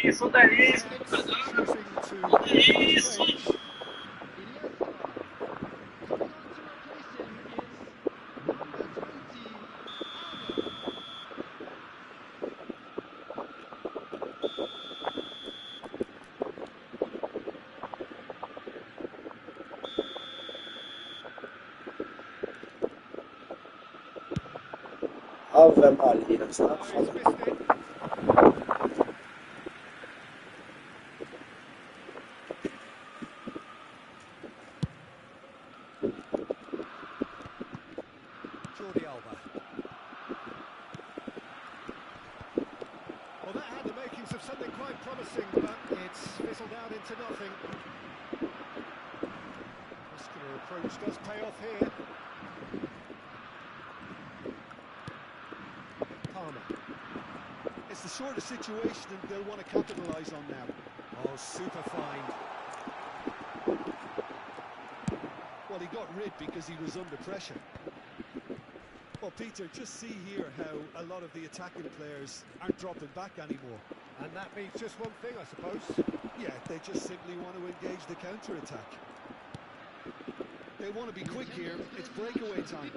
Isso daí. Choosing to change. Ave Maria, você tá Oh, he's fazendo. missed it. Jordi Alba. Well, that had the makings of something quite promising, but it's fizzled out into nothing. Muscular approach does pay off here. Palmer. It's the sort of situation that they'll want to capitalise on now. Oh, super fine. Well, he got rid because he was under pressure. Well, Peter, just see here how a lot of the attacking players aren't dropping back anymore. And that means just one thing, I suppose. Yeah, they just simply want to engage the counter-attack. They want to be quick here. It's breakaway time.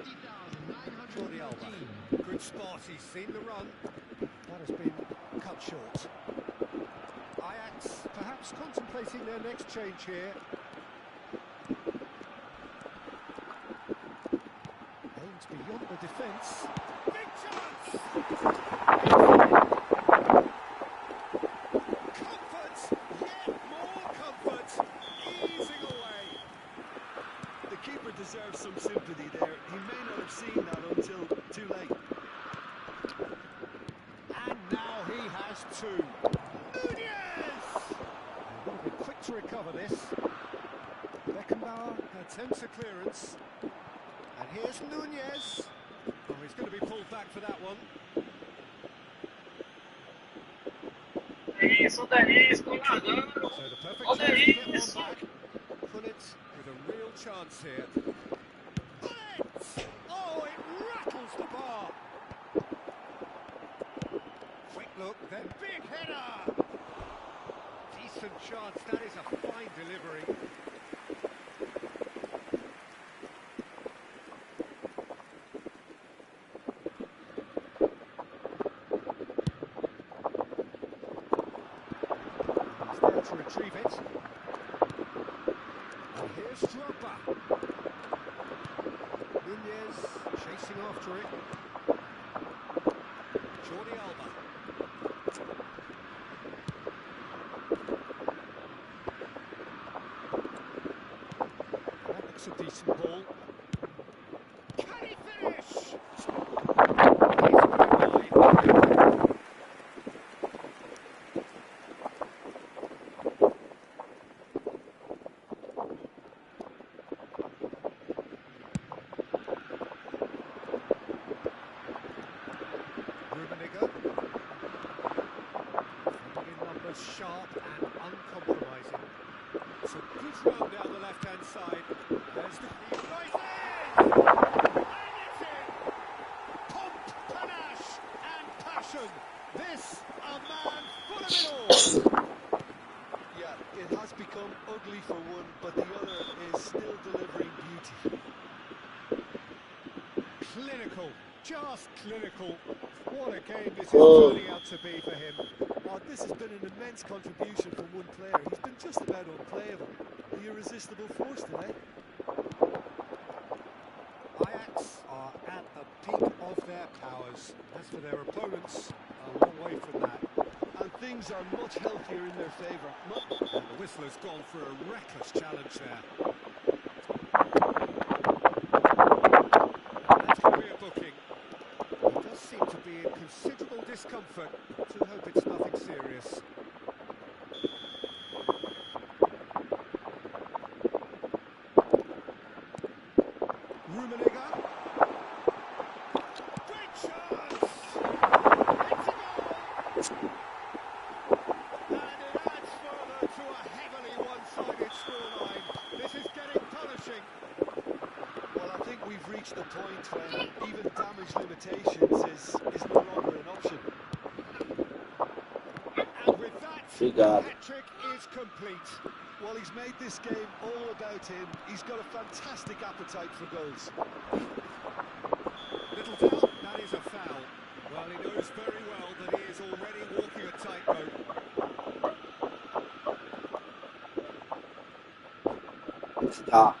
Jordi Alba. Good spot, he's seen the run. That has been cut short. Ajax perhaps contemplating their next change here. Aims beyond the defence. Big chance! Comfort! Yet more comfort! Easing away. The keeper deserves some sympathy there. He may not have seen that until too late. And now he has two. Nunez! They've got to be quick to recover this. Beckenbauer attempts a clearance. Here's Nunez. Oh, he's going to be pulled back for that one. Isso, Denis, estou nadando. So the perfect Ó, chance to get one Denis. back. Gullit with a real chance here. Gullit! Oh, it rattles the bar. Quick look, then big header. Decent chance. That is a fine delivery. He's there to retrieve it. And here's Drogba. Nunez chasing after it. Jordi Alba. That looks a decent ball. Can he finish? He's put it wide. Rummenigge. Defending in numbers, sharp and uncompromising. It's a good run down the left-hand side. There's the he's right in! And it's in! Pomp, panache and passion. This, a man full of it all. Yeah, it has become ugly for one, but the other is still delivering beauty. Clinical, just clinical. What a game this is turning out to be for him. Oh, this has been an immense contribution from one player. He's been just about unplayable. The irresistible force today. Ajax are at the peak of their powers. As for their opponents, a long way from that. And things are much healthier in their favour. And the whistle has gone for a reckless challenge there. That's going to be a booking. He does seem to be in considerable discomfort. Do hope it's nothing serious. Rummenigge. Great chance! It's a goal! And it adds further to a heavily one-sided scoreline. This is getting punishing. Well, I think we've reached the point when even damage limitations is no longer an option. And with that, the Obrigado. hat-trick is complete. Well, he's made this game all about him. He's got a fantastic appetite for goals. Little doubt, that is a foul. Well, he knows very well that he is already walking a tightrope. Tá.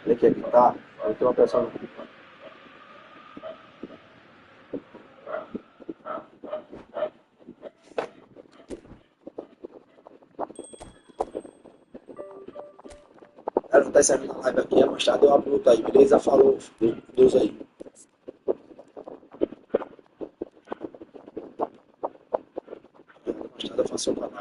Ele quer gritar? Eu tenho uma pressão. Cara, não tá saindo na live aqui, mas tá, deu uma luta aí, beleza? Falou, Deus aí. Mas tá, eu faço um canal.